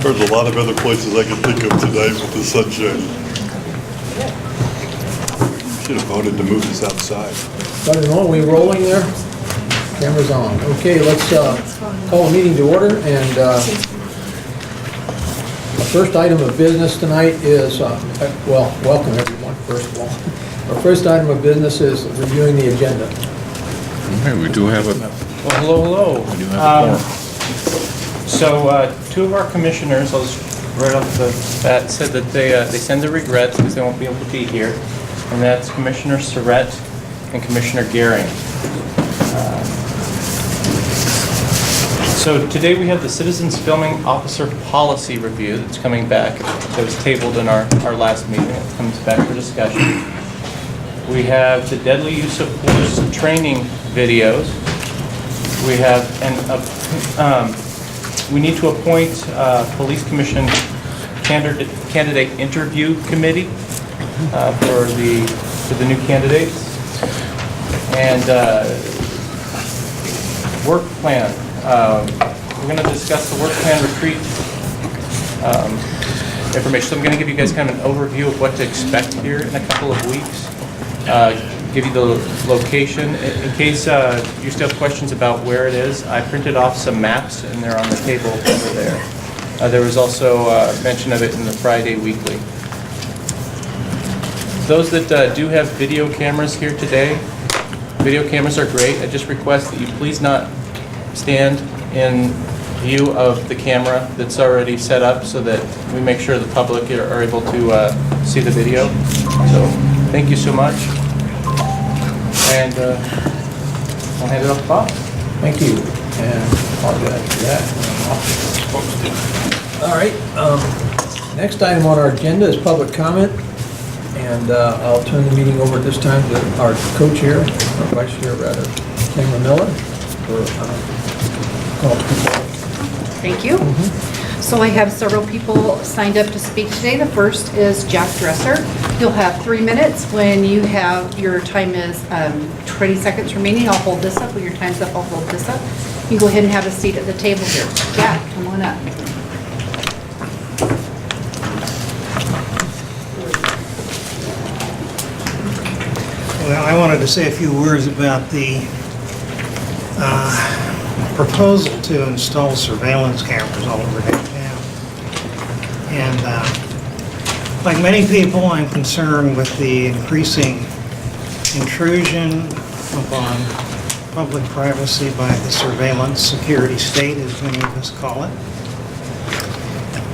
There's a lot of other places I can think of tonight with the sunshine. Should have voted to move this outside. Got it on, we rolling there? Camera's on. Okay, let's call the meeting to order, and the first item of business tonight is, well, welcome everyone, first of all. Our first item of business is reviewing the agenda. Okay, we do have a... Well, hello. We do have a quorum. So two of our commissioners, I'll just right off the bat, said that they send their regrets because they won't be able to be here, and that's Commissioner Surratt and Commissioner Gehring. So today we have the Citizens Filming Officer Policy Review that's coming back. That was tabled in our last meeting. It comes back for discussion. We have the Deadly Use of Force training videos. We have we need to appoint Police Commission candidate interview committee for the new candidates, and work plan. We're going to discuss the work plan retreat information. So I'm going to give you guys kind of an overview of what to expect here in a couple of weeks. Give you the location. In case you still have questions about where it is, I printed off some maps and they're on the table over there. There was also mention of it in the Friday Weekly. Those that do have video cameras here today, video cameras are great. I just request that you please not stand in view of the camera that's already set up so that we make sure the public are able to see the video. So thank you so much. And I'll hand it off to Bob. Thank you, and apologize for that. All right, next item on our agenda is public comment, and I'll turn the meeting over this time to our co-chair, or vice chair rather, Tamara Miller, for call to people. Thank you. So I have several people signed up to speak today. The first is Jack Dresser. You'll have 3 minutes. When you have, your time is 20 seconds remaining. I'll hold this up. When your time's up, I'll hold this up. You go ahead and have a seat at the table here. Jack, come on up. Well, I wanted to say a few words about the proposal to install surveillance cameras all over downtown. And like many people, I'm concerned with the increasing intrusion upon public privacy by the surveillance security state, as many of us call it.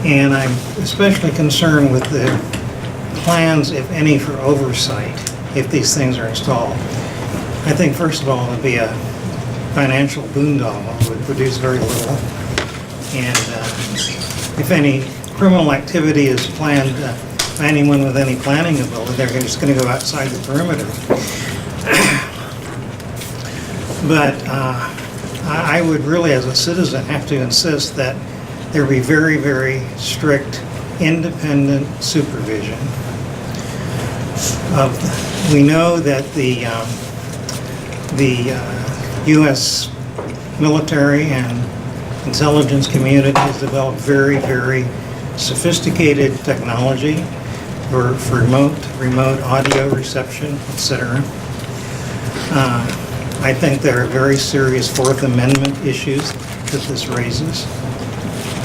And I'm especially concerned with the plans, if any, for oversight if these things are installed. I think, first of all, it would be a financial boondoggle. It would produce very little. And if any criminal activity is planned by anyone with any planning ability, they're just going to go outside the perimeter. But I would really, as a citizen, have to insist that there be very, very strict, independent supervision. We know that the U.S. military and intelligence community has developed very, very sophisticated technology for remote audio reception, etc. I think there are very serious Fourth Amendment issues that this raises.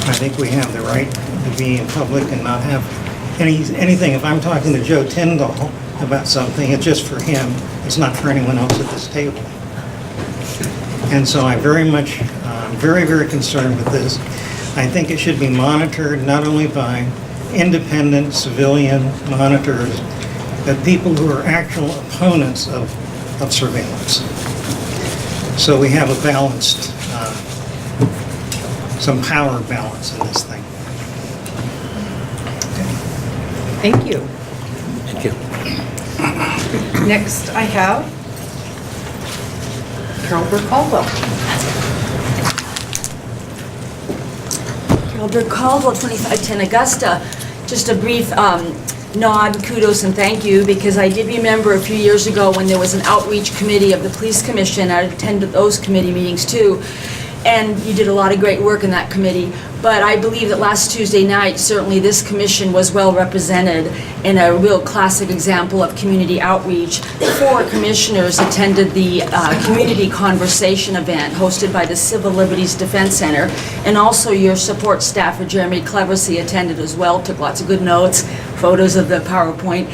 I think we have the right to be in public and not have anything. If I'm talking to Joe Tyndall about something, it's just for him. It's not for anyone else at this table. And so I'm very much, very, very concerned with this. I think it should be monitored not only by independent civilian monitors, but people who are actual opponents of surveillance. So we have a balanced, some power balance in this thing. Thank you. Thank you. Next, I have Carol Burke Caldwell. Carol Burke Caldwell, 2510 Augusta. Just a brief nod, kudos, and thank you, because I did remember a few years ago when there was an outreach committee of the police commission. I attended those committee meetings too. and you did a lot of great work in that committee. But I believe that last Tuesday night, certainly this commission was well represented in a real classic example of community outreach. 4 commissioners attended the community conversation event hosted by the Civil Liberties Defense Center, and also your support staffer, Jeremy Cleversey, attended as well, took lots of good notes, photos of the PowerPoint.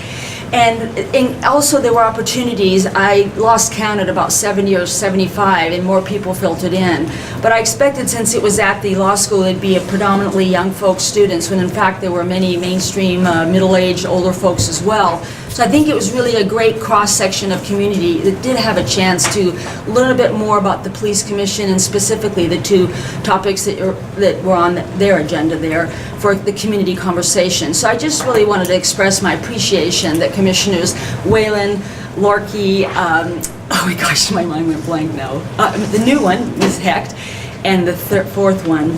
And also there were opportunities. I lost count at about 70 or 75, and more people filtered in. But I expected, since it was at the law school, it'd be a predominantly young folks students, when in fact there were many mainstream middle-aged older folks as well. So I think it was really a great cross-section of community that did have a chance to learn a bit more about the Police Commission, and specifically the 2 topics that were on their agenda there for the community conversation. So I just really wanted to express my appreciation that Commissioners Whalen, Lorkey, oh my gosh, my mind went blank now. The new one, Ms. Hecht, and the 4th one,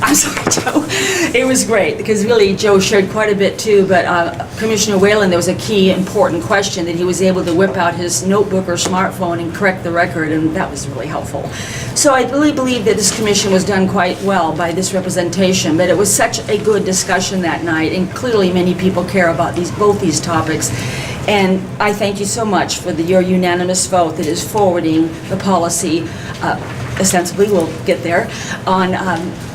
I'm sorry, Joe. It was great, because really Joe shared quite a bit too, but Commissioner Whalen, there was a key important question that he was able to whip out his notebook or smartphone and correct the record, and that was really helpful. So I really believe that this commission was done quite well by this representation, but it was such a good discussion that night, and clearly many people care about both these topics. And I thank you so much for your unanimous vote that is forwarding the policy, ostensibly, we'll get there, on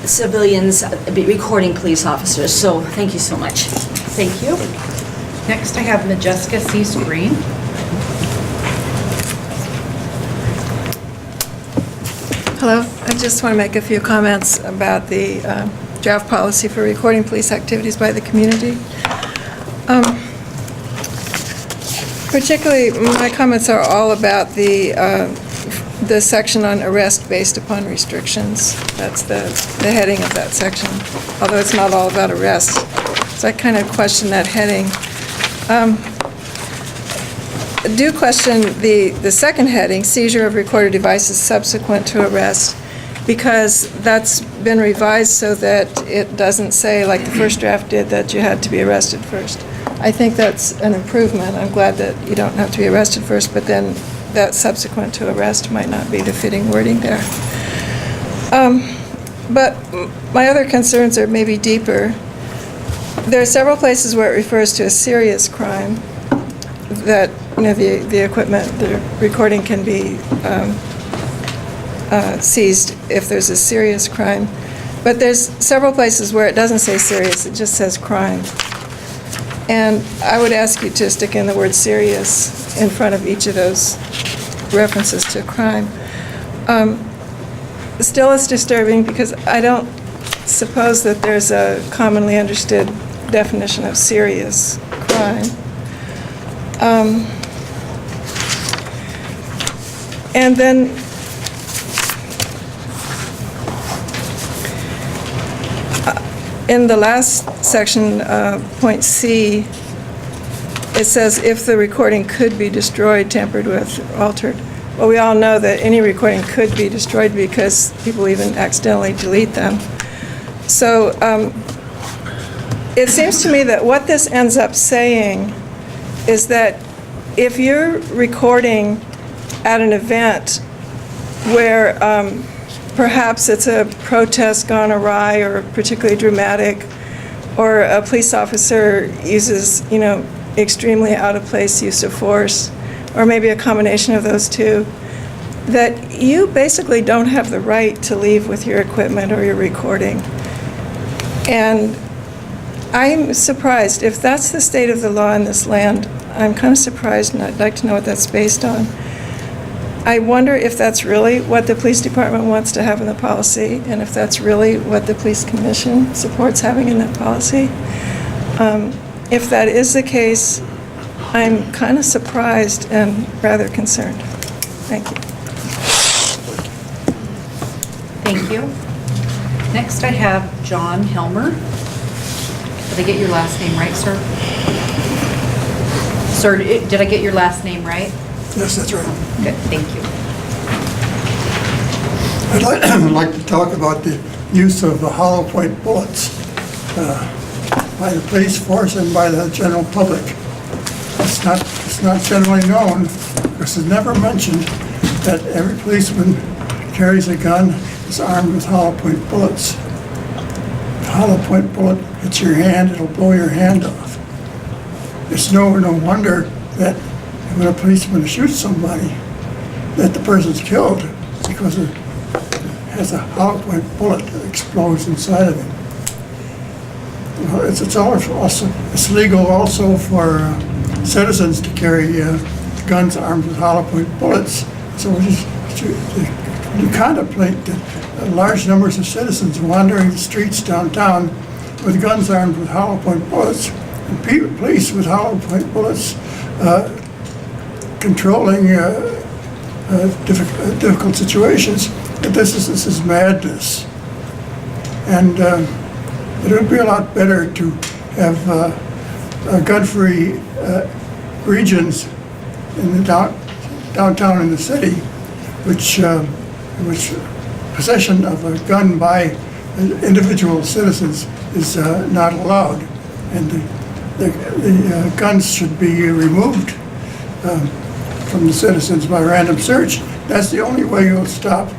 civilians recording police officers. So thank you so much. Thank you. Next, I have Majeska Cease Green. Hello, I just want to make a few comments about the draft policy for recording police activities by the community. Particularly, my comments are all about the section on arrest based upon restrictions. That's the heading of that section, although it's not all about arrest. So I kind of question that heading. I do question the second heading, seizure of recorded devices subsequent to arrest, because that's been revised so that it doesn't say, like the first draft did, that you had to be arrested first. I think that's an improvement. I'm glad that you don't have to be arrested first, but then that subsequent to arrest might not be the fitting wording there. But my other concerns are maybe deeper. There are several places where it refers to a serious crime that, you know, the equipment, the recording can be seized if there's a serious crime. But there's several places where it doesn't say serious, it just says crime. And I would ask you to stick in the word serious in front of each of those references to crime. Still, it's disturbing because I don't suppose that there's a commonly understood definition of serious crime. And then in the last section, point C, it says if the recording could be destroyed, tampered with, altered. Well, we all know that any recording could be destroyed because people even accidentally delete them. So it seems to me that what this ends up saying is that if you're recording at an event where perhaps it's a protest gone awry or particularly dramatic, or a police officer uses, you know, extremely out of place use of force, or maybe a combination of those two, that you basically don't have the right to leave with your equipment or your recording. And I'm surprised, if that's the state of the law in this land, I'm kind of surprised, and I'd like to know what that's based on. I wonder if that's really what the police department wants to have in the policy, and if that's really what the police commission supports having in that policy. If that is the case, I'm kind of surprised and rather concerned. Thank you. Thank you. Next, I have John Helmer. Did I get your last name right, sir? Sir, did I get your last name right? Yes, that's right. Good, thank you. I'd like to talk about the use of the hollow point bullets by the police force and by the general public. It's not generally known, because it's never mentioned, that every policeman carries a gun is armed with hollow point bullets. The hollow point bullet hits your hand, it'll blow your hand off. It's no wonder that when a policeman shoots somebody, that the person's killed because it has a hollow point bullet that explodes inside of him. Well, it's legal also for citizens to carry guns armed with hollow point bullets. So you contemplate that large numbers of citizens wandering the streets downtown with guns armed with hollow point bullets, and police with hollow point bullets controlling difficult situations. This is madness, and it would be a lot better to have gun-free regions in the downtown in the city, which possession of a gun by individual citizens is not allowed, and the guns should be removed from the citizens by random search. That's the only way you'll stop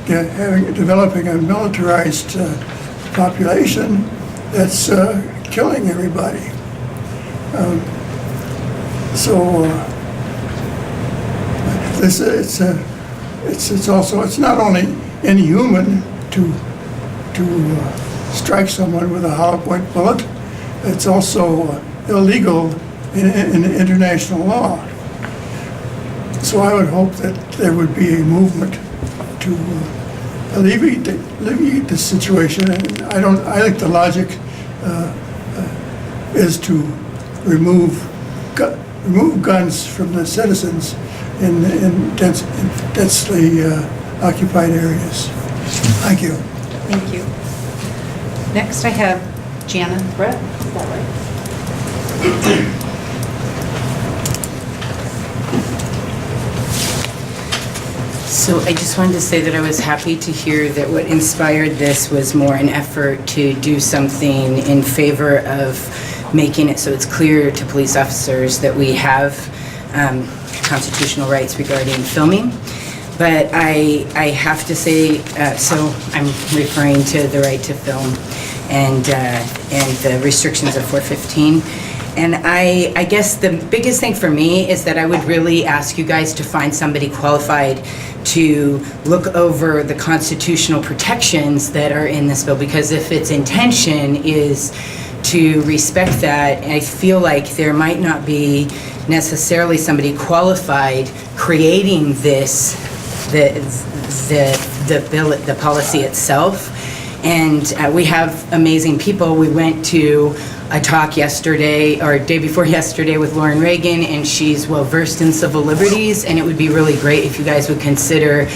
developing a militarized population that's killing everybody. It's not only inhuman to strike someone with a hollow point bullet, it's also illegal in international law. So I would hope that there would be a movement to alleviate this situation. And I think the logic is to remove guns from the citizens in densely occupied areas. Thank you. Thank you. Next, I have Jana Brett. Is that right? So I just wanted to say that I was happy to hear that what inspired this was more an effort to do something in favor of making it so it's clear to police officers that we have constitutional rights regarding filming. But I have to say, so I'm referring to the right to film and the restrictions of 415. And I guess the biggest thing for me is that I would really ask you guys to find somebody qualified to look over the constitutional protections that are in this bill, because if its intention is to respect that, I feel like there might not be necessarily somebody qualified creating this, the bill, the policy itself. And we have amazing people. We went to a talk yesterday, or day before yesterday, with Lauren Reagan, and she's well versed in civil liberties, and it would be really great if you guys would consider,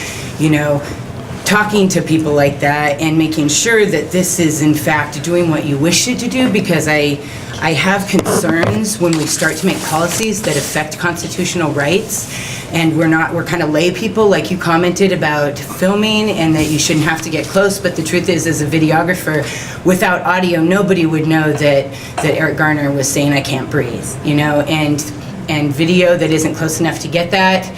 talking to people like that and making sure that this is in fact doing what you wish it to do, because I have concerns when we start to make policies that affect constitutional rights, and we're kind of lay people, like you commented about filming and that you shouldn't have to get close, but the truth is, as a videographer, without audio, nobody would know that Eric Garner was saying, "I can't breathe," and video that isn't close enough to get that,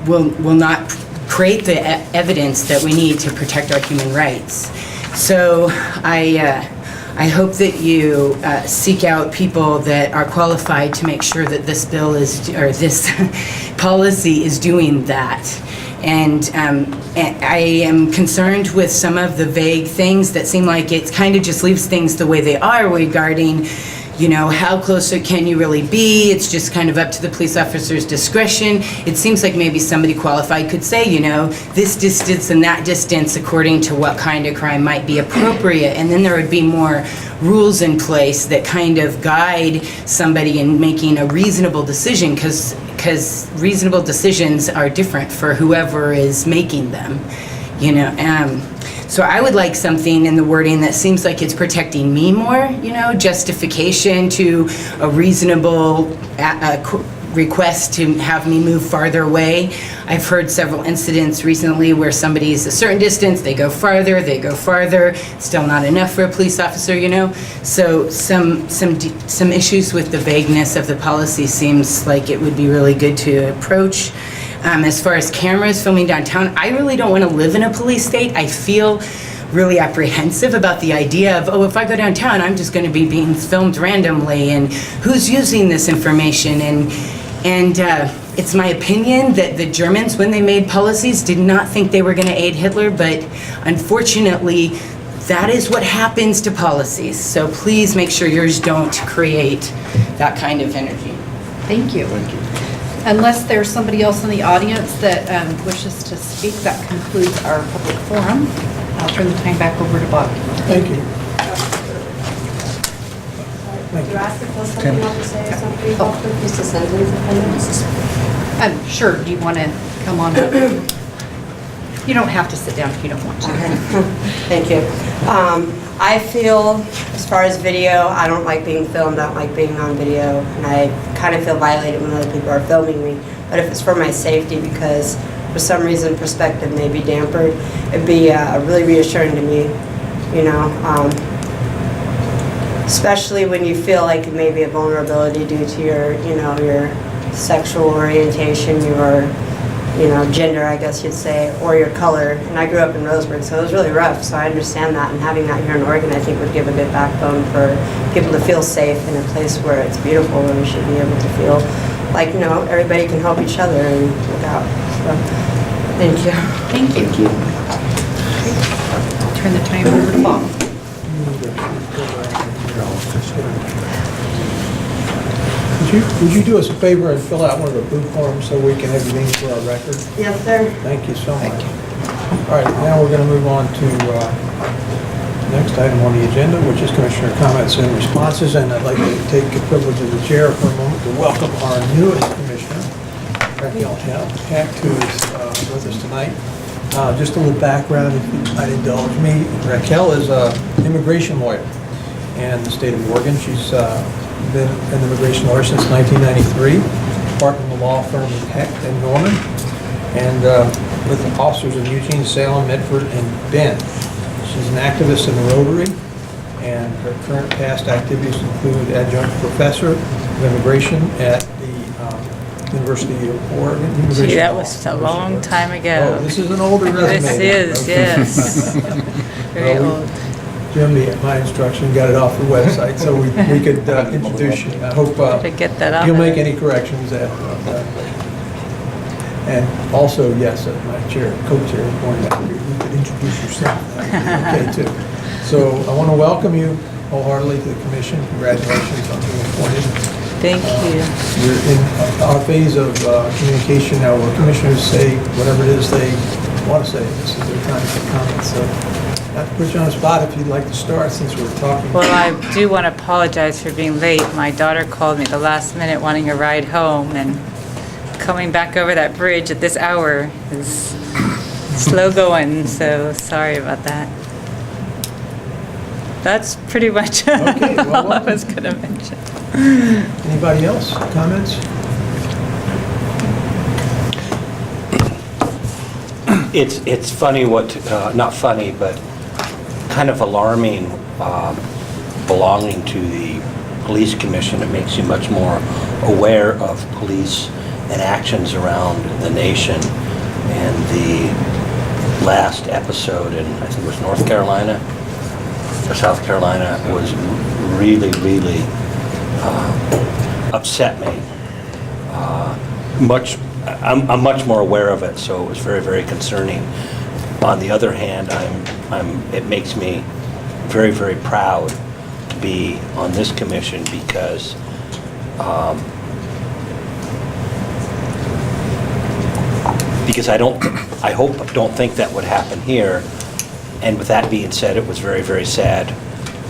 will not create the evidence that we need to protect our human rights. So I hope that you seek out people that are qualified to make sure that this bill is, or this policy is doing that. And I am concerned with some of the vague things that seem like it kind of just leaves things the way they are regarding, how close can you really be? It's just kind of up to the police officer's discretion. It seems like maybe somebody qualified could say, this distance and that distance according to what kind of crime might be appropriate. And then there would be more rules in place that kind of guide somebody in making a reasonable decision, because reasonable decisions are different for whoever is making them, So I would like something in the wording that seems like it's protecting me more, justification to a reasonable request to have me move farther away. I've heard several incidents recently where somebody's a certain distance, they go farther, still not enough for a police officer, So some issues with the vagueness of the policy seems like it would be really good to approach. As far as cameras filming downtown, I really don't want to live in a police state. I feel really apprehensive about the idea of, oh, if I go downtown, I'm just going to be being filmed randomly, and who's using this information? And it's my opinion that the Germans, when they made policies, did not think they were going to aid Hitler, but unfortunately, that is what happens to policies. So please make sure yours don't create that kind of energy. Thank you. Unless there's somebody else in the audience that wishes to speak, that concludes our public forum. I'll turn the time back over to Bob. Thank you. You asked if there's something else to say or something, just a sentence, if I may. Sure, do you want to come on up? You don't have to sit down if you don't want to. Thank you. I feel, as far as video, I don't like being filmed, I don't like being on video, and I kind of feel violated when other people are filming me. But if it's for my safety, because for some reason perspective may be dampered, it'd be really reassuring to me, you know, especially when you feel like it may be a vulnerability due to your, you know, your sexual orientation, your, you know, gender, I guess you'd say, or your color. And I grew up in Roseburg, so it was really rough, so I understand that, and having that here in Oregon, I think would give a good backbone for people to feel safe in a place where it's beautiful, and we should be able to feel like, you know, everybody can help each other and look out. So, thank you. Thank you. I'll turn the time over to Bob. Would you do us a favor and fill out one of the blue forms so we can have your name for our record? Yes, sir. Thank you so much. All right, now we're going to move on to next item on the agenda, which is Commissioner comments and responses. And I'd like to take the privilege of the chair for a moment to welcome our newest commissioner, Raquel Heck, who is with us tonight. Just a little background, if you might indulge me. Raquel is an immigration lawyer in the state of Oregon. She's been an immigration lawyer since 1993, partnered in the law firm of Heck and Norman, and with the officers of Eugene, Salem, Medford, and Bend. She's an activist in the Rotary, and her current past activities include adjunct professor of immigration at the University of Oregon. Gee, that was a long time ago. Oh, this is an older resume. This is, Okay. yes. Very old. Jimmy, at my instruction, got it off the website, so we could introduce you. I hope To get that off you'll of make it. any corrections after. And also, yes, my chair, co-chair, pointed out, you could introduce yourself. That'd be okay, too. So I want to welcome you wholeheartedly to the commission. Congratulations on being appointed. Thank you. You're in our phase of communication now, where commissioners say whatever it is they want to say. This is their time for comments, so not to put you on the spot if you'd like to start, since we're talking. Well, I do want to apologize for being late. My daughter called me the last minute wanting a ride home, and coming back over that bridge at this hour is slow going, so sorry about that. That's pretty much Okay, well, all I welcome. was going to mention. Anybody else? Comments? It's funny what, not funny, but kind of alarming belonging to the police commission. It makes you much more aware of police and actions around the nation. And the last episode in, I think it was North Carolina or South Carolina, was really, really upset me. I'm much more aware of it, so it was very, very concerning. On the other hand, it makes me very, very proud to be on this commission, because don't think that would happen here. And with that being said, it was very, very sad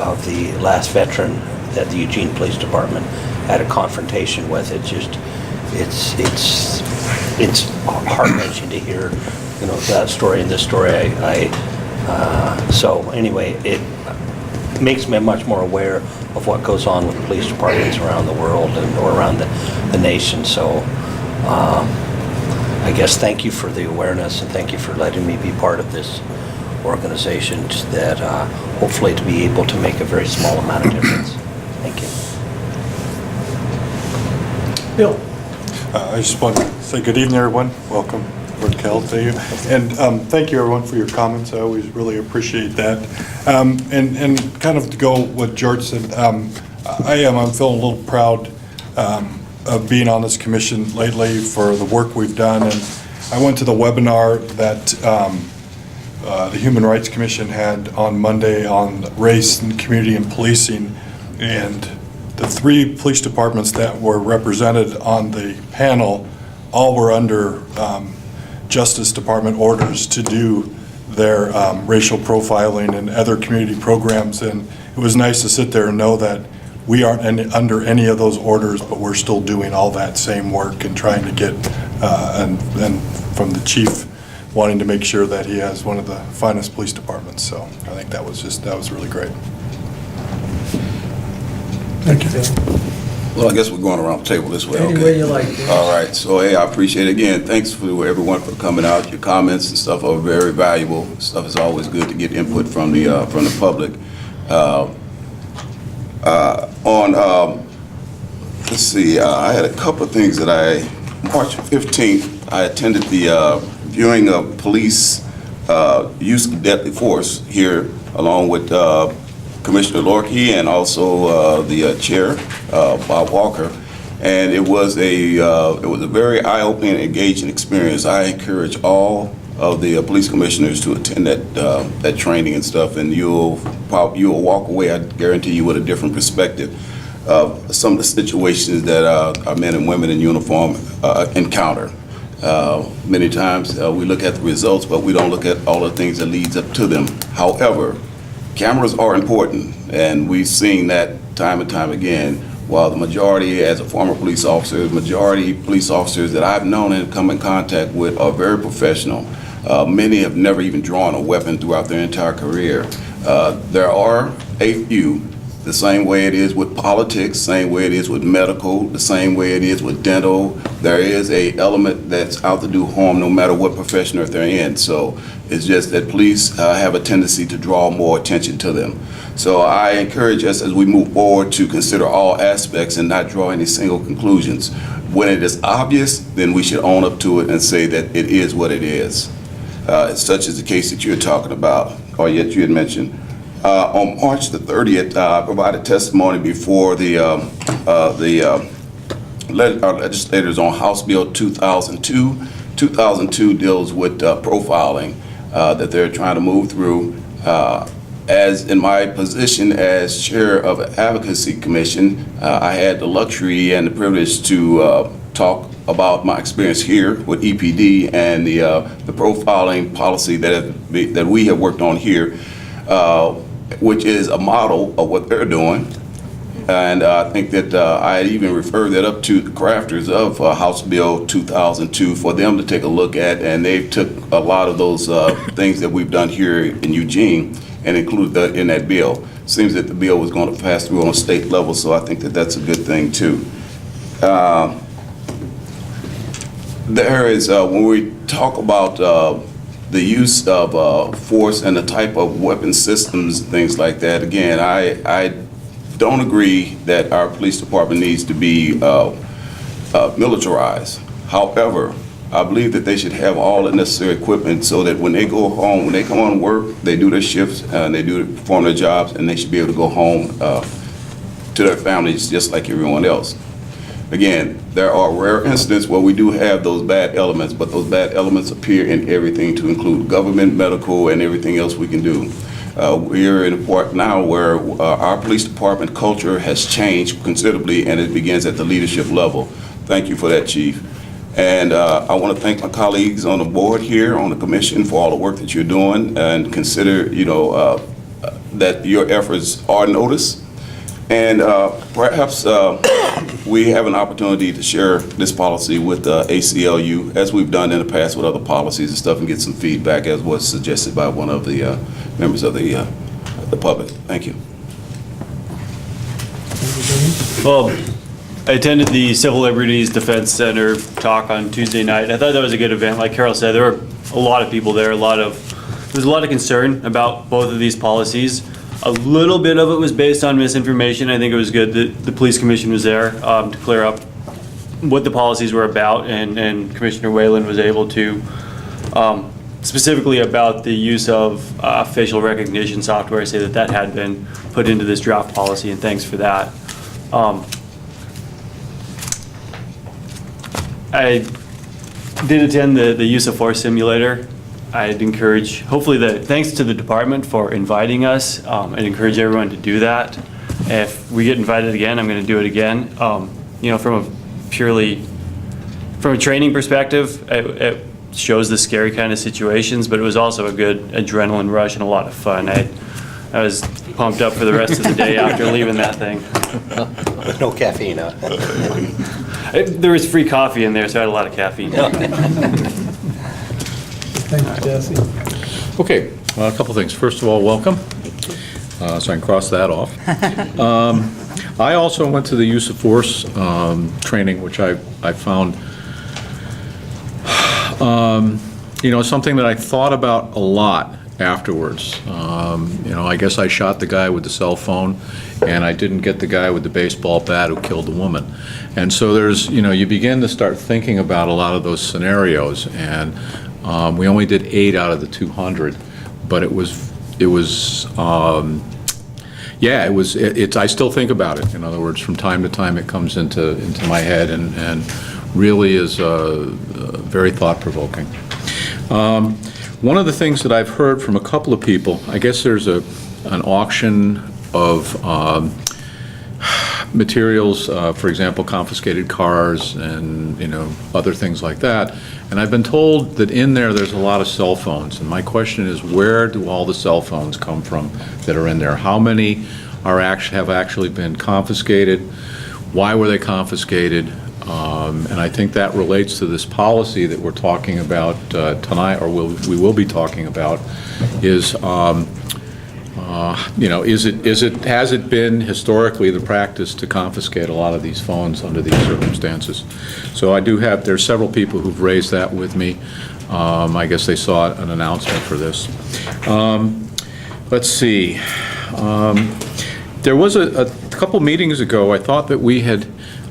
of the last veteran that the Eugene Police Department had a confrontation with. It's heart-wrenching to hear, you know, that story and this story. So anyway, it makes me much more aware of what goes on with police departments around the world or around the nation. So I guess thank you for the awareness, and thank you for letting me be part of this organization that hopefully to be able to make a very small amount of difference. Thank you. Bill? I just want to say good evening, everyone. Welcome, Raquel, to you. And thank you, everyone, for your comments. I always really appreciate that. And kind of to go what George said, I'm feeling a little proud of being on this commission lately for the work we've done. And I went to the webinar that the Human Rights Commission had on Monday on race and community and policing. And the 3 police departments that were represented on the panel all were under Justice Department orders to do their racial profiling and other community programs. And it was nice to sit there and know that we aren't under any of those orders, but we're still doing all that same work and trying to get, and from the chief wanting to make sure that he has one of the finest police departments. So I think that was really great. Thank you, Bill. Well, I guess we're going around the table this way, okay? Any way you like, Bill. All right, so hey, I appreciate it again. Thanks for everyone for coming out. Your comments and stuff are very valuable. Stuff is always good to get input from the public. Let's see, I had a couple of things that March 15th, I attended the viewing of police use of deadly force here, along with Commissioner Lorkey and also the chair, Bob Walker, and it was a very eye-opening and engaging experience. I encourage all of the police commissioners to attend that training and stuff, and you'll walk away, I guarantee you, with a different perspective of some of the situations that our men and women in uniform encounter. Many times we look at the results, but we don't look at all the things that leads up to them. However, cameras are important, and we've seen that time and time again. While the majority, as a former police officer, the majority police officers that I've known and come in contact with are very professional. Many have never even drawn a weapon throughout their entire career. There are a few, the same way it is with politics, same way it is with medical, the same way it is with dental. There is a element that's out to do harm no matter what profession if they're in. So it's just that police have a tendency to draw more attention to them. So I encourage us as we move forward to consider all aspects and not draw any single conclusions. When it is obvious, then we should own up to it and say that it is what it is. Such as the case that you're talking about, or yet you had mentioned. On March the 30th, I provided testimony before our legislators on House Bill 2002. 2002 deals with profiling that they're trying to move through. As in my position as chair of an advocacy commission, I had the luxury and the privilege to talk about my experience here with EPD and the profiling policy that we have worked on here, which is a model of what they're doing. And I think that I even referred that up to the crafters of House Bill 2002 for them to take a look at, and they've took a lot of those things that we've done here in Eugene and included that in that bill. Seems that the bill was going to pass through on a state level, so I think that that's a good thing too. There is, when we talk about the use of force and the type of weapon systems, things like that, again, I don't agree that our police department needs to be militarized. However, I believe that they should have all the necessary equipment so that when they go home, when they come on work, they do their shifts, and they perform their jobs, and they should be able to go home to their families just like everyone else. Again, there are rare instances where we do have those bad elements, but those bad elements appear in everything, to include government, medical, and everything else we can do. We're in a part now where our police department culture has changed considerably, and it begins at the leadership level. Thank you for that, Chief. And I want to thank my colleagues on the board here, on the commission, for all the work that you're doing, and consider, that your efforts are noticed. And perhaps we have an opportunity to share this policy with ACLU, as we've done in the past with other policies and stuff, and get some feedback, as was suggested by one of the members of the public. Thank you. Well, I attended the Civil Liberties Defense Center talk on Tuesday night. I thought that was a good event. Like Carol said, there were a lot of people there. There was a lot of concern about both of these policies. A little bit of it was based on misinformation. I think it was good that the police commission was there to clear up what the policies were about, and Commissioner Whalen was able to, specifically about the use of facial recognition software, say that had been put into this draft policy, and thanks for that. I did attend the use of force simulator. I'd encourage, hopefully, thanks to the department for inviting us. I'd encourage everyone to do that. If we get invited again, I'm going to do it again. You know, from a training perspective, it shows the scary kind of situations, but it was also a good adrenaline rush and a lot of fun. I was pumped up for the rest of the day after leaving that thing. With no caffeine, huh? There was free coffee in there, so I had a lot of caffeine. Thank you, Jesse. Okay, well, a couple things. First of all, welcome. So I can cross that off. I also went to the use of force training, which I found, you know, something that I thought about a lot afterwards. You know, I guess I shot the guy with the cell phone, and I didn't get the guy with the baseball bat who killed the woman. And so there's, you know, you begin to start thinking about a lot of those scenarios, and we only did 8 out of the 200, but I still think about it. In other words, from time to time, it comes into my head and really is very thought-provoking. One of the things that I've heard from a couple of people, I guess there's an auction of materials, for example, confiscated cars and, you know, other things like that. And I've been told that in there's a lot of cell phones. And my question is, where do all the cell phones come from that are in there? How many have actually been confiscated? Why were they confiscated? And I think that relates to this policy that we're talking about tonight, or we will be talking about, is, you know, has it been historically the practice to confiscate a lot of these phones under these circumstances? So there's several people who've raised that with me. I guess they saw an announcement for this. Let's see. There was a couple meetings ago, I thought that we had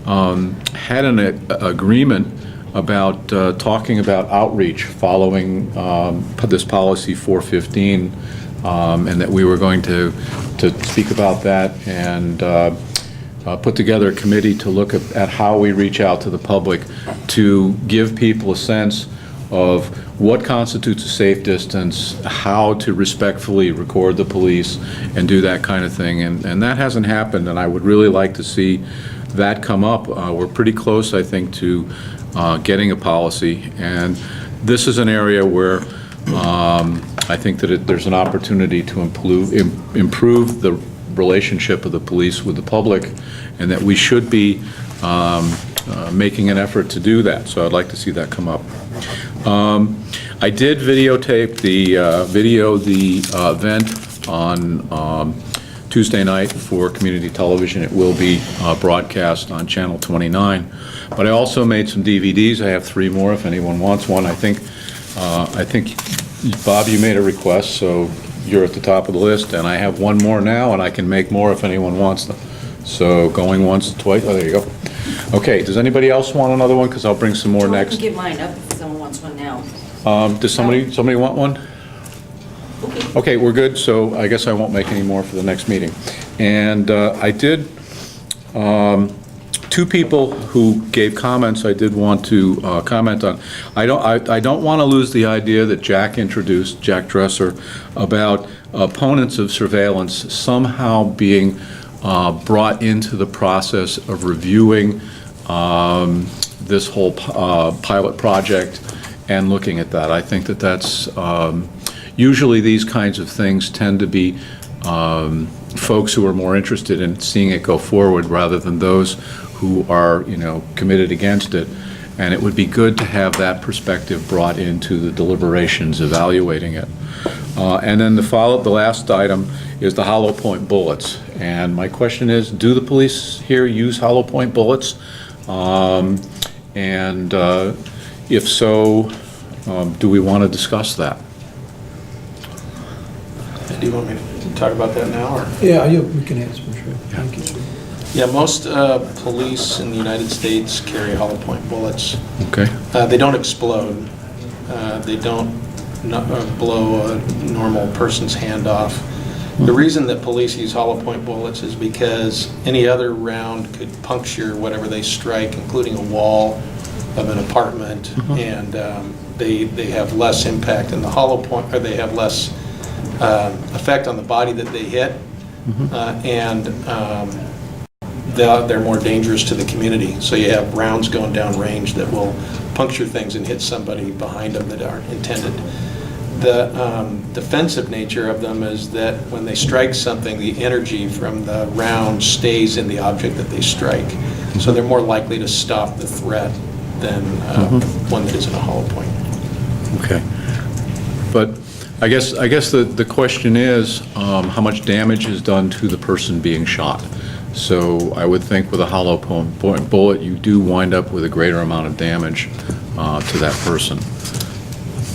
had an agreement about talking about outreach following this policy 415, and that we were going to speak about that and put together a committee to look at how we reach out to the public to give people a sense of what constitutes a safe distance, how to respectfully record the police and do that kind of thing. And that hasn't happened, and I would really like to see that come up. We're pretty close, I think, to getting a policy, and this is an area where I think that there's an opportunity to improve the relationship of the police with the public, and that we should be making an effort to do that. So I'd like to see that come up. I did videotape the event on Tuesday night for community television. It will be broadcast on Channel 29. But I also made some DVDs. I have 3 more if anyone wants one. I think Bob, you made a request, so you're at the top of the list, and I have 1 more now, and I can make more if anyone wants them. So going once, twice, oh, there you go. Okay, does anybody else want another one? Because I'll bring some more I next. can give mine up if someone wants one now. Does somebody want one? Okay, we're good, so I guess I won't make any more for the next meeting. And I did, 2 people who gave comments I did want to comment on. I don't want to lose the idea that Jack introduced, Jack Dresser, about opponents of surveillance somehow being brought into the process of reviewing this whole pilot project and looking at that. I think that that's, usually these kinds of things tend to be folks who are more interested in seeing it go forward rather than those who are, you know, committed against it. And it would be good to have that perspective brought into the deliberations evaluating it. And then the last item is the hollow point bullets. And my question is, do the police here use hollow point bullets? And if so, do we want to discuss that? Do you want me to talk about that now, or? Yeah, we can answer for sure. Thank you. Yeah, most police in the United States carry hollow point bullets. Okay. They don't explode. They don't blow a normal person's hand off. The reason that police use hollow point bullets is because any other round could puncture whatever they strike, including a wall of an apartment, and they have less impact in the hollow point, or they have less effect on the body that they hit, and they're more dangerous to the community. So you have rounds going down range that will puncture things and hit somebody behind them that aren't intended. The defensive nature of them is that when they strike something, the energy from the round stays in the object that they strike. So they're more likely to stop the threat than one that isn't a hollow point. Okay. But I guess the question is, how much damage is done to the person being shot? So I would think with a hollow point bullet, you do wind up with a greater amount of damage to that person.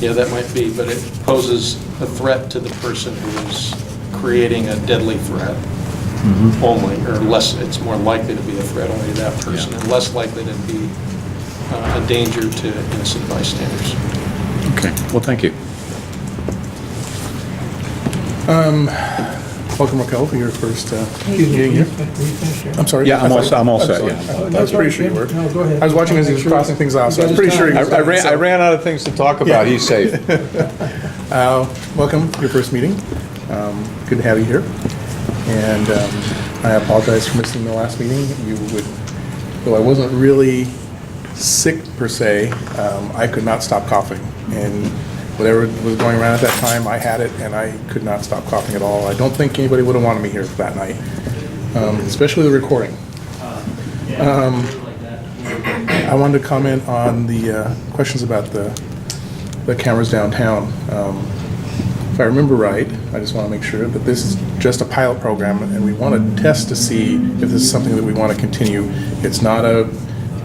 Yeah, that might be, but it poses a threat to the person who is creating a deadly threat only, or less. It's more likely to be a threat only to that person, and less likely to be a danger to innocent bystanders. Okay, well, thank you. Welcome, Raquel, for your first meeting here. I'm sorry? Yeah, I'm all set, yeah. I was pretty sure you were. No, go ahead. I was watching as he was crossing things off, so I was pretty sure he was. I ran out of things to talk about. He's safe. Welcome, your first meeting. Good to have you here. And I apologize for missing the last meeting. Though I wasn't really sick per se, I could not stop coughing. And whatever was going around at that time, I had it, and I could not stop coughing at all. I don't think anybody would have wanted me here that night, especially the recording. I wanted to comment on the questions about the cameras downtown. If I remember right, I just want to make sure that this is just a pilot program, and we want to test to see if this is something that we want to continue. It's not a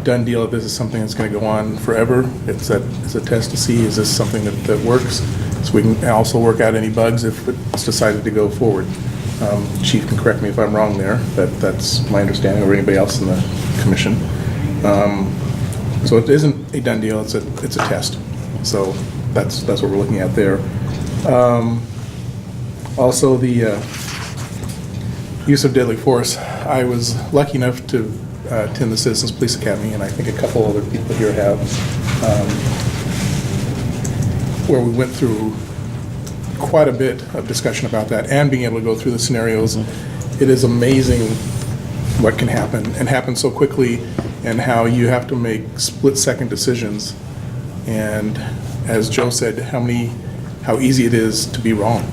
done deal that this is something that's going to go on forever. It's a test to see, is this something that works? So we can also work out any bugs if it's decided to go forward. Chief can correct me if I'm wrong there, but that's my understanding, or anybody else in the commission. So it isn't a done deal, it's a test. So that's what we're looking at there. Also, the use of deadly force. I was lucky enough to attend the Citizens Police Academy, and I think a couple other people here have, where we went through quite a bit of discussion about that and being able to go through the scenarios. It is amazing what can happen, and happen so quickly, and how you have to make split-second decisions. And as Joe said, how easy it is to be wrong.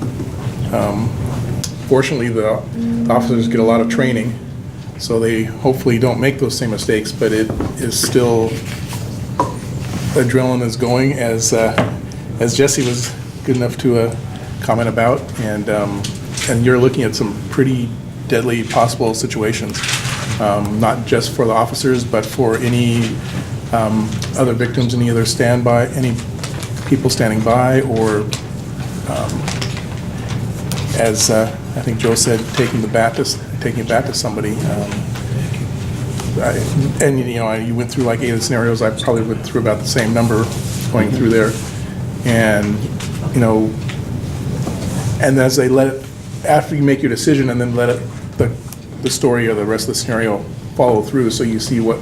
Fortunately, the officers get a lot of training, so they hopefully don't make those same mistakes, but it is still, adrenaline is going, as Jesse was good enough to comment about, and you're looking at some pretty deadly possible situations, not just for the officers, but for any other victims, any other any people standing by, or as I think Joe said, taking it back to somebody. You went through like 8 of the scenarios. I probably went through about the same number going through there, and and as they after you make your decision, and then let the story or the rest of the scenario follow through, so you see what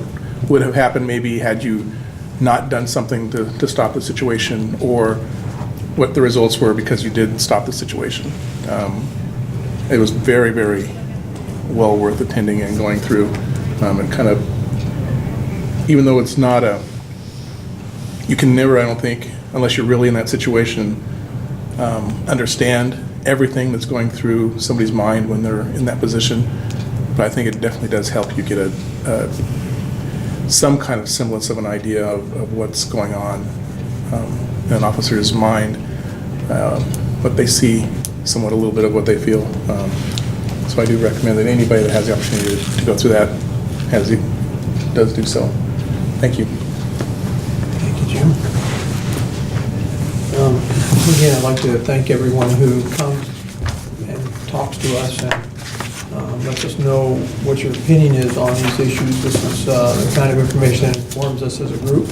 would have happened maybe had you not done something to stop the situation, or what the results were because you did stop the situation. It was very, very well worth attending and going through, and kind of, even though it's not you can never, I don't think, unless you're really in that situation, understand everything that's going through somebody's mind when they're in that position. But I think it definitely does help you get some kind of semblance of an idea of what's going on in an officer's mind, what they see, somewhat a little bit of what they feel. So I do recommend that anybody that has the opportunity to go through that does do so. Thank you. Thank you, Jim. Again, I'd like to thank everyone who comes and talks to us and lets us know what your opinion is on these issues. This is the kind of information that informs us as a group.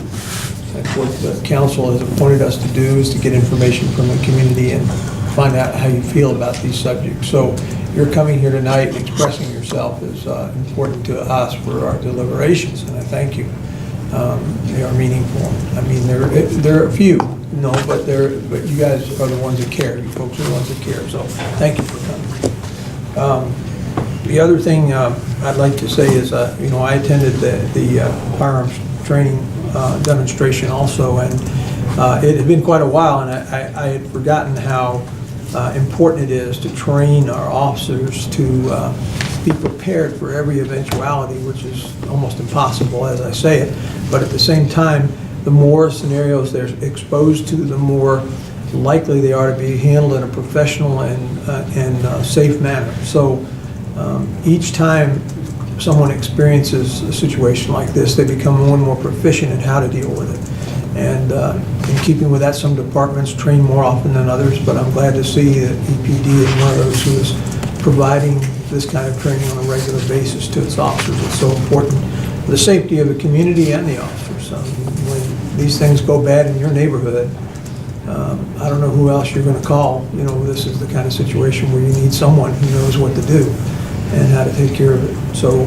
That's what the council has appointed us to do, is to get information from the community and find out how you feel about these subjects. So you're coming here tonight and expressing yourself is important to us for our deliberations, and I thank you. They are meaningful. I mean, there are a few, no, but you guys are the ones that care. You folks are the ones that care, so thank you for coming. The other thing I'd like to say is, I attended the firearms training demonstration also, and it had been quite a while, and I had forgotten how important it is to train our officers to be prepared for every eventuality, which is almost impossible as I say it. But at the same time, the more scenarios they're exposed to, the more likely they are to be handled in a professional and safe manner. So each time someone experiences a situation like this, they become more and more proficient in how to deal with it. And in keeping with that, some departments train more often than others, but I'm glad to see that EPD is one of those who is providing this kind of training on a regular basis to its officers. It's so important for the safety of the community and the officers. When these things go bad in your neighborhood, I don't know who else you're going to call. This is the kind of situation where you need someone who knows what to do and how to take care of it. So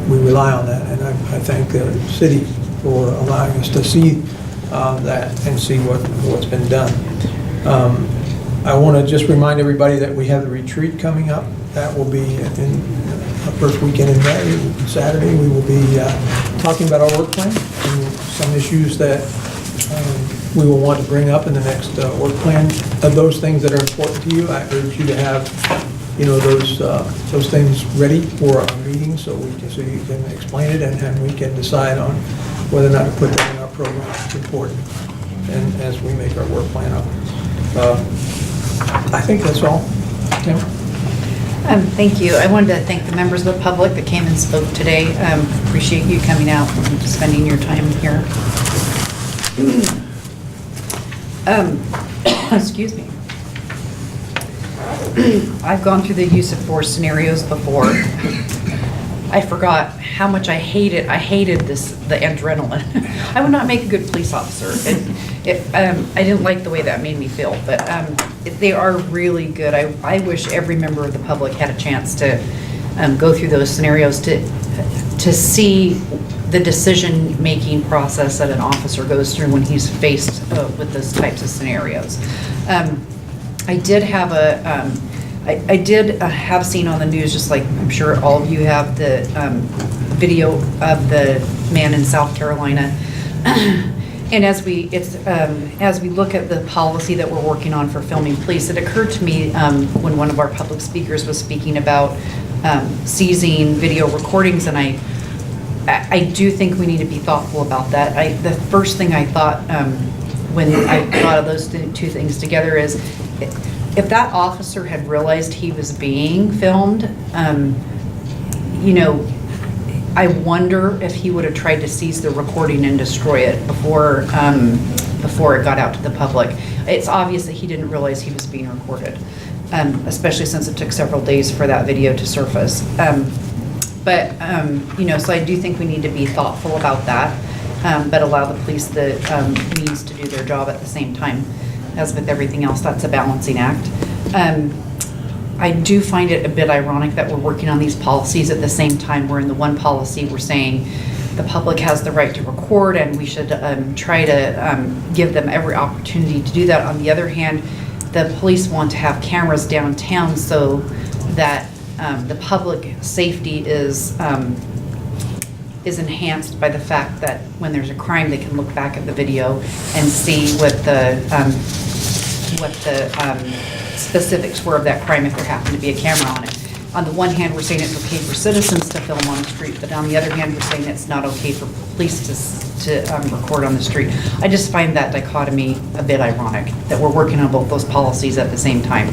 we rely on that, and I thank the city for allowing us to see that and see what's been done. I want to just remind everybody that we have the retreat coming up. That will be in the first weekend in May, Saturday. We will be talking about our work plan and some issues that we will want to bring up in the next work plan. Of those things that are important to you, I urge you to have those things ready for our meeting so you can explain it and we can decide on whether or not to put that in our program. It's important, and as we make our work plan up. I think that's all. Tim? Thank you. I wanted to thank the members of the public that came and spoke today. Appreciate you coming out and spending your time here. Excuse me. I've gone through the use of force scenarios before. I forgot how much I hated the adrenaline. I would not make a good police officer. I didn't like the way that made me feel, but they are really good. I wish every member of the public had a chance to go through those scenarios to see the decision-making process that an officer goes through when he's faced with those types of scenarios. I did have have seen on the news, just like I'm sure all of you have, the video of the man in South Carolina. And as we look at the policy that we're working on for filming police, it occurred to me when one of our public speakers was speaking about seizing video recordings, and I do think we need to be thoughtful about that. The first thing I thought when I thought of those two things together is, if that officer had realized he was being filmed, I wonder if he would have tried to seize the recording and destroy it before it got out to the public. It's obvious that he didn't realize he was being recorded, especially since it took several days for that video to surface. So I do think we need to be thoughtful about that, but allow the police the means to do their job at the same time. As with everything else, that's a balancing act. I do find it a bit ironic that we're working on these policies at the same time. We're in the one policy, we're saying the public has the right to record and we should try to give them every opportunity to do that. On the other hand, the police want to have cameras downtown so that the public safety is enhanced by the fact that when there's a crime, they can look back at the video and see what the specifics were of that crime if there happened to be a camera on it. On the one hand, we're saying it's okay for citizens to film on the street, but on the other hand, we're saying it's not okay for police to record on the street. I just find that dichotomy a bit ironic, that we're working on both those policies at the same time.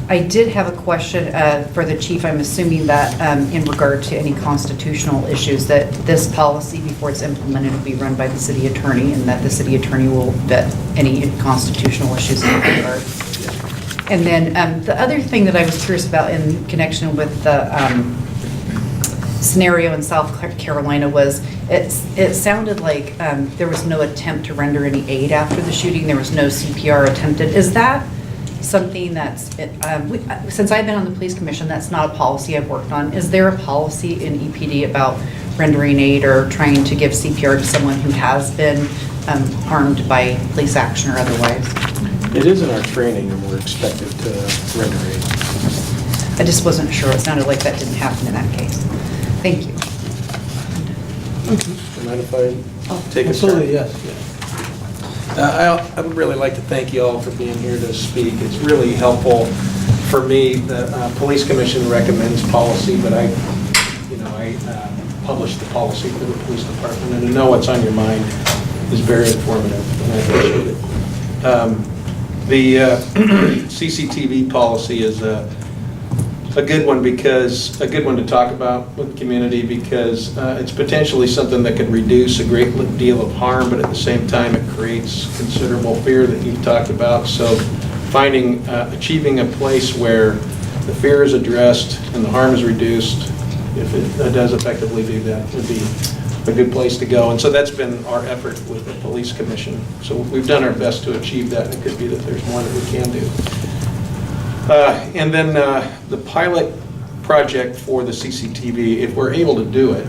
I did have a question for the chief. I'm assuming that in regard to any constitutional issues, that this policy, before it's implemented, will be run by the city attorney, and that the city attorney will vet any constitutional issues in that regard. And then the other thing that I was curious about in connection with the scenario in South Carolina was it sounded like there was no attempt to render any aid after the shooting. There was no CPR attempted. Is that something that's, since I've been on the police commission, that's not a policy I've worked on. Is there a policy in EPD about rendering aid or trying to give CPR to someone who has been harmed by police action or otherwise? It is in our training, and we're expected to render aid. I just wasn't sure. It sounded like that didn't happen in that case. Thank you. Do you mind if I take a start? Absolutely, yes. I would really like to thank you all for being here to speak. It's really helpful for me. The Police Commission recommends policy, but I publish the policy for the police department, and to know what's on your mind is very informative, and I appreciate it. The CCTV policy is a good one to talk about with the community, because it's potentially something that could reduce a great deal of harm, but at the same time it creates considerable fear that you've talked about. So achieving a place where the fear is addressed and the harm is reduced, if it does effectively do that, would be a good place to go. And so that's been our effort with the Police Commission. So we've done our best to achieve that, and it could be that there's more that we can do. And then the pilot project for the CCTV, if we're able to do it,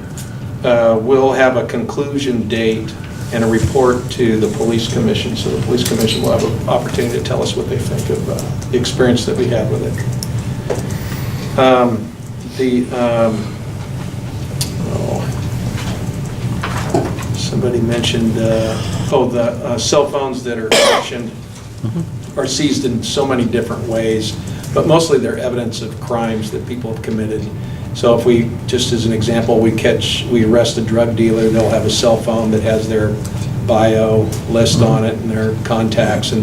we'll have a conclusion date and a report to the Police Commission. So the Police Commission will have an opportunity to tell us what they think of the experience that we had with it. Somebody mentioned, the cell phones that are auctioned are seized in so many different ways, but mostly they're evidence of crimes that people have committed. So if we, just as an example, we arrest a drug dealer, they'll have a cell phone that has their bio list on it and their contacts and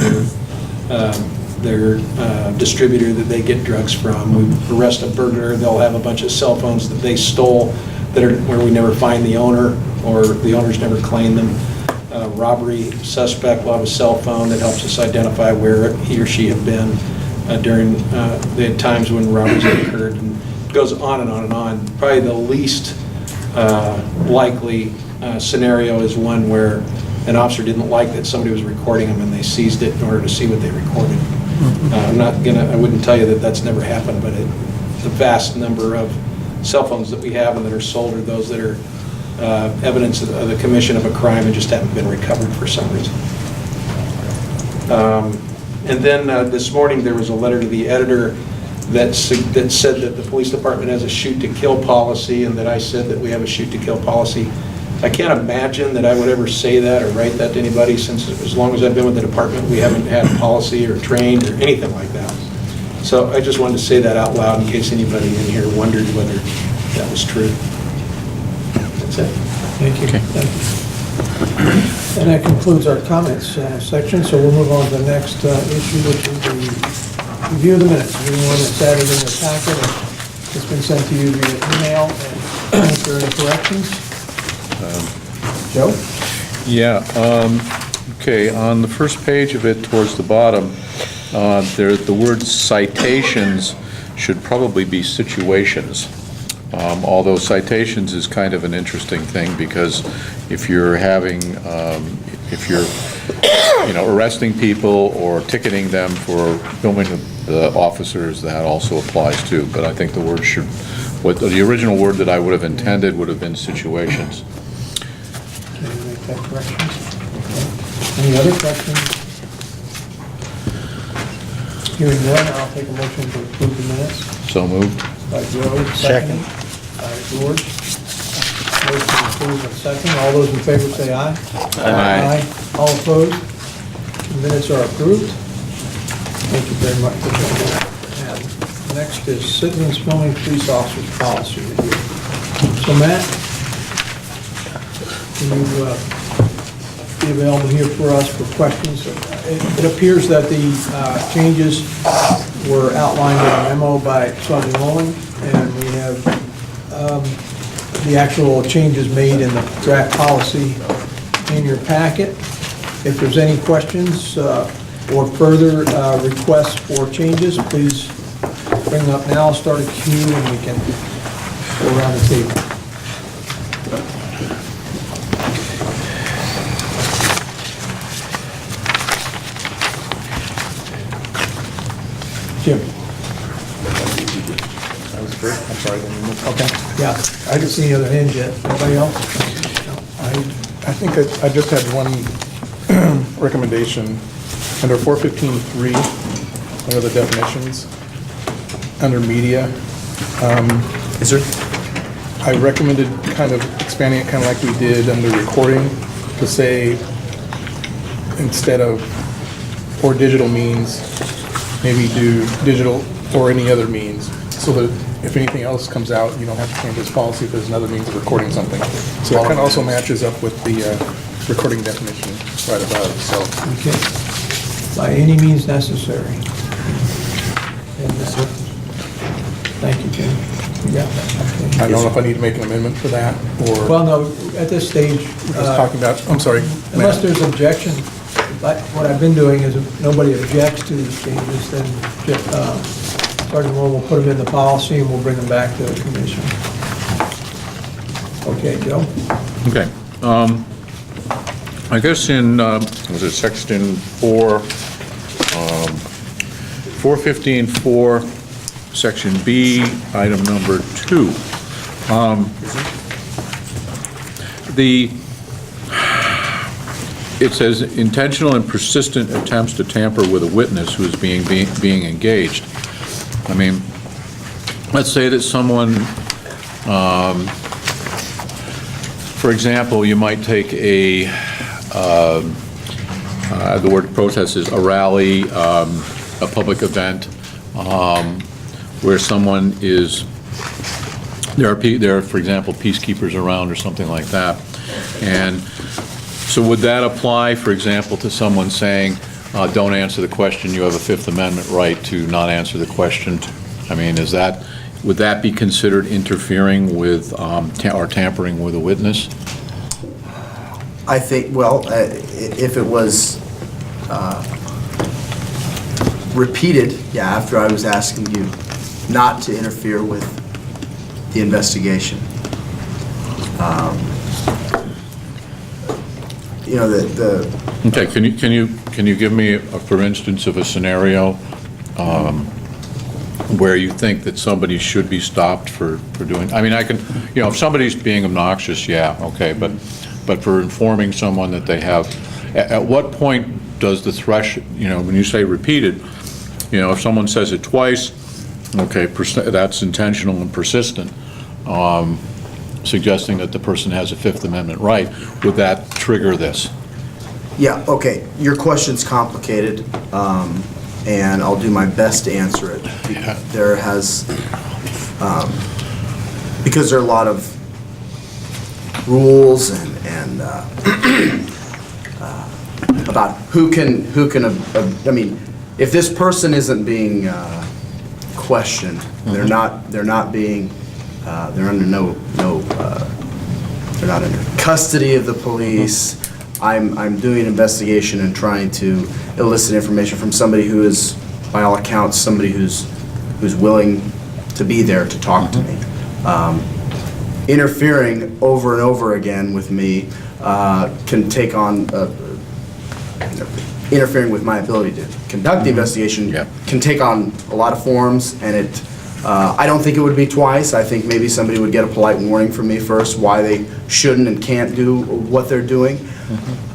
their distributor that they get drugs from. We arrest a burglar, they'll have a bunch of cell phones that they stole where we never find the owner, or the owners never claim them. Robbery suspect will have a cell phone that helps us identify where he or she have been during the times when robberies have occurred, and it goes on and on and on. Probably the least likely scenario is one where an officer didn't like that somebody was recording them and they seized it in order to see what they recorded. I wouldn't tell you that that's never happened, but the vast number of cell phones that we have and that are sold are those that are evidence of the commission of a crime and just haven't been recovered for some reason. And then this morning there was a letter to the editor that said that the police department has a shoot-to-kill policy, and that I said that we have a shoot-to-kill policy. I can't imagine that I would ever say that or write that to anybody, since as long as I've been with the department, we haven't had a policy or trained or anything like that. So I just wanted to say that out loud in case anybody in here wondered whether that was true. That's it. Thank you. Thank you. And that concludes our comments section, so we'll move on to the next issue, which is the review of the minutes. Everyone that's added in the packet, it's been sent to you via email. And if there are any corrections? Joe? Yeah, okay, on the first page of it, towards the bottom, the word citations should probably be situations. Although citations is kind of an interesting thing, because if you're arresting people or ticketing them for filming the officers, that also applies too. But I think the word the original word that I would have intended would have been situations. Can you make that correction? Okay. Any other questions? Hearing none, I'll take a motion to approve the minutes. So moved. By Joe, second. By George. Motion approved and second. All those in favor say aye. Aye. All opposed? The minutes are approved. Thank you very much for doing that. And next is Sidney and Spelling Police Officers Policy Review. So Matt, can you be available here for us for questions? It appears that the changes were outlined in a memo by Sergeant Mullen, and we have the actual changes made in the draft policy in your packet. If there's any questions, or further requests for changes, please bring them up now. I'll start a queue and we can go around the table. Jim? I was first, I'm sorry. Okay, yeah. I didn't see any other hands yet. Anybody else? I think I just had one recommendation. Under 415.3, under the definitions, under media. Yes, sir. I recommended kind of expanding it kind of like we did under recording to say, instead of or digital means, maybe do digital or any other means, so that if anything else comes out, you don't have to change this policy if there's another means of recording something. So it kind of also matches up with the recording definition right above, so. Okay. By any means necessary. And, thank you, Jim. Yeah. Okay. I don't know if I need to make an amendment for that, or. Well, no, at this stage. I was talking about, I'm sorry. Unless there's objection, like what I've been doing is if nobody objects to these changes, then Sergeant Moore will put them in the policy and we'll bring them back to the commission. Okay, Joe? Okay. I guess in, was it section 415.4, section B, item number 2. It says intentional and persistent attempts to tamper with a witness who is being engaged. I mean, let's say that someone, for example, you might take the word protest is a rally, a public event, where someone is, there are, for example, peacekeepers around or something like that. And so would that apply, for example, to someone saying, don't answer the question, you have a Fifth Amendment right to not answer the question? I mean, would that be considered interfering with or tampering with a witness? I think, well, if it was repeated, yeah, after I was asking you not to interfere with the investigation. You know, Okay, can you give me, for instance, of a scenario where you think that somebody should be stopped for doing, I mean, I can, if somebody's being obnoxious, yeah, okay, but for informing someone that they have, at what point does the threshold, when you say repeated, if someone says it twice, okay, that's intentional and persistent, suggesting that the person has a Fifth Amendment right, would that trigger this? yeah, okay, your question's complicated, and I'll do my best to answer it. Yeah. There has, because there are a lot of rules and about who can, I mean, if this person isn't being questioned, they're not being, they're under they're not under custody of the police. I'm doing an investigation and trying to elicit information from somebody who is, by all accounts, somebody who's willing to be there to talk to me. Interfering over and over again with me can take on, interfering with my ability to conduct the investigation can take on a lot of forms, and I don't think it would be twice. I think maybe somebody would get a polite warning from me first why they shouldn't and can't do what they're doing.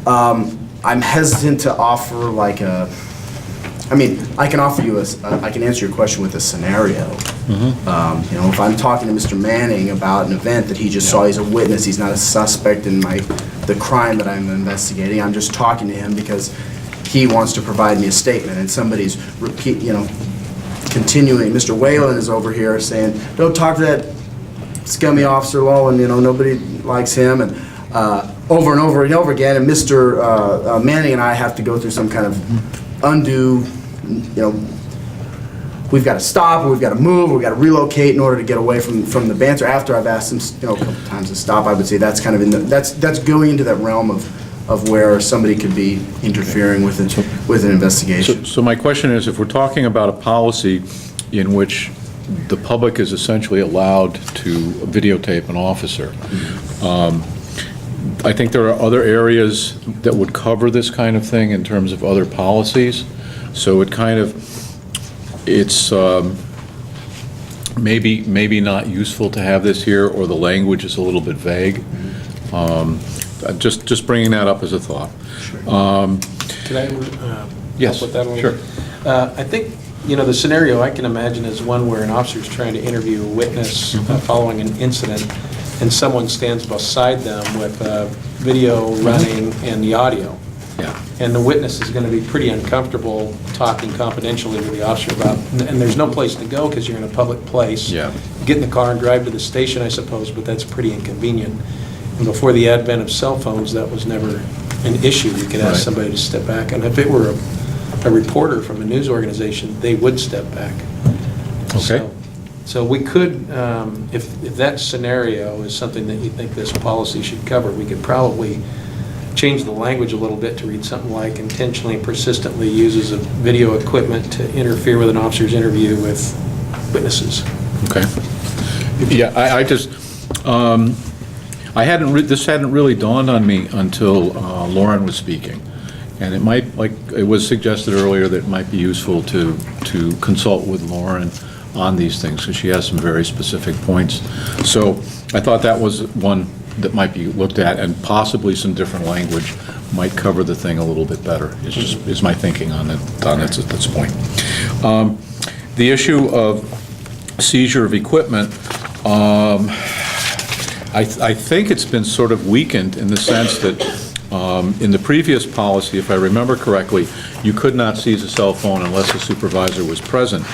I'm hesitant to offer like I mean, I can offer you I can answer your question with a scenario. If I'm talking to Mr. Manning about an event that he just saw, he's a witness, he's not a suspect in the crime that I'm investigating. I'm just talking to him because he wants to provide me a statement, and somebody's continuing. Mr. Whalen is over here saying, don't talk to that scummy Officer Lowen, nobody likes him, and over and over and over again, and Mr. Manning and I have to go through some kind of undue, we've got to stop, or we've got to move, or we've got to relocate in order to get away from the banter. After I've asked him, a couple times to stop, I would say that's kind of that's going into that realm of where somebody could be interfering with it. with an investigation. So my question is, if we're talking about a policy in which the public is essentially allowed to videotape an officer, I think there are other areas that would cover this kind of thing in terms of other policies. So it's maybe not useful to have this here, or the language is a little bit vague. Just bringing that up as a thought. Could I Yes, help with that a little sure. bit? I think, the scenario I can imagine is one where an officer is trying to interview a witness following an incident, and someone stands beside them with video running and the audio. Yeah. And the witness is going to be pretty uncomfortable talking confidentially with the officer about, and there's no place to go because you're in a public place. Yeah. Get in the car and drive to the station, I suppose, but that's pretty inconvenient. And before the advent of cell phones, that was never an issue. You could ask Right. somebody to step back. And if it were a reporter from a news organization, they would step back. Okay. So we could, if that scenario is something that you think this policy should cover, we could probably change the language a little bit to read something like intentionally and persistently uses of video equipment to interfere with an officer's interview with witnesses. Okay. Yeah, I just, this hadn't really dawned on me until Lauren was speaking. And it might, like it was suggested earlier, that it might be useful to consult with Lauren on these things, because she has some very specific points. So I thought that was one that might be looked at, and possibly some different language might cover the thing a little bit better, is my thinking on it at this point. The issue of seizure of equipment, I think it's been sort of weakened in the sense that in the previous policy, if I remember correctly, you could not seize a cell phone unless a supervisor was present.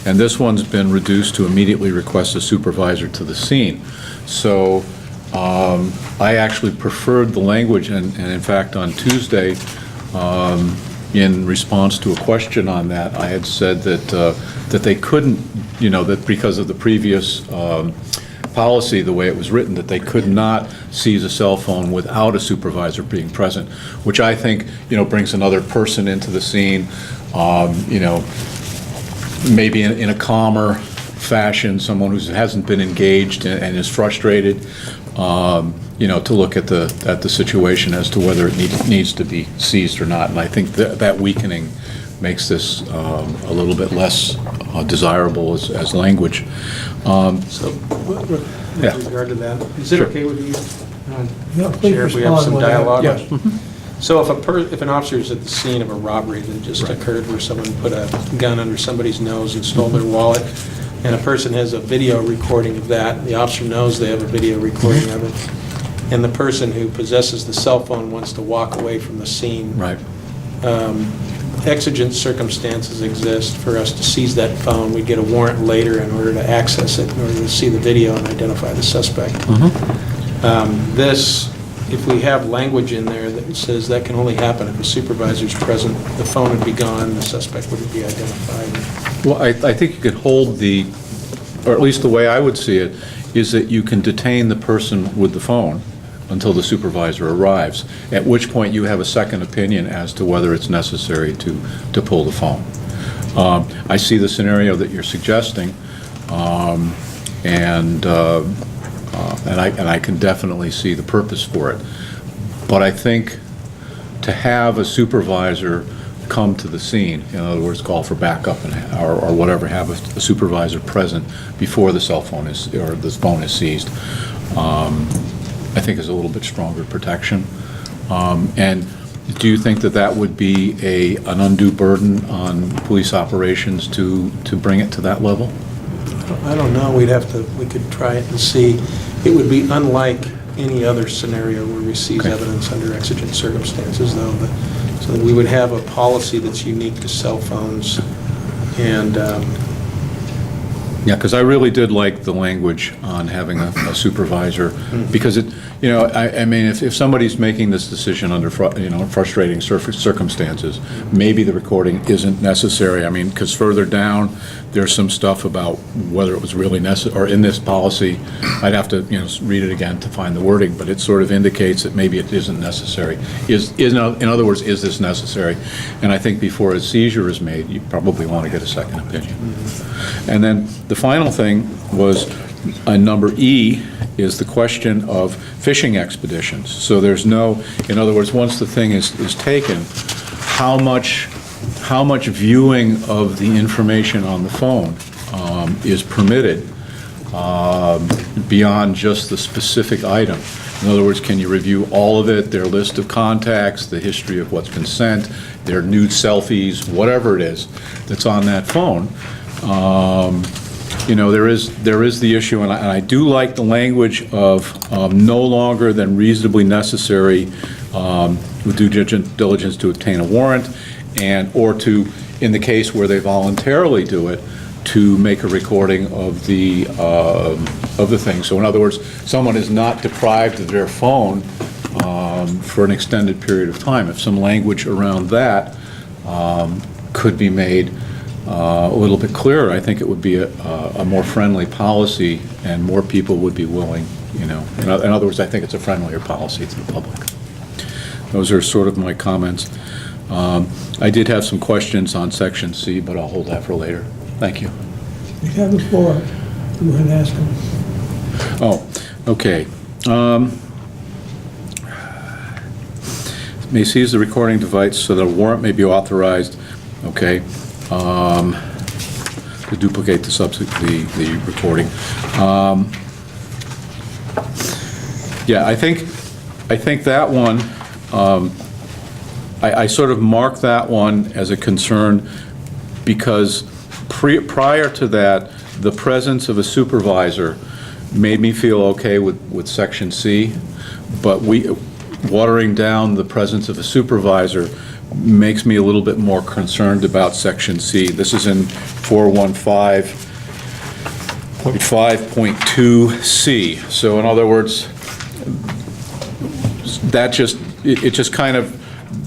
And this one's been reduced to immediately request a supervisor to the scene. So I actually preferred the language, and in fact, on Tuesday, in response to a question on that, I had said that they couldn't, that because of the previous policy, the way it was written, that they could not seize a cell phone without a supervisor being present, which I think, brings another person into the scene, maybe in a calmer fashion, someone who hasn't been engaged and is frustrated, to look at the situation as to whether it needs to be seized or not. And I think that weakening makes this a little bit less desirable as language. So, with regard to that, is it okay with you, Yeah, please Chair, if we have respond some when I- dialogue? yes. So if an officer is at the scene of a robbery that just occurred where someone put a gun under somebody's nose and stole their wallet, and a person has a video recording of that, the officer knows they have a video recording of it, and the person who possesses the cell phone wants to walk away from the scene. Right. Exigent circumstances exist for us to seize that phone. We get a warrant later in order to access it, in order to see the video and identify the suspect. This, if we have language in there that says that can only happen if a supervisor's present, the phone would be gone, the suspect wouldn't be identified. Well, I think you could hold or at least the way I would see it, is that you can detain the person with the phone until the supervisor arrives, at which point you have a second opinion as to whether it's necessary to pull the phone. I see the scenario that you're suggesting, and I can definitely see the purpose for it. But I think to have a supervisor come to the scene, in other words, call for backup or whatever, have a supervisor present before the cell phone or the phone is seized, I think is a little bit stronger protection. And do you think that would be an undue burden on police operations to bring it to that level? I don't know, we could try it and see. It would be unlike any other scenario where we seize evidence under exigent circumstances, though. So we would have a policy that's unique to cell phones, and Yeah, because I really did like the language on having a supervisor, because it, you know, I mean, if somebody's making this decision under, frustrating circumstances, maybe the recording isn't necessary. I mean, because further down, there's some stuff about whether it was really necessary, or in this policy, I'd have to, read it again to find the wording, but it sort of indicates that maybe it isn't necessary. In other words, is this necessary? And I think before a seizure is made, you probably want to get a second opinion. And then the final thing was, number E is the question of fishing expeditions. So there's no, in other words, once the thing is taken, how much viewing of the information on the phone is permitted beyond just the specific item. In other words, can you review all of it, their list of contacts, the history of what's been sent, their nude selfies, whatever it is that's on that phone? There is the issue, and I do like the language of no longer than reasonably necessary with due diligence to obtain a warrant, or to, in the case where they voluntarily do it, to make a recording of the thing. So in other words, someone is not deprived of their phone for an extended period of time. If some language around that could be made a little bit clearer, I think it would be a more friendly policy, and more people would be willing, In other words, I think it's a friendlier policy to the public. Those are sort of my comments. I did have some questions on Section C, but I'll hold that for later. Thank you. You have the floor. Go ahead and ask them. Oh, okay. May seize the recording device so that a warrant may be authorized, okay, to duplicate the recording. Yeah, I think that one, I sort of marked that one as a concern because prior to that, the presence of a supervisor made me feel okay with Section C, but watering down the presence of a supervisor makes me a little bit more concerned about Section C. This is in 415.5.2C. So in other words, that just kind of,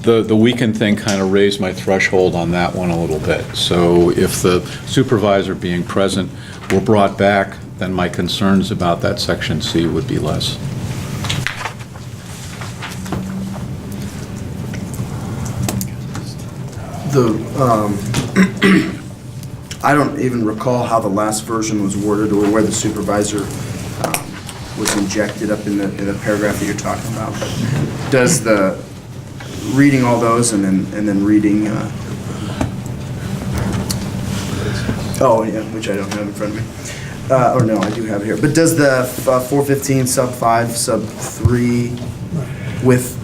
the weekend thing kind of raised my threshold on that one a little bit. So if the supervisor being present were brought back, then my concerns about that Section C would be less. I don't even recall how the last version was worded or where the supervisor was injected up in the paragraph that you're talking about. But does the reading all those and then reading which I don't have in front of me. Or no, I do have it here. But does the 415 sub 5 sub 3 with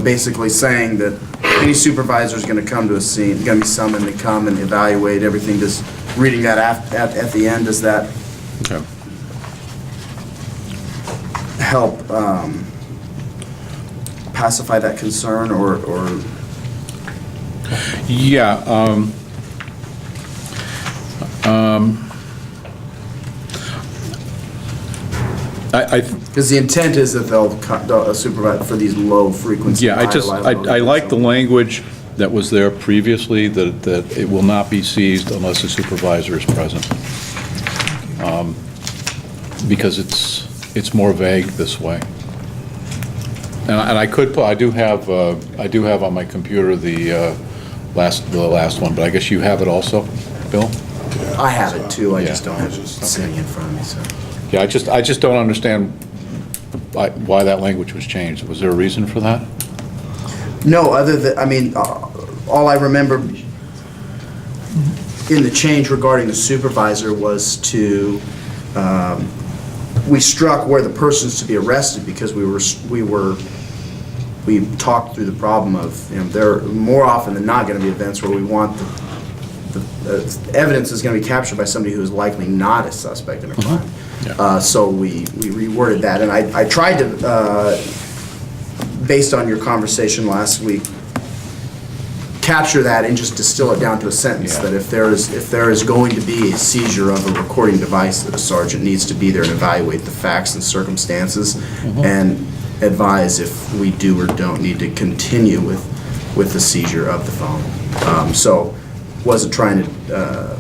basically saying that any supervisor is going to come to a scene, going to be summoned to come and evaluate everything, just reading that at the end, does that help pacify that concern or Yeah. Because the intent is that they'll supervise for these low frequency. Yeah, I like the language that was there previously, that it will not be seized unless a supervisor is present. Because it's more vague this way. And I do have on my computer the last one, but I guess you have it also, Bill? I have it too, I just don't have it sitting in front of me, so. Yeah, I just don't understand why that language was changed. Was there a reason for that? No, other than, all I remember in the change regarding the supervisor was to, we struck where the person's to be arrested because we talked through the problem of, there are more often than not going to be events where we want the evidence is going to be captured by somebody who is likely not a suspect in a crime. Yeah. So we reworded that, and I tried to, based on your conversation last week, capture that and just distill it down to a sentence, that if there is going to be a seizure of a recording device, that a sergeant needs to be there and evaluate the facts and circumstances and advise if we do or don't need to continue with the seizure of the phone. So wasn't trying to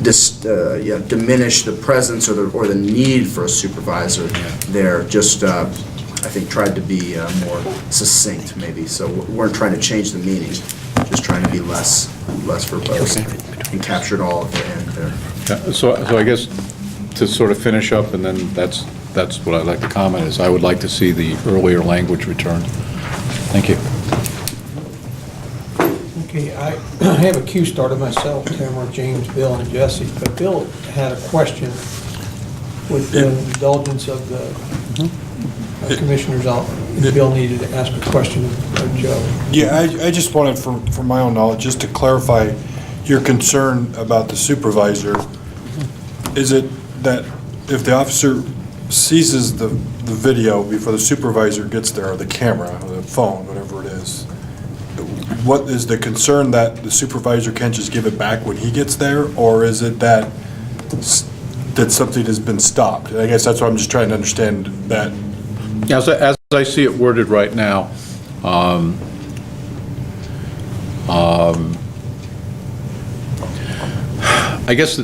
diminish the presence or the need for a supervisor there, just I think tried to be more succinct maybe. So we weren't trying to change the meaning, just trying to be less verbose and captured all at the end there. So I guess to sort of finish up, and then that's what I'd like to comment, is I would like to see the earlier language returned. Thank you. Okay, I have a cue started myself, Tamara, James, Bill, and Jesse, but Bill had a question with the indulgence of the commissioners. Bill needed to ask a question of Joe. Yeah, I just wanted, from my own knowledge, just to clarify your concern about the supervisor. Is it that if the officer seizes the video before the supervisor gets there, or the camera, or the phone, whatever it is, what is the concern, that the supervisor can't just give it back when he gets there, or is it that something has been stopped? I guess that's what I'm just trying to understand. That as I see it worded right now, I guess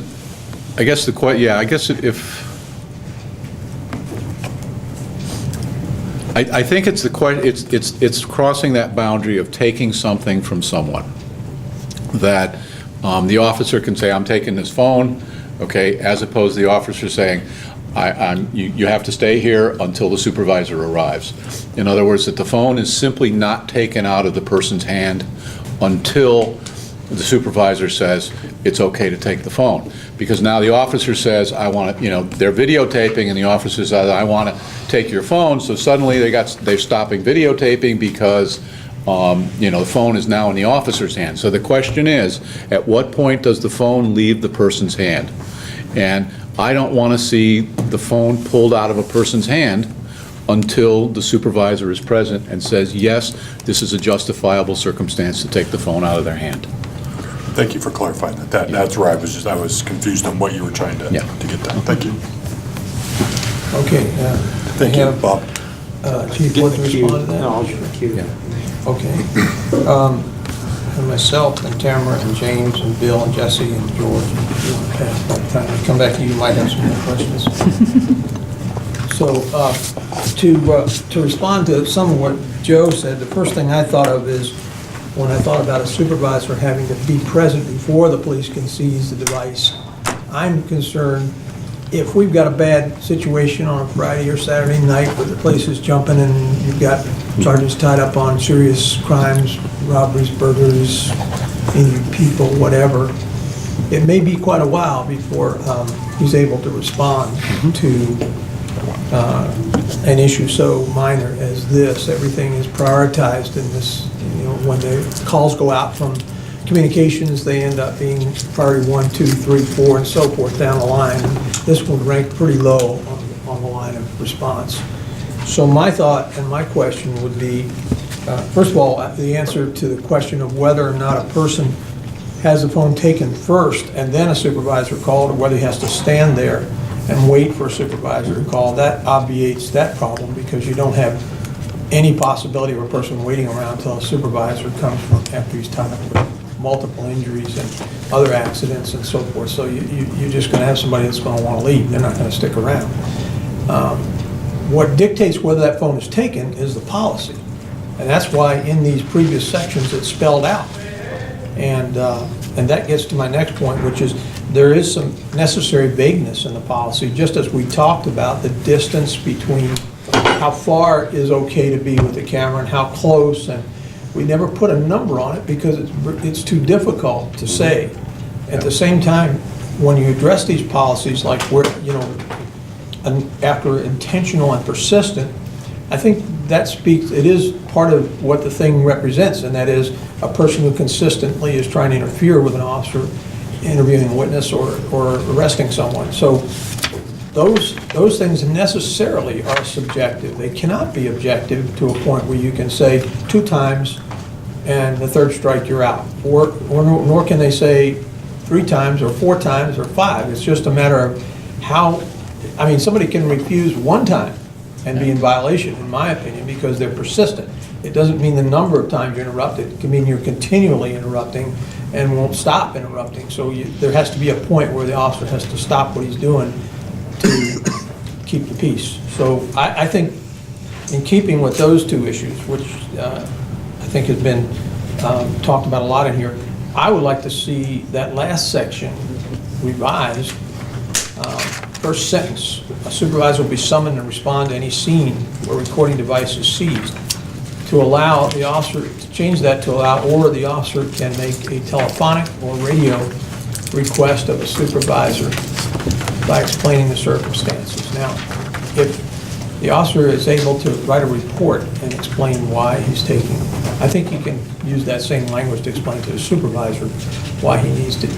I think it's crossing that boundary of taking something from someone, that the officer can say, I'm taking this phone, okay, as opposed to the officer saying, you have to stay here until the supervisor arrives. In other words, that the phone is simply not taken out of the person's hand until the supervisor says it's okay to take the phone. Because now the officer says, I want to, they're videotaping, and the officer says, I want to take your phone, so suddenly they're stopping videotaping because the phone is now in the officer's hand. So the question is, at what point does the phone leave the person's hand? And I don't want to see the phone pulled out of a person's hand until the supervisor is present and says, yes, this is a justifiable circumstance to take the phone out of their hand. Thank you for clarifying that. That's where I was confused on what you were trying to get done. Thank you. Okay. Thank you, Bob. Chief, want to respond to that? No, I'll do the cue. Okay. And myself and Tamara and James and Bill and Jesse and George, by the time we come back to you, might have some more questions. So to respond to some of what Joe said, the first thing I thought of is when I thought about a supervisor having to be present before the police can seize the device. I'm concerned if we've got a bad situation on a Friday or Saturday night where the place is jumping and you've got sergeants tied up on serious crimes, robberies, burglaries, injured people, whatever, it may be quite a while before he's able to respond to an issue so minor as this. Everything is prioritized in this. When the calls go out from communications, they end up being priority 1, 2, 3, 4, and so forth down the line. This would rank pretty low on the line of response. So my thought and my question would be, first of all, the answer to the question of whether or not a person has the phone taken first and then a supervisor called, or whether he has to stand there and wait for a supervisor to call, that obviates that problem, because you don't have any possibility of a person waiting around until a supervisor comes from after he's tied up with multiple injuries and other accidents and so forth. So you're just going to have somebody that's going to want to leave. They're not going to stick around. What dictates whether that phone is taken is the policy. And that's why in these previous sections it's spelled out. And that gets to my next point, which is there is some necessary vagueness in the policy, just as we talked about the distance between how far is okay to be with the camera and how close, and we never put a number on it because it's too difficult to say. At the same time, when you address these policies, like after intentional and persistent, I think that speaks, it is part of what the thing represents, and that is a person who consistently is trying to interfere with an officer, interviewing a witness, or arresting someone. So those things necessarily are subjective. They cannot be objective to a point where you can say 2 times and the third strike, you're out. Or nor can they say 3 times or 4 times or 5. It's just a matter of how, I mean, somebody can refuse 1 time and be in violation, in my opinion, because they're persistent. It doesn't mean the number of times you're interrupted. It can mean you're continually interrupting and won't stop interrupting. So there has to be a point where the officer has to stop what he's doing to keep the peace. So I think in keeping with those 2 issues, which I think has been talked about a lot in here, I would like to see that last section revised. First sentence, a supervisor will be summoned and respond to any scene where recording device is seized. To allow the officer, to change that to allow, or the officer can make a telephonic or radio request of a supervisor by explaining the circumstances. Now, if the officer is able to write a report and explain why he's taking, I think he can use that same language to explain to the supervisor why he needs to,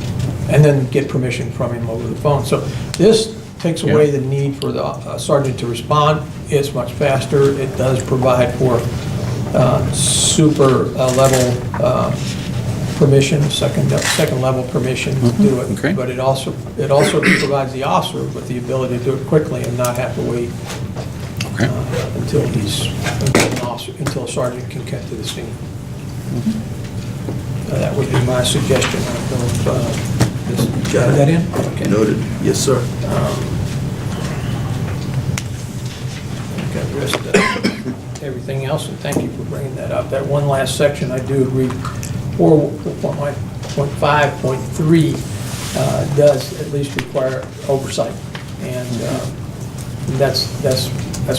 and then get permission from him over the phone. So this takes away the need for the sergeant to respond. It's much faster. It does provide for super level permission, second level permission to do it. Okay. But it also provides the officer with the ability to do it quickly and not have to wait until a sergeant can get to the scene. That would be my suggestion. I don't know if, got that in? Okay. Noted. Yes, sir. I've addressed everything else, and thank you for bringing that up. That one last section, I do agree, 4.5.3 does at least require oversight, and that's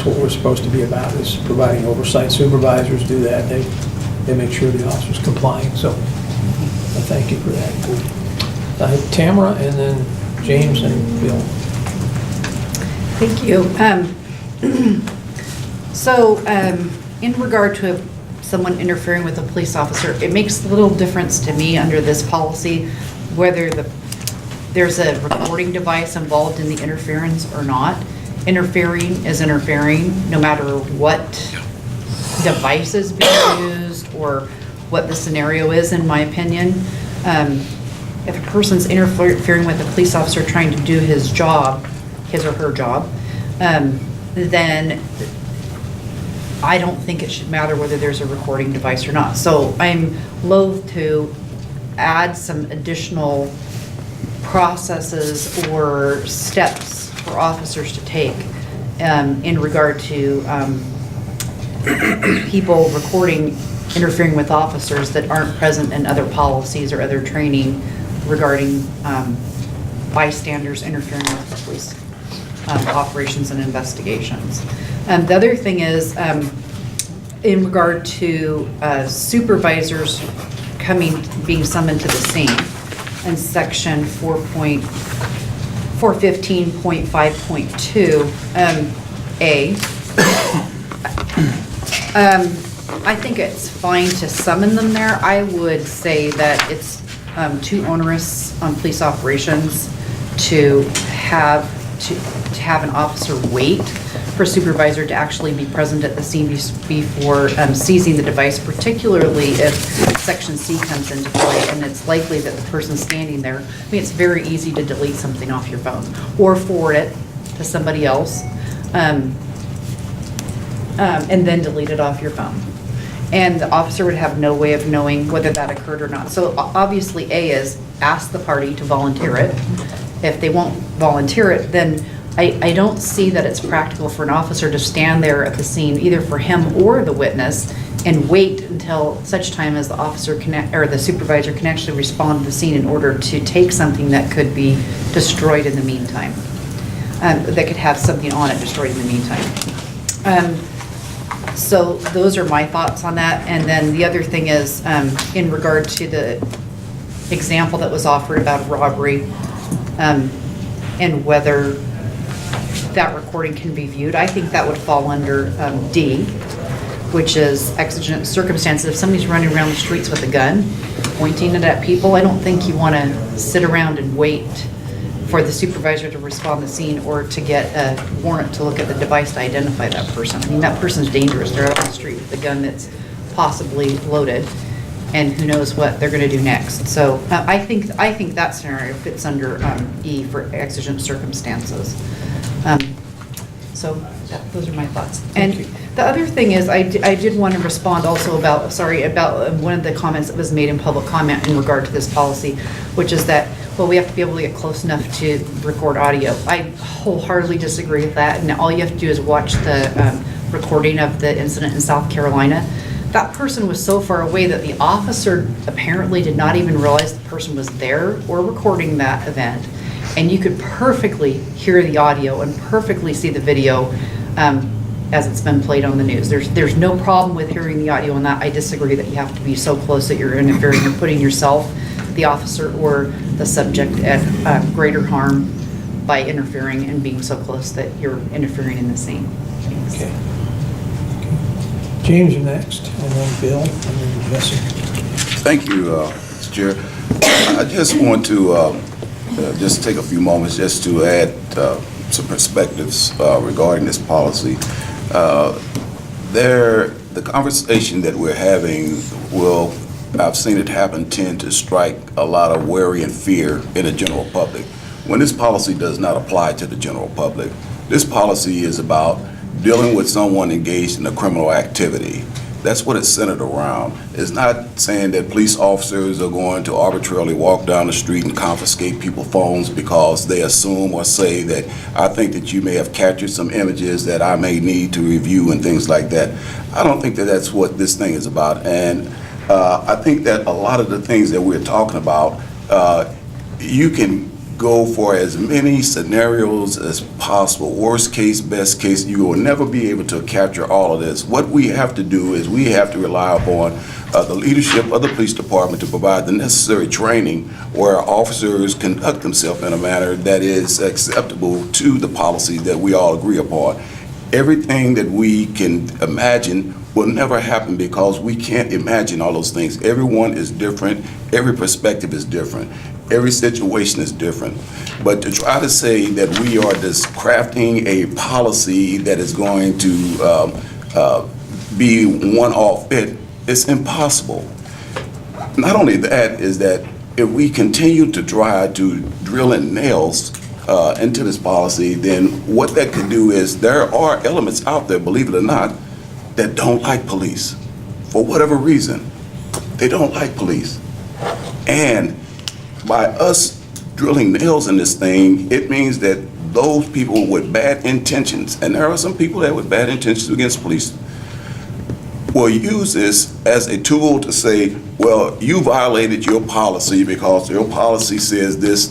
what we're supposed to be about, is providing oversight. Supervisors do that. They make sure the officer's complying, so I thank you for that. Tamara, and then James and Bill. Thank you. So, in regard to someone interfering with a police officer, it makes little difference to me under this policy whether there's a recording device involved in the interference or not. Interfering is interfering, no matter what device is being used or what the scenario is, in my opinion. If a person's interfering with a police officer trying to do his job, his or her job, then I don't think it should matter whether there's a recording device or not. So I'm loath to add some additional processes or steps for officers to take in regard to people recording, interfering with officers that aren't present in other policies or other training regarding bystanders interfering with police operations and investigations. The other thing is, in regard to supervisors being summoned to the scene, in section 415.5.2 A, I think it's fine to summon them there. I would say that it's too onerous on police operations to have an officer wait for a supervisor to actually be present at the scene before seizing the device, particularly if Section C comes into play and it's likely that the person standing there, I mean, it's very easy to delete something off your phone or forward it to somebody else and then delete it off your phone. And the officer would have no way of knowing whether that occurred or not. So obviously A is ask the party to volunteer it. If they won't volunteer it, then I don't see that it's practical for an officer to stand there at the scene, either for him or the witness, and wait until such time as the officer or the supervisor can actually respond to the scene in order to take something that could be destroyed in the meantime, that could have something on it destroyed in the meantime. So those are my thoughts on that. And then the other thing is, in regard to the example that was offered about robbery, and whether that recording can be viewed, I think that would fall under D, which is exigent circumstances. If somebody's running around the streets with a gun, pointing it at people, I don't think you want to sit around and wait for the supervisor to respond to the scene or to get a warrant to look at the device to identify that person. I mean, that person's dangerous. They're out on the street with a gun that's possibly loaded. and who knows what they're going to do next. So I think that scenario fits under E for exigent circumstances. So those are my thoughts. And the other thing is, I did want to respond also about one of the comments that was made in public comment in regard to this policy, which is that, well, we have to be able to get close enough to record audio. I wholeheartedly disagree with that, and all you have to do is watch the recording of the incident in South Carolina. That person was so far away that the officer apparently did not even realize the person was there or recording that event. And you could perfectly hear the audio and perfectly see the video as it's been played on the news. There's no problem with hearing the audio on that. I disagree that you have to be so close that you're interfering and putting yourself, the officer, or the subject at greater harm by interfering and being so close that you're interfering in the scene. Thanks. Okay. James, you're next, and then Bill, and then Jesse. Thank you, Mr. Chair. I just want to just take a few moments just to add some perspectives regarding this policy. The conversation that we're having I've seen it happen, tend to strike a lot of worry and fear in the general public. When this policy does not apply to the general public, this policy is about dealing with someone engaged in a criminal activity. That's what it's centered around. It's not saying that police officers are going to arbitrarily walk down the street and confiscate people's phones because they assume or say that I think that you may have captured some images that I may need to review and things like that. I don't think that that's what this thing is about. And I think that a lot of the things that we're talking about, you can go for as many scenarios as possible. Worst case, best case, you will never be able to capture all of this. What we have to do is we have to rely upon the leadership of the police department to provide the necessary training where officers conduct themselves in a manner that is acceptable to the policies that we all agree upon. Everything that we can imagine will never happen because we can't imagine all those things. Everyone is different. Every perspective is different. Every situation is different. But to try to say that we are just crafting a policy that is going to be one-off fit, it's impossible. Not only that, is that if we continue to try to drill in nails into this policy, then what that could do is there are elements out there, believe it or not, that don't like police. For whatever reason, they don't like police. And by us drilling nails in this thing, it means that those people with bad intentions, and there are some people that with bad intentions against police, will use this as a tool to say, well, you violated your policy because your policy says this,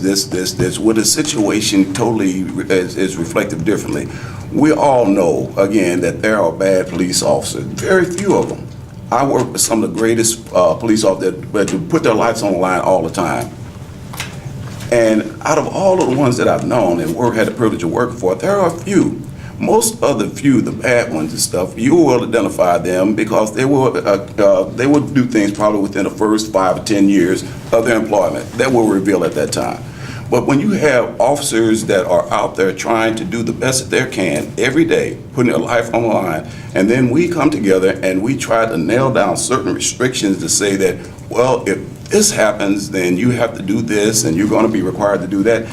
where the situation totally is reflected differently. We all know, again, that there are bad police officers, very few of them. I work with some of the greatest police officers that put their lives on the line all the time. And out of all of the ones that I've known and had the privilege of working for, there are a few. Most of the few, the bad ones and stuff, you will identify them because they will do things probably within the first 5 or 10 years of their employment. That will reveal at that time. But when you have officers that are out there trying to do the best that they can every day, putting their life on the line, and then we come together and we try to nail down certain restrictions to say that, well, if this happens, then you have to do this and you're going to be required to do that.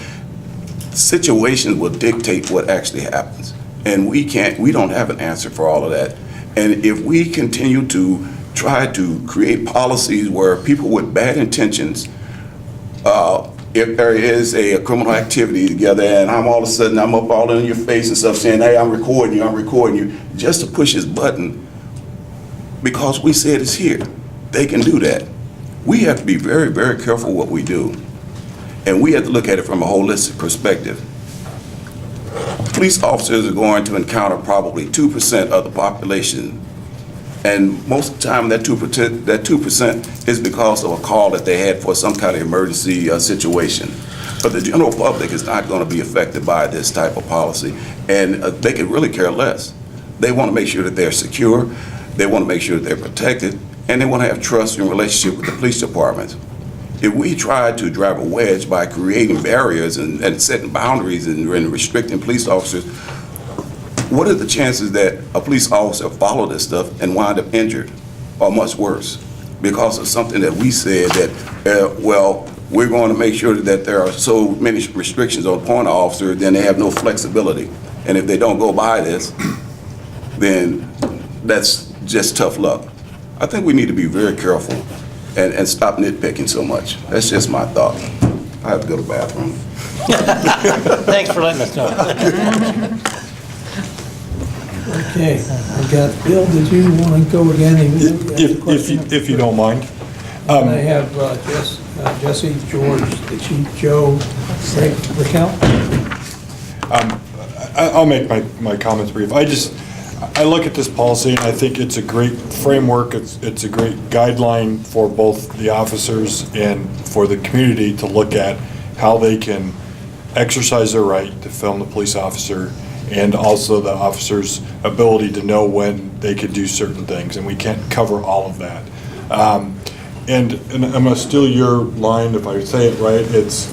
Situations will dictate what actually happens. And we don't have an answer for all of that. And if we continue to try to create policies where people with bad intentions, if there is a criminal activity together and I'm all of a sudden, I'm up all in your face and stuff saying, hey, I'm recording you, just to push his button because we said it's here. They can do that. We have to be very, very careful what we do. And we have to look at it from a holistic perspective. Police officers are going to encounter probably 2% of the population. And most of the time that 2% is because of a call that they had for some kind of emergency situation. But the general public is not going to be affected by this type of policy. And they could really care less. They want to make sure that they're secure. They want to make sure that they're protected. And they want to have trust in relationship with the police department. If we try to drive a wedge by creating barriers and setting boundaries and restricting police officers, what are the chances that a police officer follow this stuff and wind up injured or much worse? because of something that we said that, well, we're going to make sure that there are so many restrictions upon the officer, then they have no flexibility. And if they don't go by this, then that's just tough luck. I think we need to be very careful and stop nitpicking so much. That's just my thought. I have to go to the bathroom. Thanks for letting us know. Okay, I got, Bill, did you want to go again? If you don't mind. And I have Jesse, George, the Chief, Joe, Frank, Raquel. I'll make my comments brief. I look at this policy and I think it's a great framework. It's a great guideline for both the officers and for the community to look at how they can exercise their right to film the police officer, and also the officer's ability to know when they can do certain things, and we can't cover all of that. And I'm going to steal your line if I say it right. It's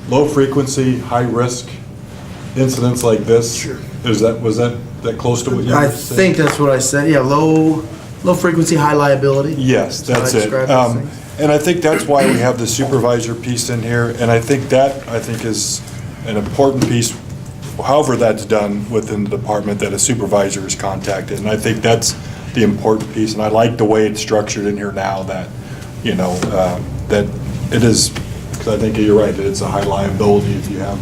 low frequency, high risk incidents like this. Sure. Was that close to what you were I saying? think that's what I said. Yeah, low frequency, high liability. Yes, that's how I it. describe those things. And I think that's why we have the supervisor piece in here, and I think is an important piece, however that's done within the department, that a supervisor is contacted. And I think that's the important piece, and I like the way it's structured in here now, that, that it is, because I think you're right, that it's a high liability if you have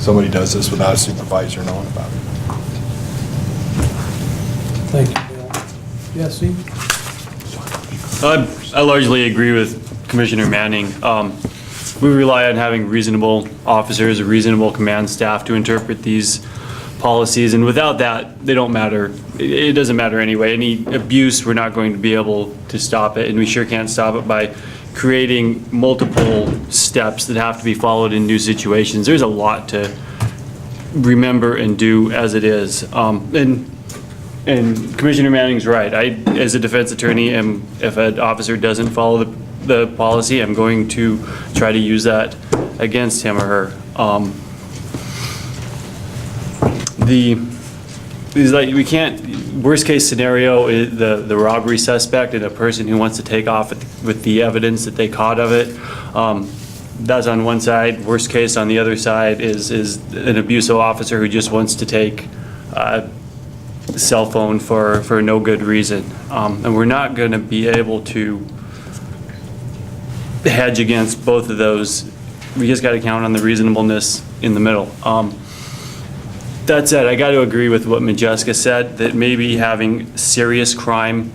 somebody does this without a supervisor knowing about it. Thank you, Bill. Jesse? I largely agree with Commissioner Manning. We rely on having reasonable officers, a reasonable command staff to interpret these policies, and without that, they don't matter. It doesn't matter anyway. Any abuse, we're not going to be able to stop it, and we sure can't stop it by creating multiple steps that have to be followed in new situations. There's a lot to remember and do as it is. And Commissioner Manning's right. I, as a defense attorney, if an officer doesn't follow the policy, I'm going to try to use that against him or her. We can't, worst case scenario is the robbery suspect and a person who wants to take off with the evidence that they caught of it. That's on one side. Worst case on the other side is an abusive officer who just wants to take cell phone for no good reason. And we're not going to be able to hedge against both of those. We just got to count on the reasonableness in the middle. That said, I got to agree with what Majeska said, that maybe having serious crime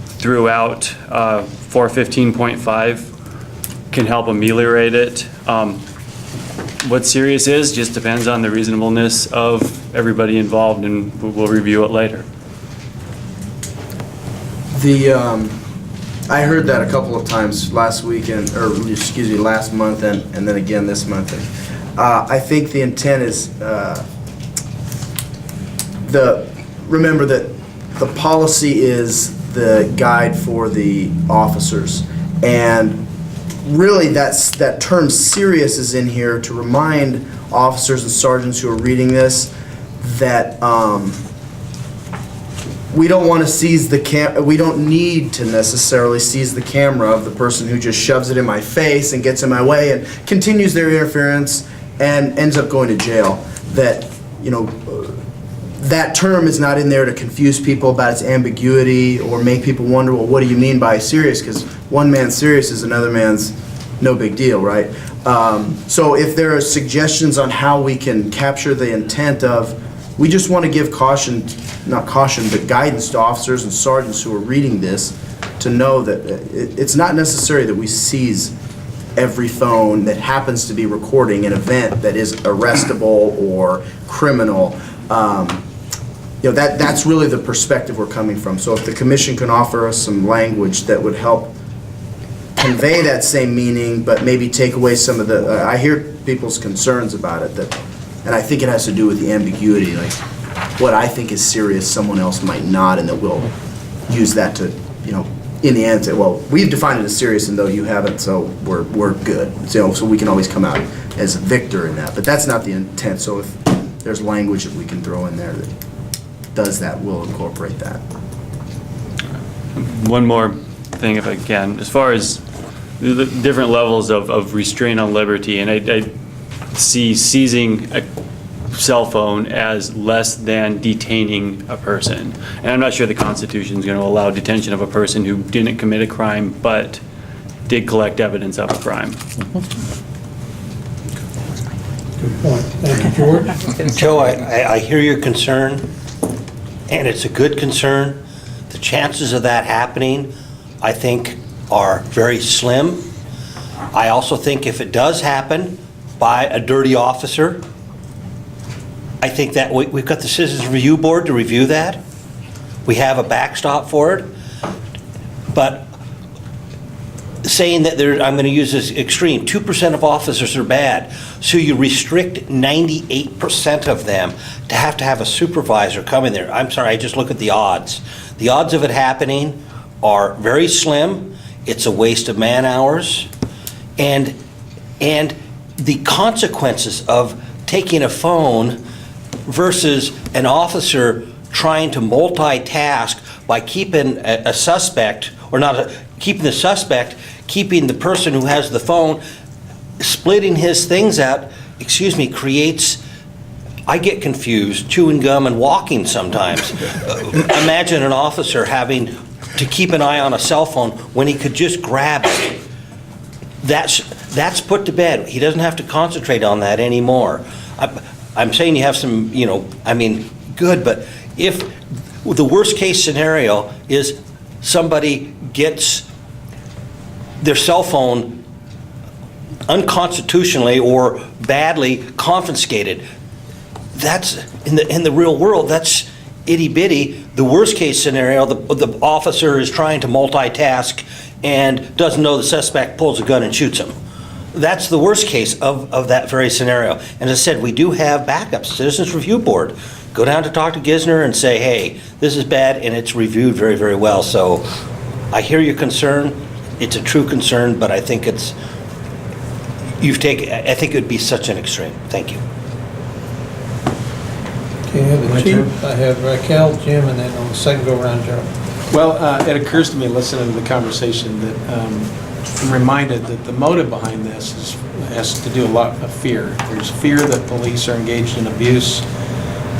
throughout 415.5 can help ameliorate it. What serious is just depends on the reasonableness of everybody involved, and we'll review it later. I heard that a couple of times last weekend, or excuse me, last month, and then again this month. I think the intent is remember that the policy is the guide for the officers, and really that term serious is in here to remind officers and sergeants who are reading this that we don't want to seize we don't need to necessarily seize the camera of the person who just shoves it in my face and gets in my way and continues their interference and ends up going to jail. That, that term is not in there to confuse people about its ambiguity or make people wonder, well, what do you mean by serious? Because one man's serious is another man's no big deal, right? So if there are suggestions on how we can capture the intent of, we just want to give caution, not caution, but guidance to officers and sergeants who are reading this to know that it's not necessary that we seize every phone that happens to be recording an event that is arrestable or criminal. That's really the perspective we're coming from. So if the commission can offer us some language that would help convey that same meaning, but maybe take away some of the, I hear people's concerns about it, and I think it has to do with the ambiguity, like what I think is serious, someone else might not, and that we'll use that to, in the end say, well, we've defined it as serious, and though you haven't, so we're good. So we can always come out as a victor in that, but that's not the intent. So if there's language that we can throw in there that does that, we'll incorporate that. One more thing if I can. As far as the different levels of restraint on liberty, and I see seizing a cell phone as less than detaining a person. And I'm not sure the Constitution is going to allow detention of a person who didn't commit a crime but did collect evidence of a crime. Good point. Thank you, George. Joe, I hear your concern, and it's a good concern. The chances of that happening, I think, are very slim. I also think if it does happen by a dirty officer, I think that we've got the Citizens Review Board to review that. We have a backstop for it. But saying that I'm going to use this extreme, 2% of officers are bad, so you restrict 98% of them to have a supervisor come in there. I'm sorry, I just look at the odds. The odds of it happening are very slim. It's a waste of man hours. And the consequences of taking a phone versus an officer trying to multitask by keeping a suspect, or not keeping the suspect, keeping the person who has the phone, splitting his things out, creates, I get confused, chewing gum and walking sometimes. Imagine an officer having to keep an eye on a cell phone when he could just grab it. That's put to bed. He doesn't have to concentrate on that anymore. I'm saying you have some, good, but if the worst case scenario is somebody gets their cell phone unconstitutionally or badly confiscated, that's, in the real world, that's itty bitty. The worst case scenario, the officer is trying to multitask and doesn't know the suspect, pulls a gun and shoots him. That's the worst case of that very scenario. And as I said, we do have backups. Citizens Review Board. Go down to talk to Gisner and say, hey, this is bad, and it's reviewed very, very well. So I hear your concern. It's a true concern, but I think I think it would be such an extreme. Thank you. Okay, I have the chief, I have Raquel, Jim, and then on the second go-around, Joe. Well, it occurs to me, listening to the conversation, that I'm reminded that the motive behind this has to do a lot of fear. There's fear that police are engaged in abuse.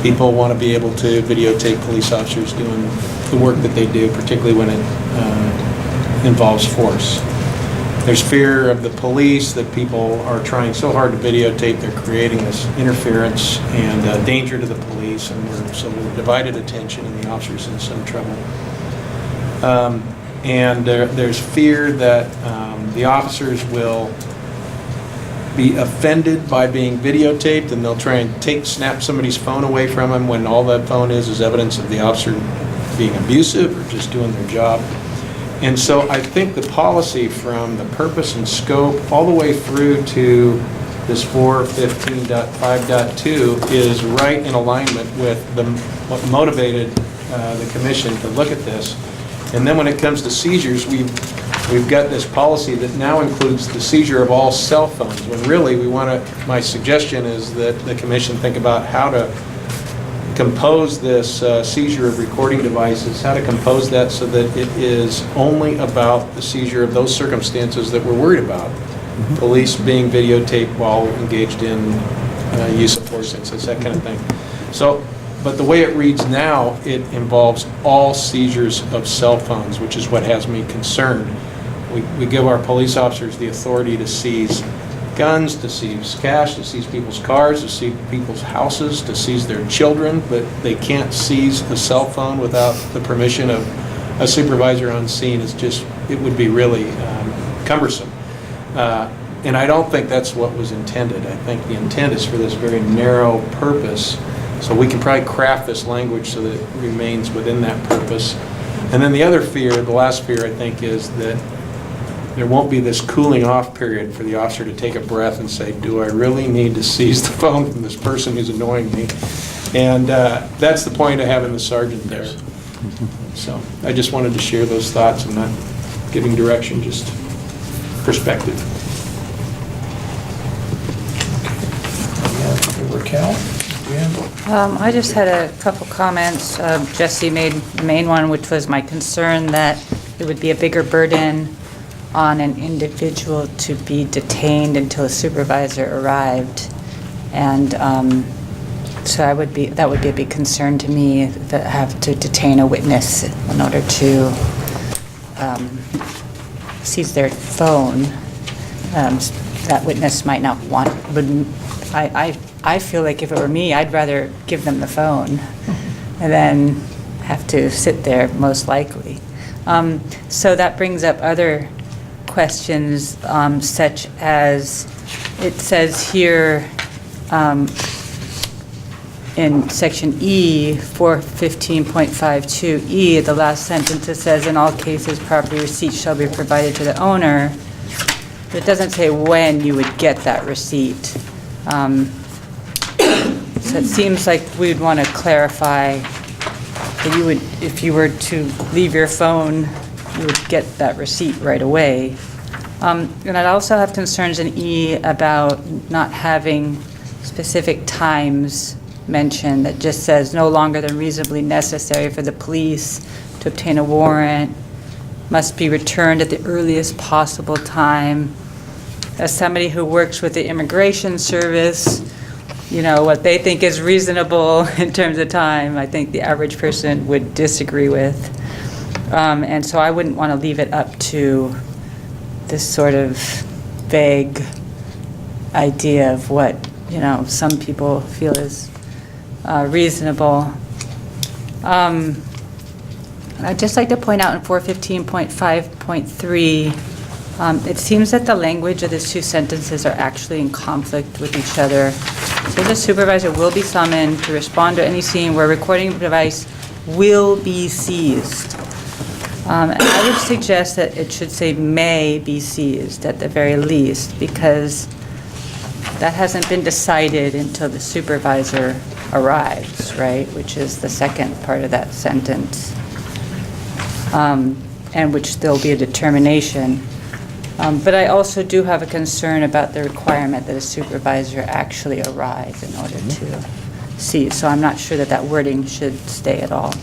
People want to be able to videotape police officers doing the work that they do, particularly when it involves force. There's fear of the police, that people are trying so hard to videotape, they're creating this interference and danger to the police, and so we're divided attention, and the officer's in some trouble. And there's fear that the officers will be offended by being videotaped, and they'll try and snap somebody's phone away from them when all that phone is evidence of the officer being abusive or just doing their job. And so I think the policy, from the purpose and scope all the way through to this 415.5.2, is right in alignment with what motivated the commission to look at this. And then when it comes to seizures, we've got this policy that now includes the seizure of all cell phones, when really my suggestion is that the commission think about how to compose this seizure of recording devices, how to compose that so that it is only about the seizure of those circumstances that we're worried about. Mm-hmm. Police being videotaped while engaged in use of force incidents, that kind of thing. So, but the way it reads now, it involves all seizures of cell phones, which is what has me concerned. We give our police officers the authority to seize guns, to seize cash, to seize people's cars, to seize people's houses, to seize their children, but they can't seize a cell phone without the permission of a supervisor on scene. It would be really cumbersome. And I don't think that's what was intended. I think the intent is for this very narrow purpose. So we can probably craft this language so that it remains within that purpose. And then the other fear, the last fear, I think, is that there won't be this cooling off period for the officer to take a breath and say, do I really need to seize the phone from this person who's annoying me? And that's the point of having the sergeant there. So I just wanted to share those thoughts. I'm not giving direction, just perspective. Raquel? I just had a couple comments. Jesse made the main one, which was my concern that it would be a bigger burden on an individual to be detained until a supervisor arrived. And so that would be a big concern to me, that have to detain a witness in order to seize their phone. That witness might not want, I feel like if it were me, I'd rather give them the phone and then have to sit there, most likely. So that brings up other questions, such as, it says here in section E, 415.52E, the last sentence, it says, in all cases, property receipts shall be provided to the owner. But it doesn't say when you would get that receipt. So it seems like we'd want to clarify that you would, if you were to leave your phone, you would get that receipt right away. And I'd also have concerns in E about not having specific times mentioned, that just says no longer than reasonably necessary for the police to obtain a warrant, must be returned at the earliest possible time. As somebody who works with the Immigration Service, you know, what they think is reasonable in terms of time, I think the average person would disagree with. And so I wouldn't want to leave it up to this sort of vague idea of what, you know, some people feel is reasonable. I'd just like to point out in 415.5.3, it seems that the language of these two sentences are actually in conflict with each other. So the supervisor will be summoned to respond to any scene where a recording device will be seized. And I would suggest that it should say may be seized at the very least, because that hasn't been decided until the supervisor arrives, right? Which is the second part of that sentence. And which there'll be a determination. But I also do have a concern about the requirement that a supervisor actually arrive in order to seize. So I'm not sure that that wording should stay at all.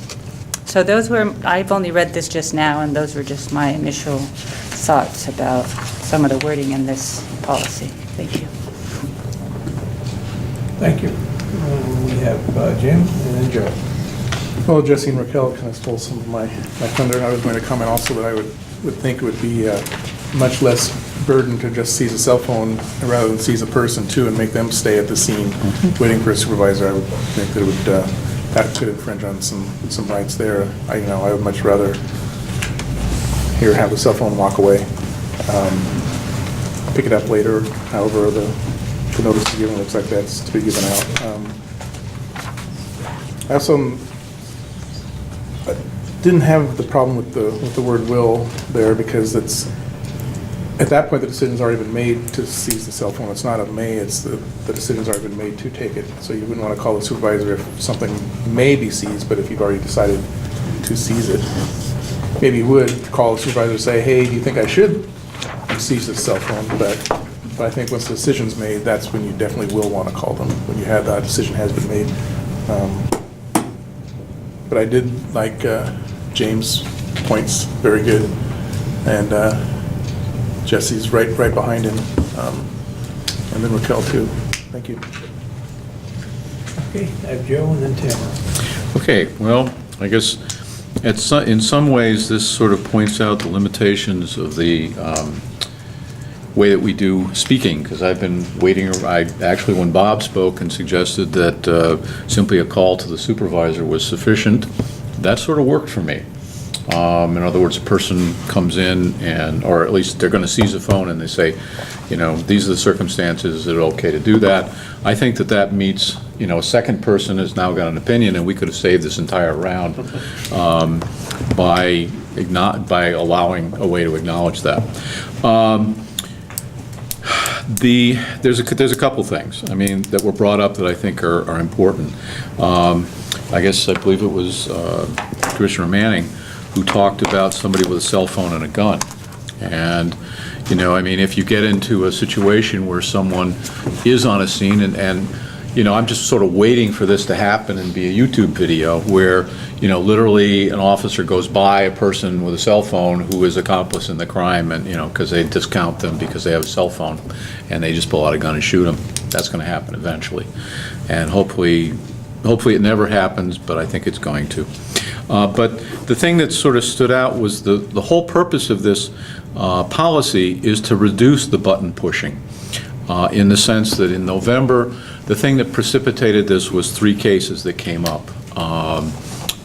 So those were, I've only read this just now, and those were just my initial thoughts about some of the wording in this policy. Thank you. Thank you. We have Jim and then Joe. Well, Jesse and Raquel kind of stole some of my thunder. I was going to comment also that I would think it would be much less burden to just seize a cell phone rather than seize a person too and make them stay at the scene waiting for a supervisor. I would think that it would that could infringe on some rights there. I would much rather here have the cell phone, walk away, pick it up later. However, the notice is given looks like that's to be given out. I also didn't have the problem with the word will there, because it's at that point the decision's already been made to seize the cell phone. It's not a may, it's the decision's already been made to take it. So you wouldn't want to call the supervisor if something may be seized, but if you've already decided to seize it. Maybe you would call the supervisor and say, hey, do you think I should seize this cell phone? But I think once the decision's made, that's when you definitely will want to call them, when you have that decision has been made. But I did like James' points, very good, and Jesse's right behind him, and then Raquel too. Thank you. Okay, I have Joe and then Tamara. Okay, well, I guess in some ways this sort of points out the limitations of the way that we do speaking, because I've been waiting. Actually, when Bob spoke and suggested that simply a call to the supervisor was sufficient, that sort of worked for me. In other words, a person comes in or at least they're going to seize a phone and they say, you know, these are the circumstances, is it okay to do that? I think that meets, you know, a second person has now got an opinion, and we could have saved this entire round by allowing a way to acknowledge that. There's a couple things, I mean, that were brought up that I think are important. I believe it was Commissioner Manning who talked about somebody with a cell phone and a gun. And, you know, I mean, if you get into a situation where someone is on a scene and I'm just sort of waiting for this to happen and be a YouTube video where, literally an officer goes by a person with a cell phone who is accomplice in the crime and, because they discount them because they have a cell phone and they just pull out a gun and shoot them. That's going to happen eventually. And hopefully it never happens, but I think it's going to. But the thing that sort of stood out was the whole purpose of this policy is to reduce the button pushing, in the sense that in November, the thing that precipitated this was 3 cases that came up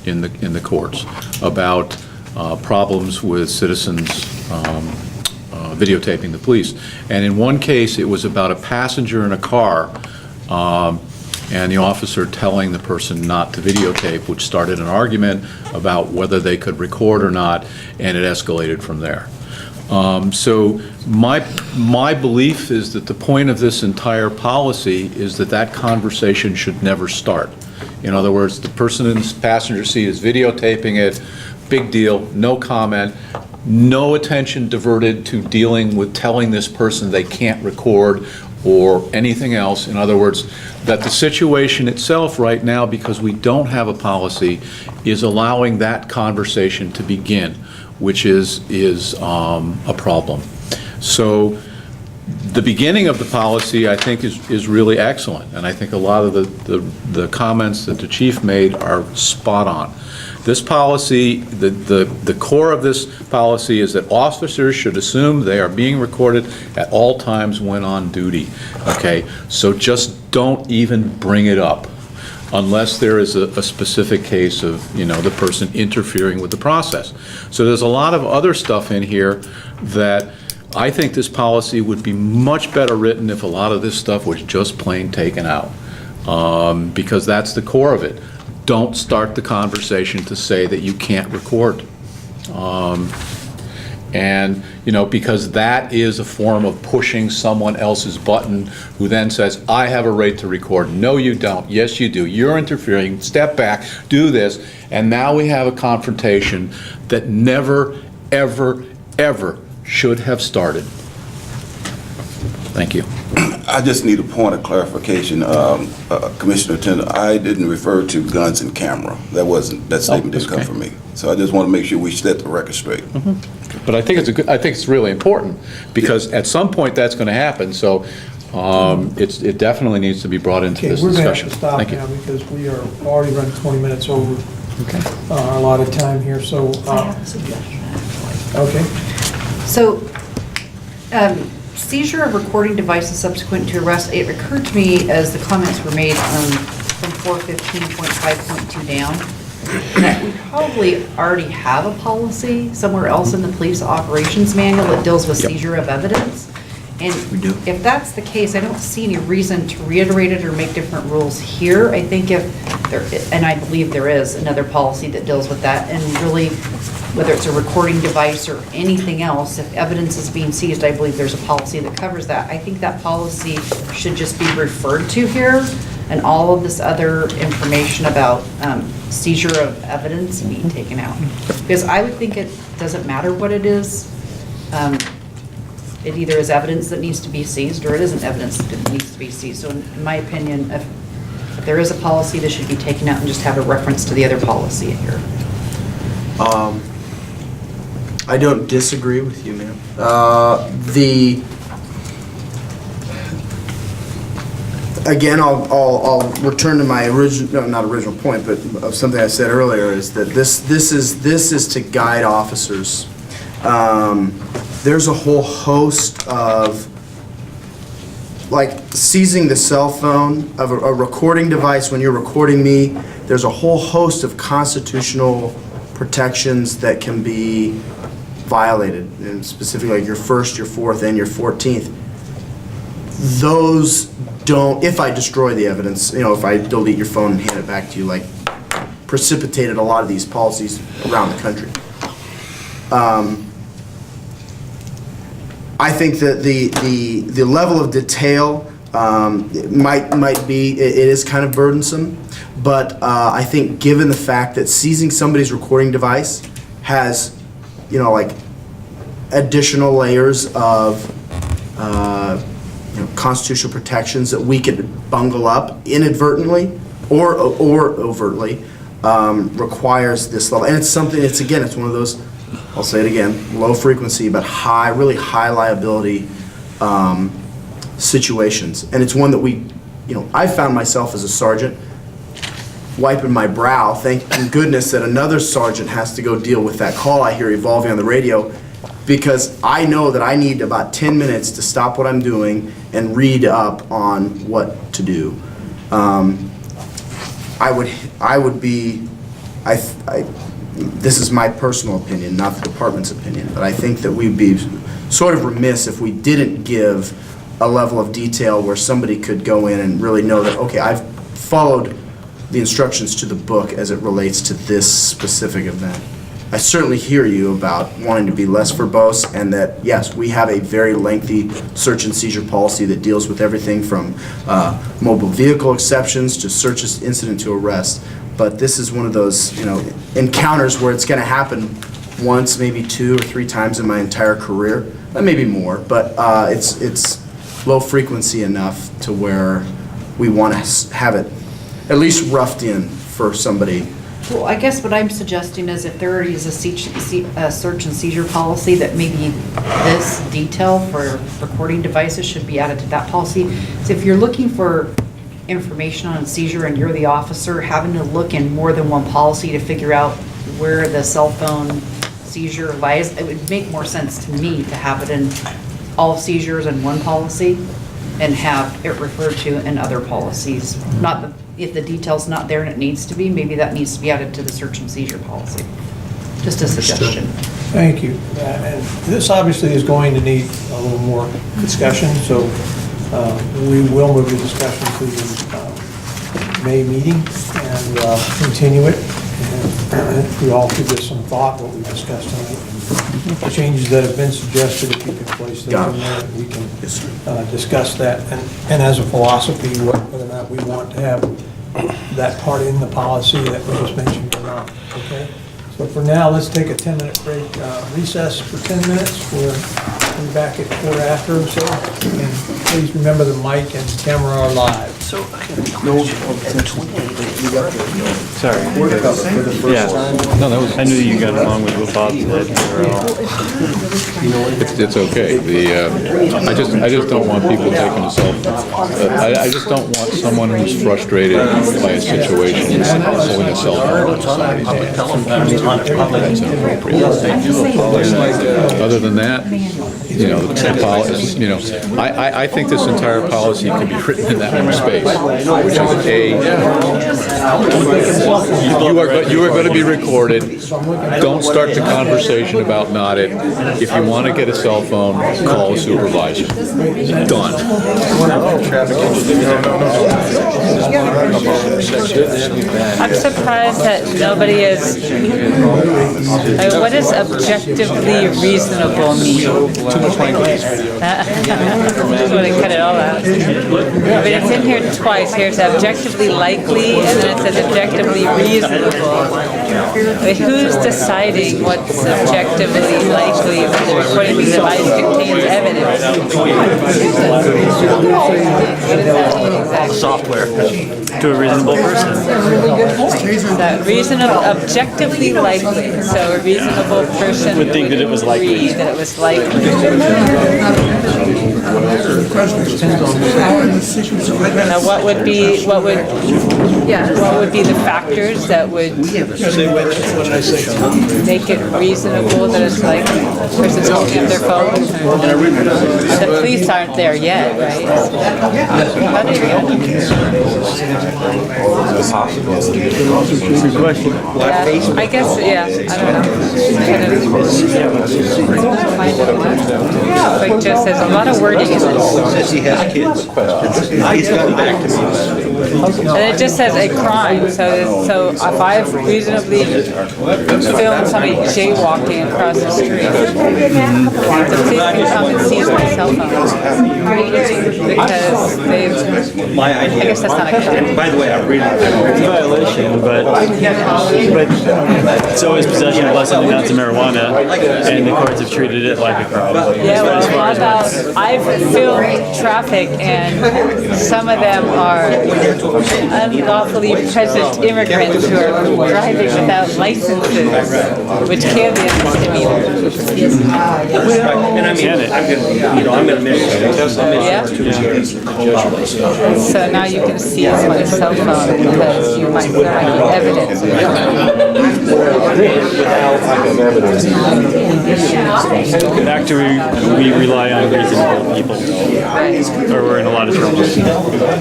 in the courts about problems with citizens videotaping the police. And in one case, it was about a passenger in a car and the officer telling the person not to videotape, which started an argument about whether they could record or not, and it escalated from there. So my belief is that the point of this entire policy is that conversation should never start. In other words, the person in the passenger seat is videotaping it, big deal, no comment, no attention diverted to dealing with telling this person they can't record or anything else. In other words, that the situation itself right now, because we don't have a policy, is allowing that conversation to begin, which is a problem. So the beginning of the policy, I think, is really excellent, and I think a lot of the comments that the chief made are spot on. This policy, the core of this policy is that officers should assume they are being recorded at all times when on duty, okay? So just don't even bring it up unless there is a specific case of, the person interfering with the process. So there's a lot of other stuff in here that I think this policy would be much better written if a lot of this stuff was just plain taken out, because that's the core of it. Don't start the conversation to say that you can't record. Because that is a form of pushing someone else's button who then says, I have a right to record. No, you don't. Yes, you do. You're interfering. Step back. Do this. And now we have a confrontation that never, ever, ever should have started. Thank you. I just need a point of clarification, Commissioner Tender. I didn't refer to guns and camera. That statement didn't come from me. So I just want to make sure we set the record straight. But I think it's really important because at some point that's going to happen. So it definitely needs to be brought into this discussion. We're going to have to stop now because we are already running 20 minutes over our allotted time here. So I have a suggestion, actually. Okay. So, seizure of recording devices subsequent to arrest, it occurred to me as the comments were made from 415.5.2 down, that we probably already have a policy somewhere else in the police operations manual that deals with seizure of evidence. And if that's the case, I don't see any reason to reiterate it or make different rules here. I think and I believe there is another policy that deals with that, and really, whether it's a recording device or anything else, if evidence is being seized, I believe there's a policy that covers that. I think that policy should just be referred to here, and all of this other information about seizure of evidence be taken out. Because I would think it doesn't matter what it is. It either is evidence that needs to be seized or it isn't evidence that needs to be seized. So in my opinion, if there is a policy, this should be taken out and just have a reference to the other policy in here. I don't disagree with you, ma'am. Again, I'll return to my not original point, but of something I said earlier, is that this is to guide officers. There's a whole host of, like, seizing the cell phone of a recording device when you're recording me. There's a whole host of constitutional protections that can be violated, and specifically like your first, your fourth, and your 14th. Those don't, if I destroy the evidence, if I delete your phone and hand it back to you, like, precipitated a lot of these policies around the country. I think that the level of detail might be, it is kind of burdensome, but I think given the fact that seizing somebody's recording device has, like, additional layers of constitutional protections that we could bungle up inadvertently or overtly requires this level. And it's something, it's one of those, I'll say it again, low frequency but really high liability situations. And it's one that I found myself as a sergeant wiping my brow, thanking goodness that another sergeant has to go deal with that call I hear evolving on the radio, because I know that I need about 10 minutes to stop what I'm doing and read up on what to do. This is my personal opinion, not the department's opinion, but I think that we'd be sort of remiss if we didn't give a level of detail where somebody could go in and really know that, okay, I've followed the instructions to the book as it relates to this specific event. I certainly hear you about wanting to be less verbose, and that, yes, we have a very lengthy search and seizure policy that deals with everything from mobile vehicle exceptions to search incident to arrest. But this is one of those, encounters where it's going to happen once, maybe 2 or 3 times in my entire career, maybe more. But it's low frequency enough to where we want to have it at least roughed in for somebody. Well, I guess what I'm suggesting is if there is a search and seizure policy, that maybe this detail for recording devices should be added to that policy. So if you're looking for information on a seizure and you're the officer, having to look in more than one policy to figure out where the cell phone seizure lies, it would make more sense to me to have it in all seizures in one policy and have it referred to in other policies. If the detail's not there and it needs to be, maybe that needs to be added to the search and seizure policy. Just a suggestion. Thank you. And this obviously is going to need a little more discussion, so we will move the discussion to the May meeting and continue it. And if we all give this some thought, what we discussed tonight, and the changes that have been suggested, if you could place those in there, we can discuss that. And as a philosophy, whether or not we want to have that part in the policy that we just mentioned or not. Okay? So for now, let's take a 10-minute break, recess for 10 minutes. We'll be back at 4 after or so. And please remember the mic and camera are live. So, sorry. Yeah. No, that was. I knew you got along with what Bob said. It's okay. I just don't want people taking a cell phone. I just don't want someone who's frustrated by a situation holding a cell phone in somebody's hand. That's inappropriate. Other than that, I think this entire policy could be written in that one space, which is you are going to be recorded. Don't start the conversation about not it. If you want to get a cell phone, call a supervisor. Done. I'm surprised that nobody is, what does objectively reasonable mean? Just want to cut it all out. But it's in here twice. Here's objectively likely, and then it says objectively reasonable. But who's deciding what's objectively likely when the recording device contains evidence? Software to a reasonable person. That reasonable, objectively likely. So a reasonable person would think that it was likely. Agree that it was likely. Now, what would be the factors that would make it reasonable that it's like the person's holding up their phone? The police aren't there yet, right? How do you get? Good question. Yeah, I guess, yeah, I don't know. Like Joe says, a lot of wording in this. Says he has kids. He's got back to me. And it just says a crime, so if I've reasonably filmed somebody jaywalking across the street, the police can come and seize my cell phone. Because they've, I guess that's not a crime. By the way, I'm reading. It's a violation, but it's always possession of less than an ounce of marijuana, and the courts have treated it like a crime. Yeah, well, how about, I've filmed traffic and some of them are unlawfully present immigrants who are driving without licenses, which can be a misdemeanor. And I mean, I'm gonna miss So now you can seize my cell phone because you might find evidence. Back to we rely on reasonable people, or we're in a lot of trouble.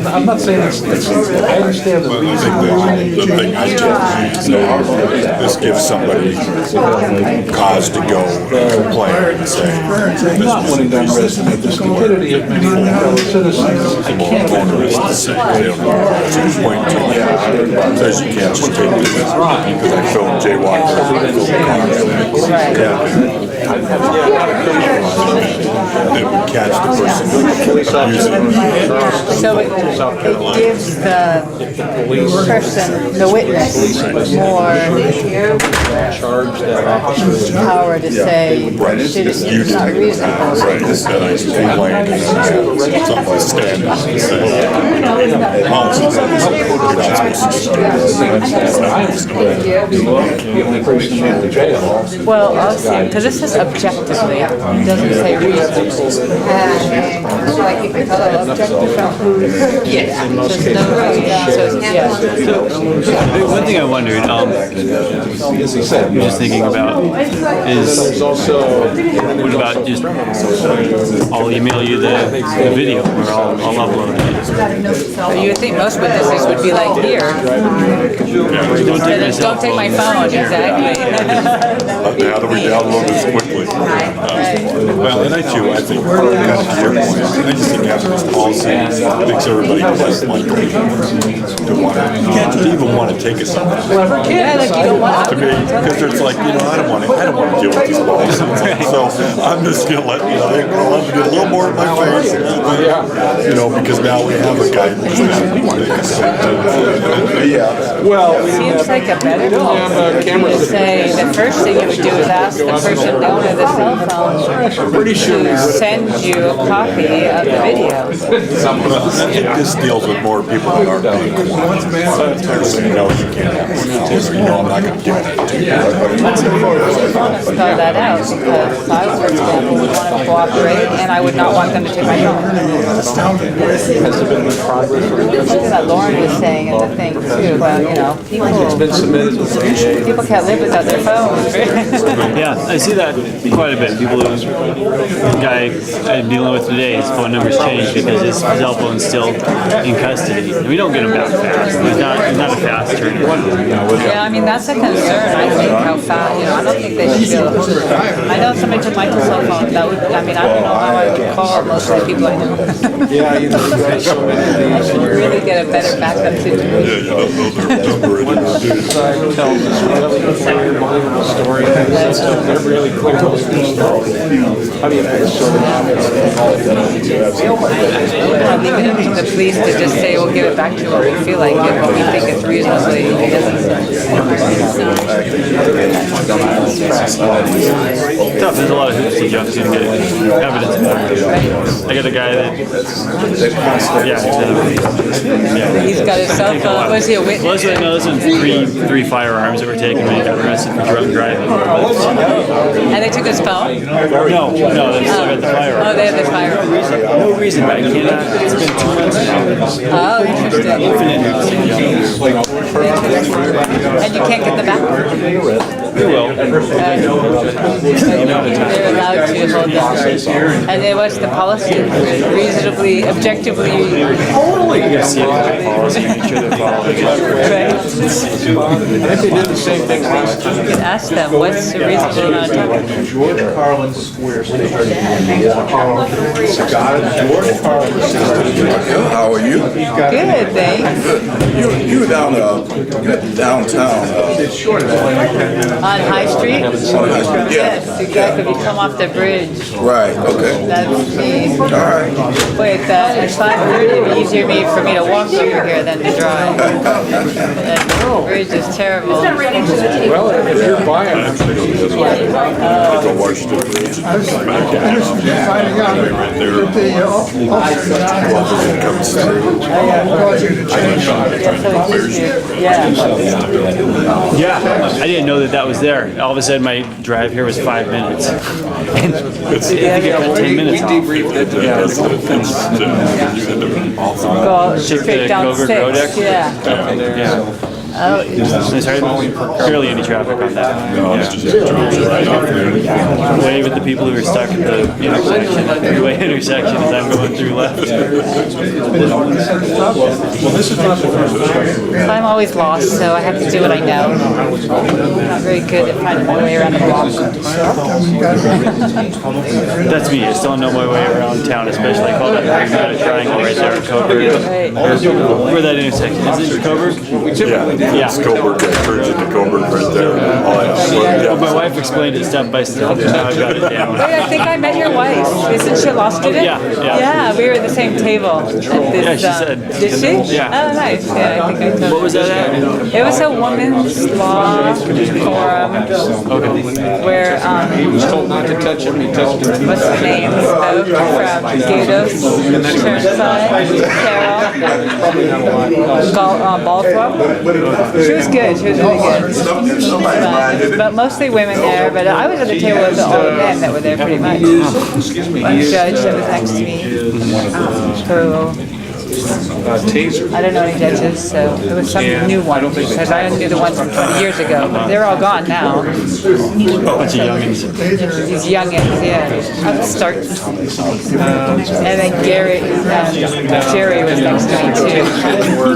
I'm not saying it's, I understand the thing I took is that this gives somebody cause to go complain and say, Not when he done resonate the stupidity of many fellow citizens. I can't motorists to say, they don't know, so you point to, says you can't just take this, because I filmed jaywalkers, I filmed cars. They would catch the person using. So it gives the person, the witness, more power to say, it's not reasonable. Right, instead I just complained, somebody stand up and say, you're not supposed to. Well, I'll see, because this is objectively, it doesn't say reasonably. Yes. One thing I wondered, I'm just thinking about is, what about just, I'll email you the video, or I'll upload it. So you would think most witnesses would be like, here. Don't take my phone, exactly. How do we download this quickly? Well, and I too, I think, kind of to your point, I just think having this policy makes everybody less likely to want to even want to take a something. Yeah, like you don't want To me, because it's like, I don't want to deal with these policies. So I'm just gonna let, I'll let them get a little more in my face, because now we have a guy who's Well, Seems like a better policy to say, the first thing you would do is ask the person the owner of the cell phone to send you a copy of the video. This deals with more people that aren't being cooperative. They're saying, no, you can't have this, or, I'm not going to give it to you. Spell that out, because I, for example, would want to cooperate, and I would not want them to take my phone. Something that Lauren was saying in the thing too, about, people can't live without their phones. Yeah, I see that quite a bit. People, the guy I'm dealing with today, his phone number's changed because his cell phone's still in custody. And we don't get him back fast. He's not a fast turnaround. Yeah, I mean, that's a concern, I think, how fast, I don't think they should go. I know if somebody took my cell phone, that would, I don't know how I would call most of the people I know. Yeah, you've got so many of these. You really get a better backup situation. Tells this really clear, believable story. They're really clear, believable story. How do you sort of I'll leave it up to the police to just say, we'll give it back to you when we feel like it, when we think it's reasonably Tough, there's a lot of hoops to jump through to get evidence back. I got a guy that, He's got his cell phone, was he a witness? Well, no, those are three firearms that were taken when he got arrested for drunk driving. And they took his phone? No, they still got the firearm. Oh, they have the firearm. No reason, but I cannot, it's been 2 months now. Oh, interesting. Infinite hoops to jump. And you can't get them back? We will. They're allowed to hold them. And then what's the policy? Reasonably, objectively? See if there's a policy, make sure they're following it. Right. I think they did the same thing last time. You can ask them, what's the reasonable amount of time? George Carlin Square Station. George Carlin How are you? Good, thanks. You were downtown. On High Street? Yeah. Yes, exactly. You come off the bridge. Right, okay. That's me. All right. Wait, at 5:30, it'd be easier for me to walk over here than to drive. That bridge is terrible. Well, if you're buying them, Finding out that the Yeah, I didn't know that was there. All of a sudden, my drive here was 5 minutes. And I think it cut 10 minutes off. Go Took straight the down Coburg 6, Road exit. yeah. Yeah. Oh, There's barely any traffic on that. Wave at the people who are stuck at the intersection, the freeway intersection as I'm going through left. I'm always lost, so I have to do what I know. I'm not very good at finding my way around the block. That's me. I still don't know my way around town, especially I call that pragmatic triangle right there at Coburg. Where that intersection is. Is it Coburg? Yeah. It's Coburg, it turns into Coburg right there. Well, my wife explained it step by step, and now I got it down. Wait, I think I met your wife. Isn't she a law student? Yeah. Yeah, we were at the same table. At this, Yeah, she said. Did she? Yeah. Oh, nice. Yeah, I think I told What was that at? It was a women's law forum where, told not to touch him, he touched him. what's her name? Spoke from Gatos, Turnside, Carol, Balthrop. She was good. She was really good. But mostly women there. But I was at the table with all the men that were there pretty much. One judge that was next to me, who Taser. I don't know any judges, so it was some new one because I only knew the ones from 20 years ago. But they're all gone now. Bunch of youngins. These youngins, yeah, upstarts. And then Jerry was next to me too.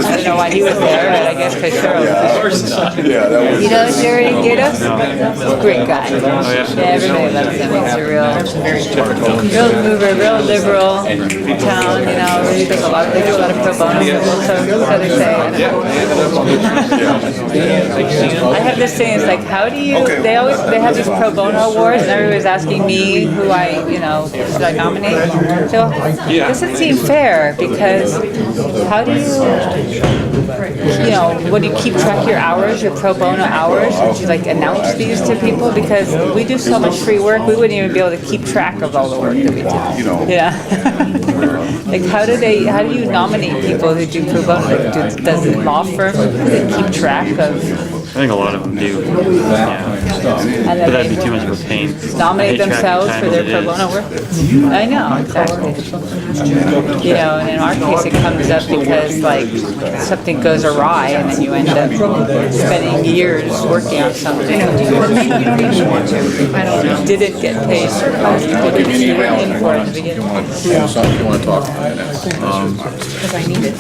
I don't know why he was there, but I guess because Cheryl was there. You know Jerry Gatos? Great guy. Yeah, everybody loves him. He's a real mover, real liberal town. You know, they do a lot of pro bono. So they say. I have this thing. It's like, how do you? They have these pro bono awards, and everybody's asking me who should I nominate? So doesn't seem fair because how do you? When you keep track of your hours, your pro bono hours, would you announce these to people? Because we do so much free work, we wouldn't even be able to keep track of all the work that we do. Yeah. How do you nominate people who do pro bono? Does the law firm keep track of? I think a lot of them do. Yeah. But that'd be too much of a pain. Nominate themselves for their pro bono work? I know, exactly. And in our case, it comes up because something goes awry and then you end up spending years working on something. Didn't get paid for because you were in for it at the beginning. You want to talk about that? Because I need it.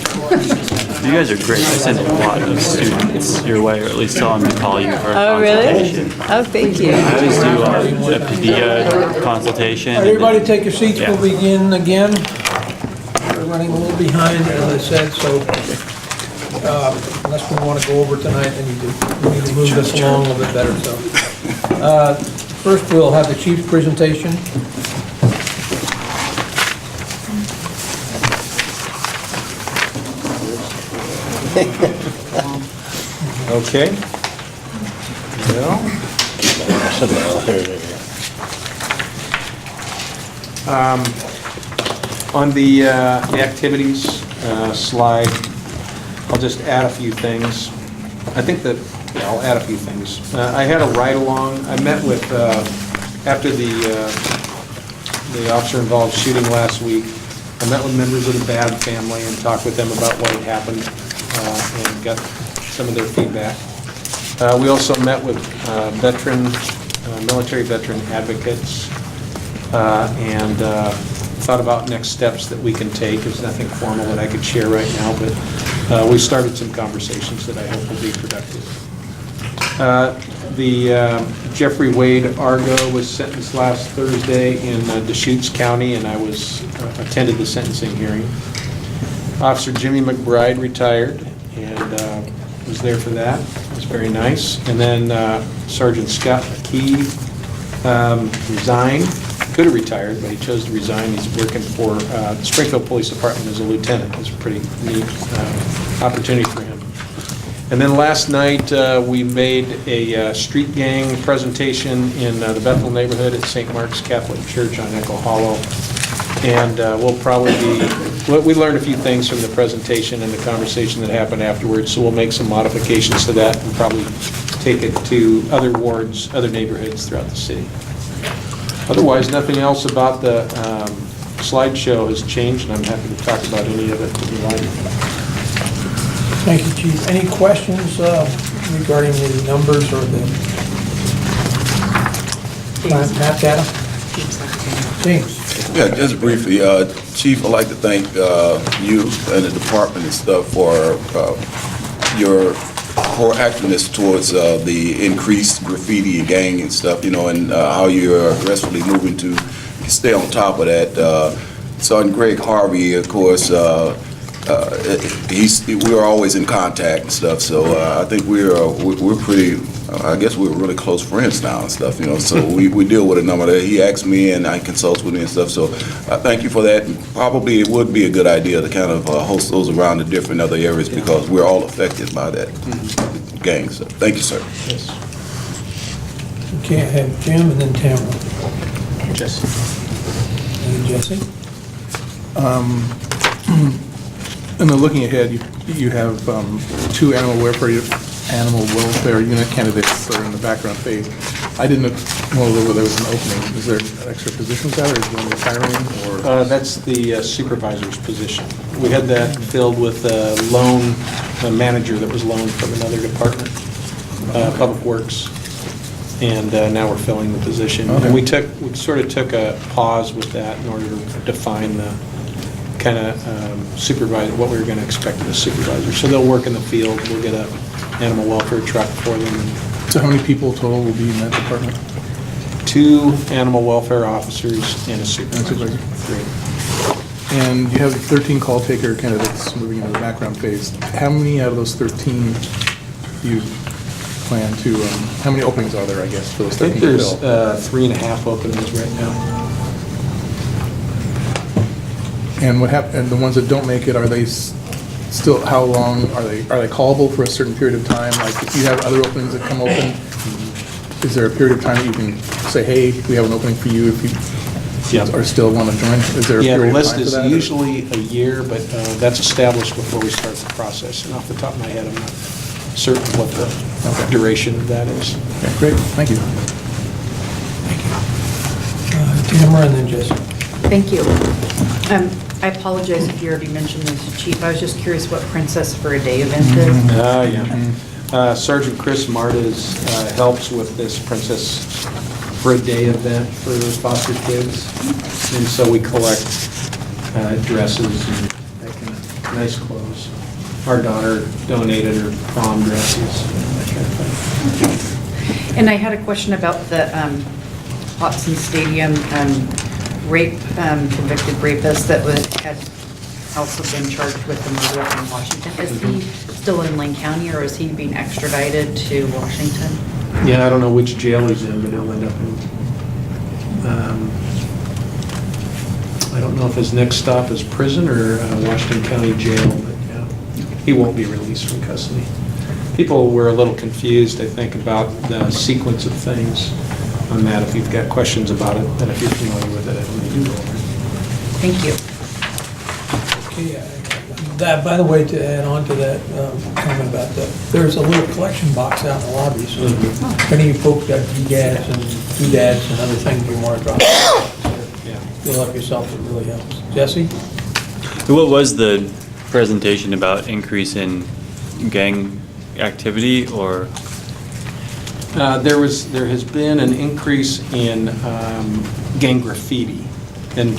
You guys are great. I send a lot of students your way, or at least tell them to call you for a Oh, really? consultation. Oh, thank you. I always do a PDA consultation. Everybody take your seats, Yeah. we'll begin again. We're running a little behind, as I said, so unless we want to go over tonight, then we need to move this along a little bit better, so. First, we'll have the chief's presentation. Okay. On the activities slide, I'll just add a few things. I think that, I'll add a few things. I had a ride-along. I met with, after the officer-involved shooting last week, I met with members of the Babb family and talked with them about what had happened and got some of their feedback. We also met with military veteran advocates and thought about next steps that we can take. There's nothing formal that I could share right now, but we started some conversations that I hope will be productive. The Jeffrey Wade Argo was sentenced last Thursday in Deschutes County, and I attended the sentencing hearing. Officer Jimmy McBride retired, and was there for that. It was very nice. And then Sergeant Scott McKee resigned. Could have retired, but he chose to resign. He's working for the Springfield Police Department as a lieutenant. It's a pretty neat opportunity for him. And then last night, we made a street gang presentation in the Bethel neighborhood at St. Mark's Catholic Church on Echo Hollow. And we'll probably we learned a few things from the presentation and the conversation that happened afterwards, so we'll make some modifications to that and probably take it to other wards, other neighborhoods throughout the city. Otherwise, nothing else about the slideshow has changed, and I'm happy to talk about any of it if you like. Thank you, Chief. Any questions regarding the numbers or the map data? James? Yeah, just briefly, Chief, I'd like to thank you and the department and stuff for your proactiveness towards the increased graffiti and gang and stuff, and how you're aggressively moving to stay on top of that. Sergeant Greg Harvey, of course, we're always in contact and stuff, so I think we're pretty, I guess we're really close friends now and stuff, so we deal with a number that he asks me and I consult with me and stuff, so thank you for that. And probably it would be a good idea to kind of host those around the different other areas because we're all affected by that gang, so thank you, sir. Yes. Okay, I have Jim and then Tamara. Jesse. And Jesse? And then looking ahead, you have two animal welfare unit candidates that are in the background phase. I didn't know whether there was an opening. Is there extra positions there, or is one retiring, or? That's the supervisor's position. We had that filled with a manager that was loaned from another department, Public Works, and now we're filling the position. Okay. And we sort of took a pause with that in order to define the kind of supervise what we were going to expect of the supervisor. So they'll work in the field. We'll get an animal welfare truck for them. So how many people total will be in that department? 2 animal welfare officers and a supervisor. 3. And you have 13 call taker candidates moving into the background phase. How many out of those 13 do you plan to, how many openings are there, I guess, for those 13 I think there's 3.5 openings right now. And and the ones that don't make it, are they still, how long, are they callable for a certain period of time? Like, if you have other openings that come open, is there a period of time that you can say, hey, we have an opening for you if you are still want to join? Is there a period of time for that? The list is usually a year, but that's established before we start the process. And off the top of my head, I'm not certain what the duration of that is. Okay, great, thank you. Tamara and then Jesse. Thank you. I apologize if you already mentioned this, Chief. I was just curious what Princess for a Day event is. Yeah. Sergeant Chris Martas helps with this Princess for a Day event for foster kids. And so we collect dresses and that kind of nice clothes. Our daughter donated her prom dresses and that kind of thing. And I had a question about the Watson Stadium rape, convicted rapist that had also been charged with the murder up in Washington. Is he still in Lane County, or is he being extradited to Washington? Yeah, I don't know which jail he's in, but he'll end up in, I don't know if his next stop is prison or Washington County Jail, but yeah, he won't be released from custody. People were a little confused, I think, about the sequence of things on that. If you've got questions about it, and if you're familiar with it, I don't need to go over it. Thank you. Okay, that, by the way, to add on to that comment about that, there's a little collection box out in the lobby, so if any of you folks got doodads and doodads and other things you want to drop, you'll help yourself, it really helps. Jesse? What was the presentation about increase in gang activity, or? There has been an increase in gang graffiti. And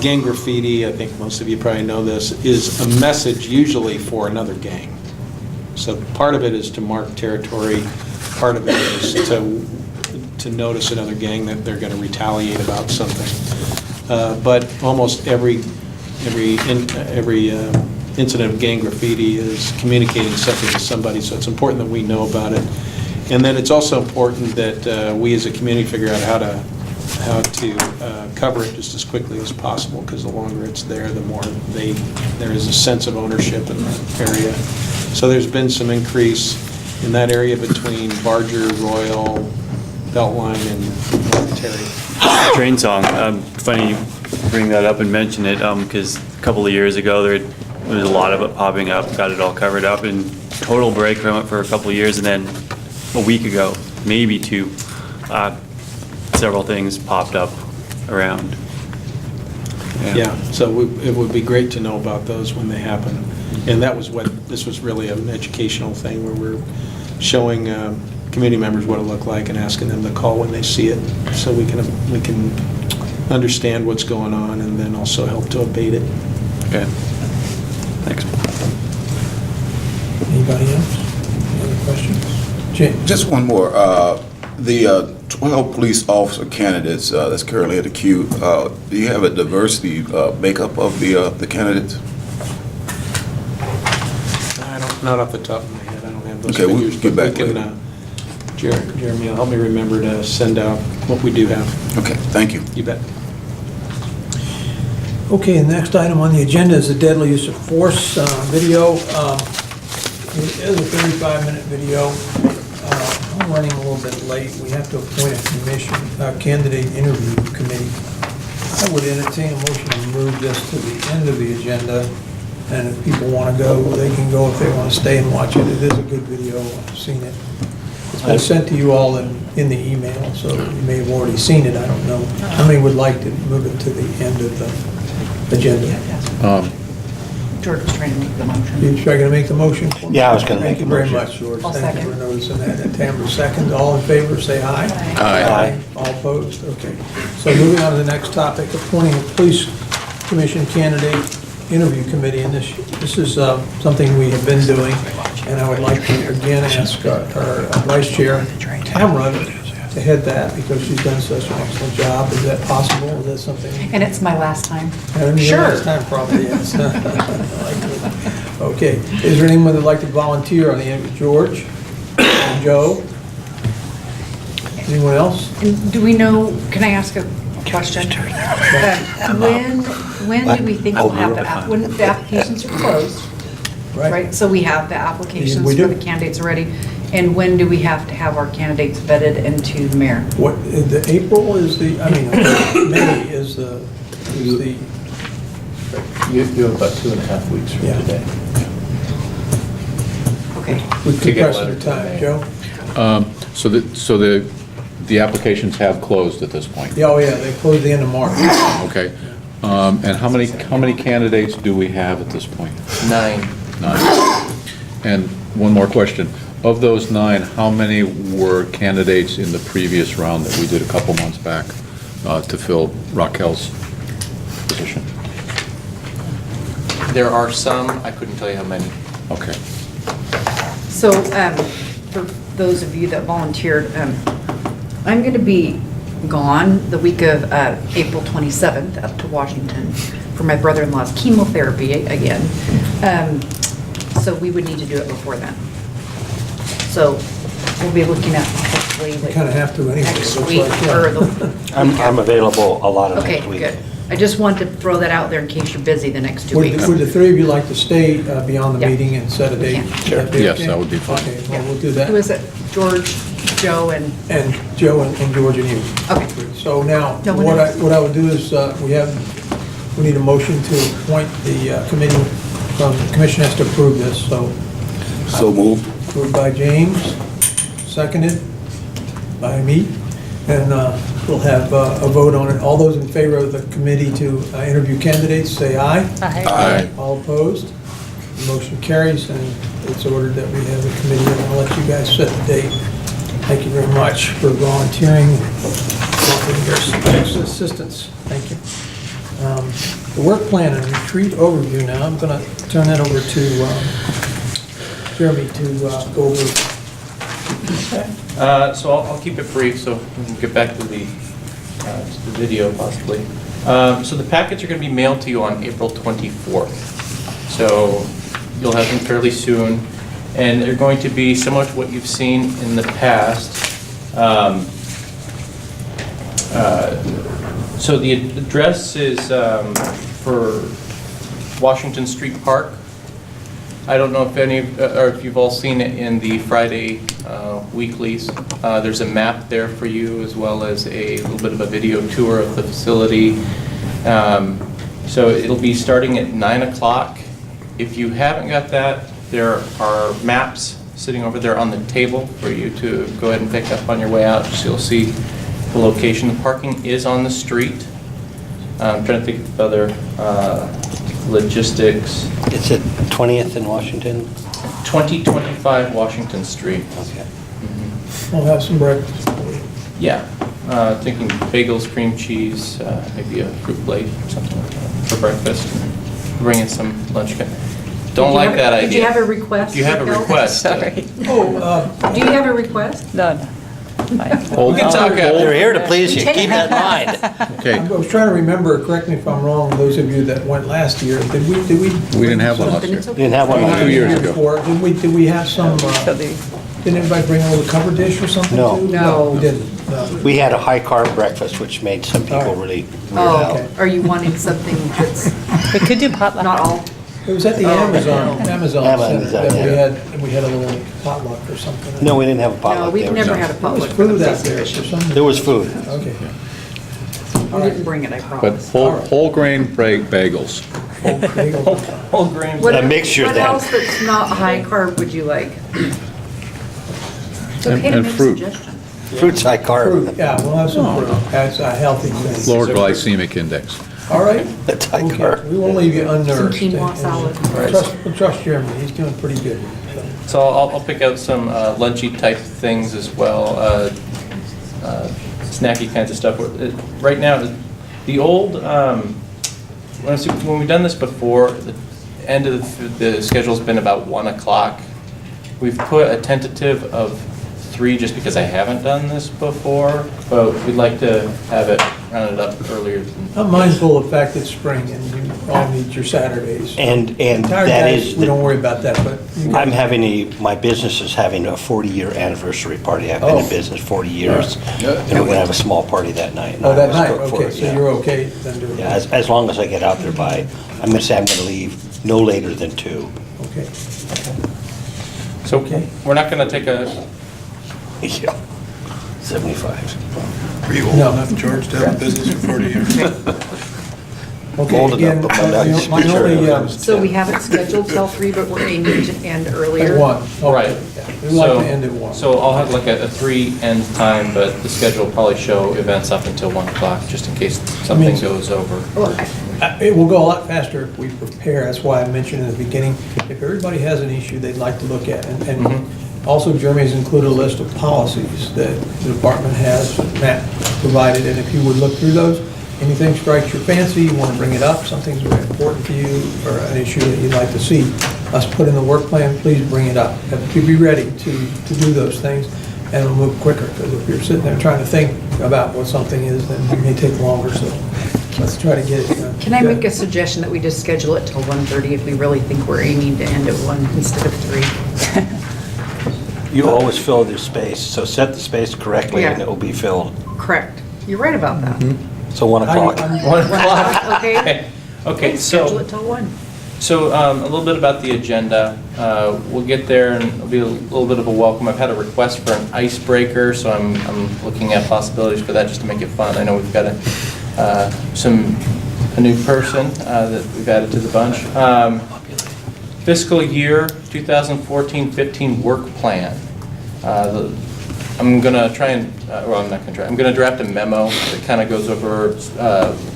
gang graffiti, I think most of you probably know this, is a message usually for another gang. So part of it is to mark territory, part of it is to notice another gang that they're going to retaliate about something. But almost every incident of gang graffiti is communicating something to somebody, so it's important that we know about it. And then it's also important that we as a community figure out how to cover it just as quickly as possible, because the longer it's there, the more there is a sense of ownership in the area. So there's been some increase in that area between Barger, Royal, Beltline, and Terry. Train song. Funny you bring that up and mention it, because a couple of years ago there was a lot of it popping up, got it all covered up, and total break from it for a couple of years, and then a week ago, maybe two, several things popped up around. Yeah, so it would be great to know about those when they happen. And this was really an educational thing where we're showing community members what it looked like and asking them to call when they see it, so we can understand what's going on and then also help to abate it. Okay. Thanks. Anybody else? Any other questions? Jim? Just one more. The 12 police officer candidates that's currently at the queue, do you have a diversity makeup of the candidates? Not off the top of my head, I don't have those Okay, we'll figures. get back but we can, Jeremy will help me remember to send out what we do have. Okay, thank you. You bet. Okay, the next item on the agenda is the deadly use of force video. It is a 35-minute video. I'm running a little bit late. We have to appoint a commission, candidate interview committee. I would entertain a motion to move this to the end of the agenda. And if people want to go, they can go. If they want to stay and watch it, it is a good video. I've seen it. It's been sent to you all in the email, so you may have already seen it. I don't know. How many would like to move it to the end of the agenda? George was trying to make the motion. You trying to make the motion? Yeah, I was going to make Thank the you motion. very much, George. I'll Thank you second. for noticing that. And Tamara seconds. All in favor, say aye. Aye. All opposed? Okay. So moving on to the next topic, appointing a police commission candidate interview committee. And this is something we have been doing. And I would like to again ask our vice chair, Tamara, to head that because she's done such an excellent job. Is that possible? Is that something? And it's my last time. And your Sure. last time probably, yes. Okay, is there anyone that'd like to volunteer on the end? George? Joe? Anyone else? And do we know, can I ask a question? When do we think we'll have when the applications are closed? Right, so we have the applications We for do. the candidates ready, and when do we have to have our candidates vetted into the mayor? What, the April is the, I mean, May is the, You have about 2.5 weeks from Yeah. today. Okay. we To could get press letter the to time. May. Joe? So the applications have closed at this point? Yeah, oh yeah, they close the end of March. Okay. And how many candidates do we have at this point? 9. 9. And one more question. Of those 9, how many were candidates in the previous round that we did a couple months back to fill Raquel's position? There are some, I couldn't tell you how many. Okay. So, for those of you that volunteered, I'm going to be gone the week of April 27th up to Washington for my brother-in-law's chemotherapy again. So we would need to do it before then. So we'll be looking at hopefully like Kind of have to anyway. next looks week like, yeah. or the. I'm available a lot of Okay, next week. good. I just wanted to throw that out there in case you're busy the next 2 weeks. Would the three of you like to stay beyond the Yeah. meeting and set a date? We can. Would that be Yes, okay? that would be fine. Okay, well, we'll do that. Who is it? George, Joe, and, And Joe and George and you. okay. So now, No one what else? I would do is, we need a motion to appoint the committee, the commission has to approve this, so So moved. moved by James, seconded by me, and we'll have a vote on it. All those in favor of the committee to interview candidates, say aye. Aye. All opposed? The motion carries, and it's ordered that we have a committee, and I'll let you guys set the date. Thank you very much for volunteering, offering your extra assistance. Thank you. The work plan and retreat overview now. I'm going to turn that over to Jeremy to go over. So I'll keep it brief, so we can get back to the video possibly. So the packets are going to be mailed to you on April 24th. So you'll have them fairly soon, and they're going to be similar to what you've seen in the past. So the address is for Washington Street Park. I don't know if any, or if you've all seen it in the Friday weeklies. There's a map there for you, as well as a little bit of a video tour of the facility. So it'll be starting at 9 o'clock. If you haven't got that, there are maps sitting over there on the table for you to go ahead and pick up on your way out, so you'll see the location. The parking is on the street. I'm trying to think of other logistics. It's at 20th in Washington? 2025 Washington Street. Okay. We'll have some breakfast. Yeah, thinking bagels, cream cheese, maybe a fruit plate, something like that for breakfast. Bring in some lunch. Don't like that idea. Did you have a request? Do you have a Raquel? request? Sorry. Do you have a request? No. We can talk after. They're here to please you, keep that in mind. Okay, I was trying to remember, correct me if I'm wrong, those of you that went last year, did we? we didn't have one last year. Didn't have one last 2 years ago. Before, did we have some, didn't everybody bring a little cover dish or something No. too? No. We didn't, no. We had a high-carb breakfast, which made some people really weird Oh, out. okay. Are you wanting something that's We could do potluck. not all? It was at the Amazon Center that yeah. we had a little potluck or something. No, we didn't have a potluck. No, we've there. never had a There potluck. was for the food out Pacey there Mission. for some. There was food. Okay. We didn't bring it, I But promise. whole grain bagels. Whole grain. What- A mixture What then. else that's not high carb would you like? It's okay to And make fruit. suggestions. Fruit's high carb. Fruit, yeah, we'll have some fruit. That's a healthy thing. Lower glycemic index. All right. That's high Okay. carb. We won't leave you unnerved. Some quinoa salad. We'll trust Jeremy, he's doing pretty good. So I'll pick out some lunchy type things as well, snacky kinds of stuff. Right now, the old, when we've done this before, the end of the schedule's been about 1 o'clock. We've put a tentative of 3 just because I haven't done this before, but we'd like to have it rounded up earlier than. I'm mindful of the fact it's spring and you all need your Saturdays. And Tired that guys, is, we don't worry about that, but. you I'm guys- having my business is having a 40-year anniversary party. I've been in Oh. business 40 years, and we're gonna have a small party that night. Oh, that I night, was booked for okay, it, so yeah. you're okay then doing Yeah, that? as long as I get out there by, I'm gonna say I'm gonna leave no later than 2. Okay. So we're not going to take a, Yeah, 75. No. George, to have a business for 40 years. Okay, Old again, enough, but my dad's my only, So we have it scheduled till 3, but we're aiming to end at earlier. 1. Okay, Right. yeah. We'd like to end at 1. So I'll have like a 3 end time, but the schedule will probably show events up until 1 o'clock, just in case something goes over. Well, It will go a lot faster if we prepare, that's why I mentioned in the beginning, if everybody has an issue they'd like to look at, and also Jeremy's included a list of policies that the department has, Matt provided, and if you would look through those, anything strikes your fancy, you want to bring it up, something's very important to you, or an issue that you'd like to see us put in the work plan, please bring it up. To be ready to do those things, and it'll move quicker, because if you're sitting there trying to think about what something is, then it may take longer, so let's try to get it done. Can I make a suggestion that we just schedule it till 1:30 if we really think we're aiming to end at 1 instead of 3? You always fill the space, so set the space correctly and Yeah. it will be filled. Correct. You're right about that. So 1 o'clock. 1 o'clock. Okay? Okay, Schedule so, it till 1. so a little bit about the agenda. We'll get there and it'll be a little bit of a welcome. I've had a request for an icebreaker, so I'm looking at possibilities for that just to make it fun. I know we've got a new person that we've added to the bunch. Fiscal year 2014-15 work plan. I'm going to try and, well, I'm not going to try. I'm going to draft a memo that kind of goes over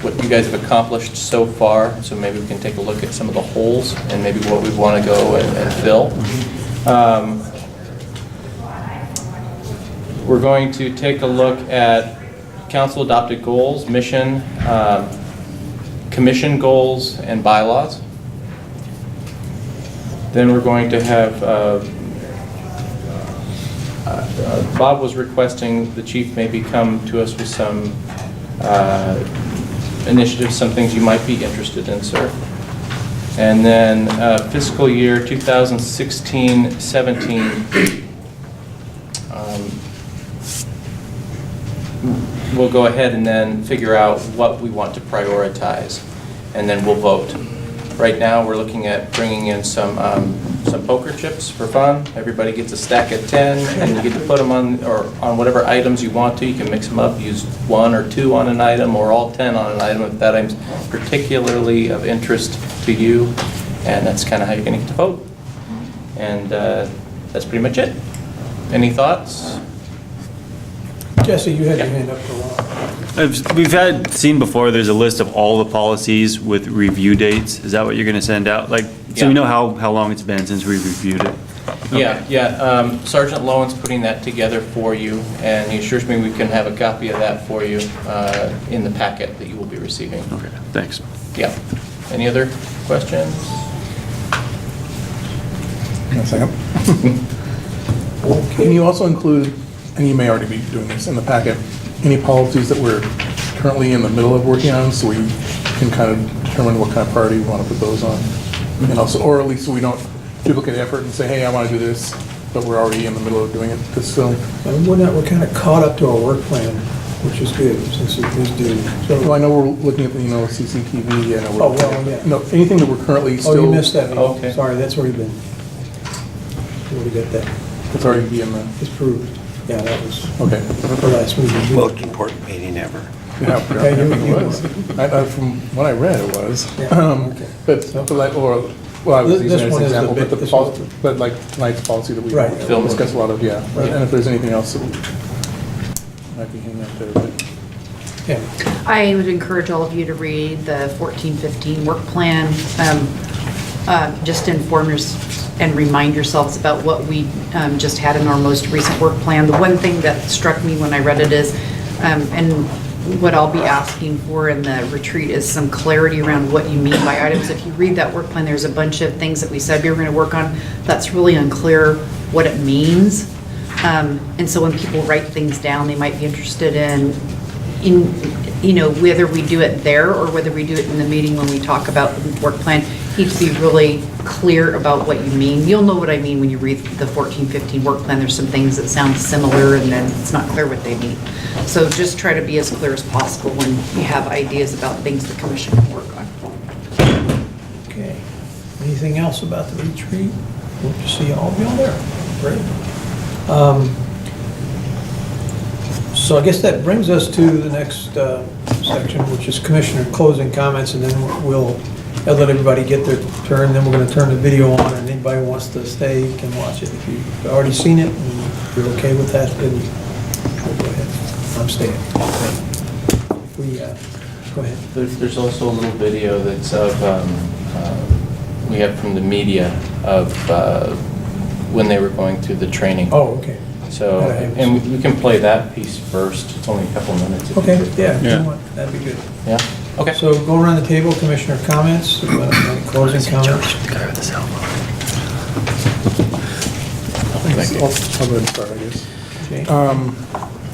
what you guys have accomplished so far, so maybe we can take a look at some of the holes and maybe what we want to go and fill. We're going to take a look at council adopted goals, mission, commission goals, and bylaws. Then we're going to have, Bob was requesting the chief maybe come to us with some initiatives, some things you might be interested in, sir. And then fiscal year 2016-17, we'll go ahead and then figure out what we want to prioritize, and then we'll vote. Right now, we're looking at bringing in some poker chips for fun. Everybody gets a stack of 10, and you get to put them on whatever items you want to. You can mix them up, use 1 or 2 on an item, or all 10 on an item if that item's particularly of interest to you. And that's kind of how you're going to get to vote. And that's pretty much it. Any thoughts? Jesse, you had your hand up for a while. We've seen before, there's a list of all the policies with review dates. Is that what you're going to send out? Like, so we know how long it's been since we reviewed it? Yeah. Sergeant Lowen's putting that together for you, and he assures me we can have a copy of that for you in the packet that you will be receiving. Okay, thanks. Yeah. Any other questions? One second. Can you also include, and you may already be doing this in the packet, any policies that we're currently in the middle of working on, so we can kind of determine what kind of priority we want to put those on? And also, or at least so we don't duplicate effort and say, hey, I want to do this, but we're already in the middle of doing it. So we're kind of caught up to our work plan, which is good, since it is due. well, I know we're looking at the, CCTV and yeah. no, anything that we're currently still. Oh, you missed that. Oh, okay. Sorry, that's where you've been. You already got that. It's already being It's approved. Yeah, that was okay. the last meeting. Most important meeting ever. Yeah, I forgot Okay, what it was. From what I read, it was. Yeah, okay. But like, I was using This it as one an is the example, bit- but this but like tonight's policy that we Right. discussed a lot of, yeah. Right. And if there's anything else that might be hanging out there, but. Yeah. I would encourage all of you to read the 14-15 work plan. Just inform and remind yourselves about what we just had in our most recent work plan. The one thing that struck me when I read it is, and what I'll be asking for in the retreat is some clarity around what you mean by items. If you read that work plan, there's a bunch of things that we said we were going to work on that's really unclear what it means. And so when people write things down, they might be interested in whether we do it there or whether we do it in the meeting when we talk about the work plan. You need to be really clear about what you mean. You'll know what I mean when you read the 14-15 work plan. There's some things that sound similar and then it's not clear what they mean. So just try to be as clear as possible when you have ideas about things the commission can work on. Okay. Anything else about the retreat? Hope to see all of y'all there. Great. So I guess that brings us to the next section, which is commissioner closing comments, and then I'll let everybody get their turn, then we're going to turn the video on, and anybody who wants to stay can watch it. If you've already seen it and you're okay with that, then go ahead. I'm staying. Go ahead. There's also a little video that's we have from the media of when they were going through the training. Oh, okay. So, and we can play that piece first. It's only a couple minutes. Okay, yeah, you know what, that'd be good. Yeah, okay. So go around the table, commissioner comments, closing comments. I'll go ahead and start, I guess. Okay.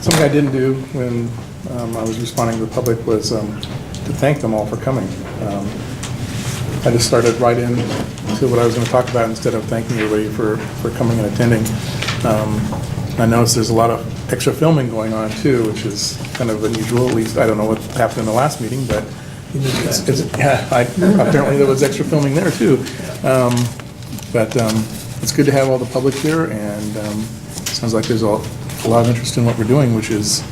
Something I didn't do when I was responding to the public was to thank them all for coming. I just started right into what I was going to talk about instead of thanking everybody for coming and attending. I noticed there's a lot of extra filming going on too, which is kind of unusual. At least I don't know what happened in the last meeting, but apparently there was extra filming there too. But it's good to have all the public here, and sounds like there's a lot of interest in what we're doing, which is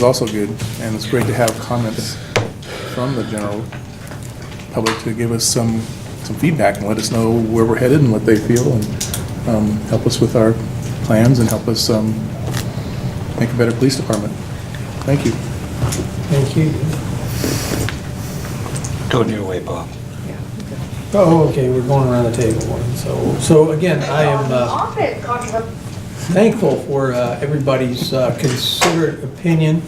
also good. And it's great to have comments from the general public to give us some feedback and let us know where we're headed and what they feel, and help us with our plans and help us make a better police department. Thank you. Thank you. Going your way, Bob. Oh, okay, we're going around the table. So again, I am, thankful for everybody's considered opinion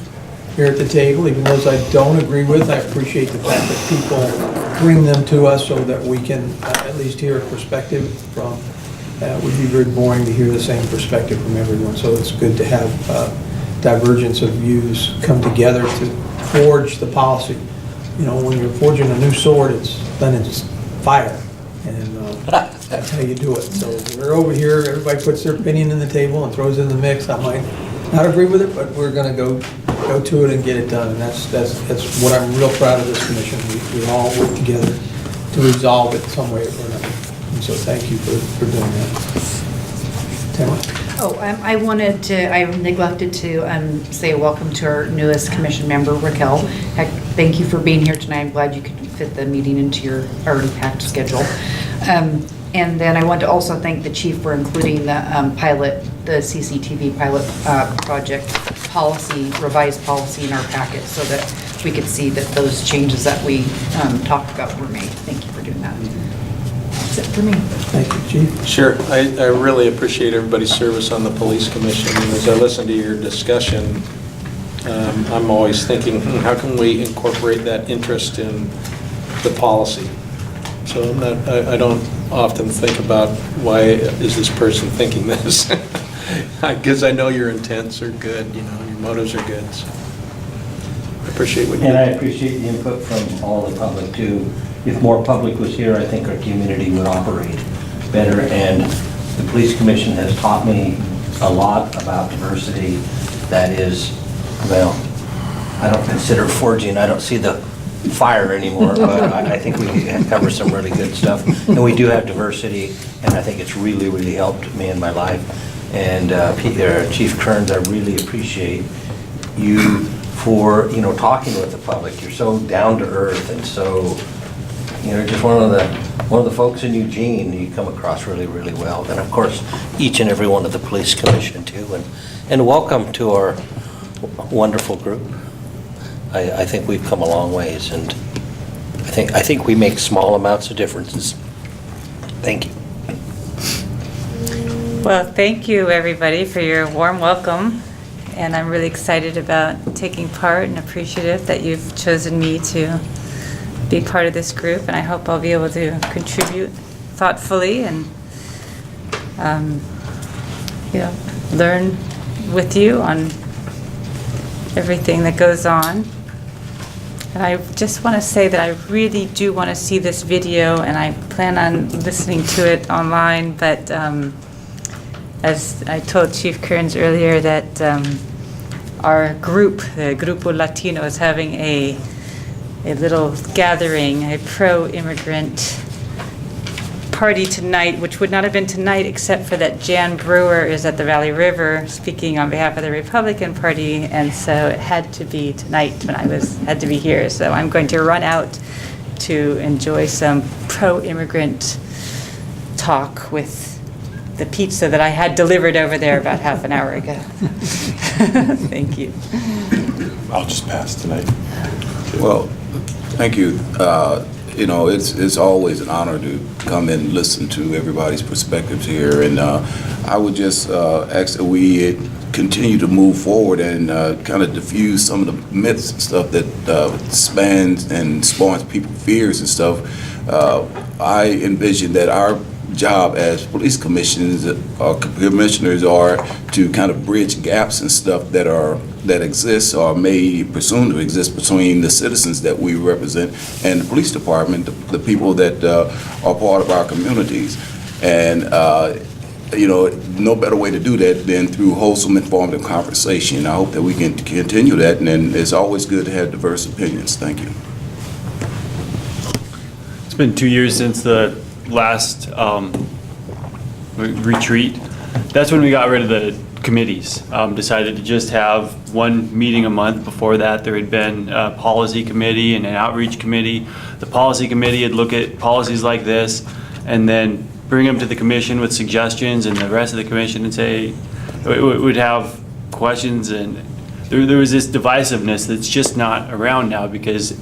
here at the table, even those I don't agree with. I appreciate the fact that people bring them to us so that we can at least hear a perspective from. It would be very boring to hear the same perspective from everyone, so it's good to have divergence of views come together to forge the policy. You know, when you're forging a new sword, it's fire, and that's how you do it. So we're over here, everybody puts their opinion in the table and throws it in the mix. I might not agree with it, but we're gonna go to it and get it done, and that's what I'm real proud of this commission. We all work together to resolve it some way or another, and so thank you for doing that. Tamara? Oh, I neglected to say welcome to our newest commission member, Raquel. Heck, thank you for being here tonight. I'm glad you could fit the meeting into your already packed schedule. And then I want to also thank the chief for including the CCTV pilot project policy, revised policy in our packet so that we could see that those changes that we talked about were made. Thank you for doing that. That's it for me. Thank you, Chief. Sure. I really appreciate everybody's service on the police commission. And as I listen to your discussion, I'm always thinking, how can we incorporate that interest in the policy? So I don't often think about why is this person thinking this? Because I know your intents are good, your motives are good. So I appreciate what you do. And I appreciate the input from all the public too. If more public was here, I think our community would operate better. And the police commission has taught me a lot about diversity. That is, well, I don't consider forging, I don't see the fire anymore, but I think we cover some really good stuff. And we do have diversity, and I think it's really, really helped me in my life. And Chief Kearns, I really appreciate you for, talking with the public. You're so down to earth and so, just one of the folks in Eugene. You come across really, really well. And of course, each and every one of the police commission too. And welcome to our wonderful group. I think we've come a long ways, and I think we make small amounts of differences. Thank you. Well, thank you, everybody, for your warm welcome. And I'm really excited about taking part and appreciative that you've chosen me to be part of this group. And I hope I'll be able to contribute thoughtfully and, learn with you on everything that goes on. And I just want to say that I really do want to see this video, and I plan on listening to it online. But as I told Chief Kearns earlier, that our group, the Grupo Latino, is having a little gathering, a pro-immigrant party tonight, which would not have been tonight except for that Jan Brewer is at the Valley River speaking on behalf of the Republican Party, and so it had to be tonight when I had to be here. So I'm going to run out to enjoy some pro-immigrant talk with the pizza that I had delivered over there about half an hour ago. Thank you. I'll just pass tonight. Well, thank you. It's always an honor to come and listen to everybody's perspectives here, and I would just ask that we continue to move forward and kind of diffuse some of the myths and stuff that spans and spawns people's fears and stuff. I envision that our job as police commissioners are to kind of bridge gaps and stuff that exist or may presume to exist between the citizens that we represent and the police department, the people that are part of our communities. And no better way to do that than through wholesome, informative conversation. I hope that we can continue that, and it's always good to have diverse opinions. Thank you. It's been 2 years since the last retreat. That's when we got rid of the committees, decided to just have one meeting a month. Before that, there had been a policy committee and an outreach committee. The policy committee would look at policies like this and then bring them to the commission with suggestions, and the rest of the commission would say, would have questions, and there was this divisiveness that's just not around now, because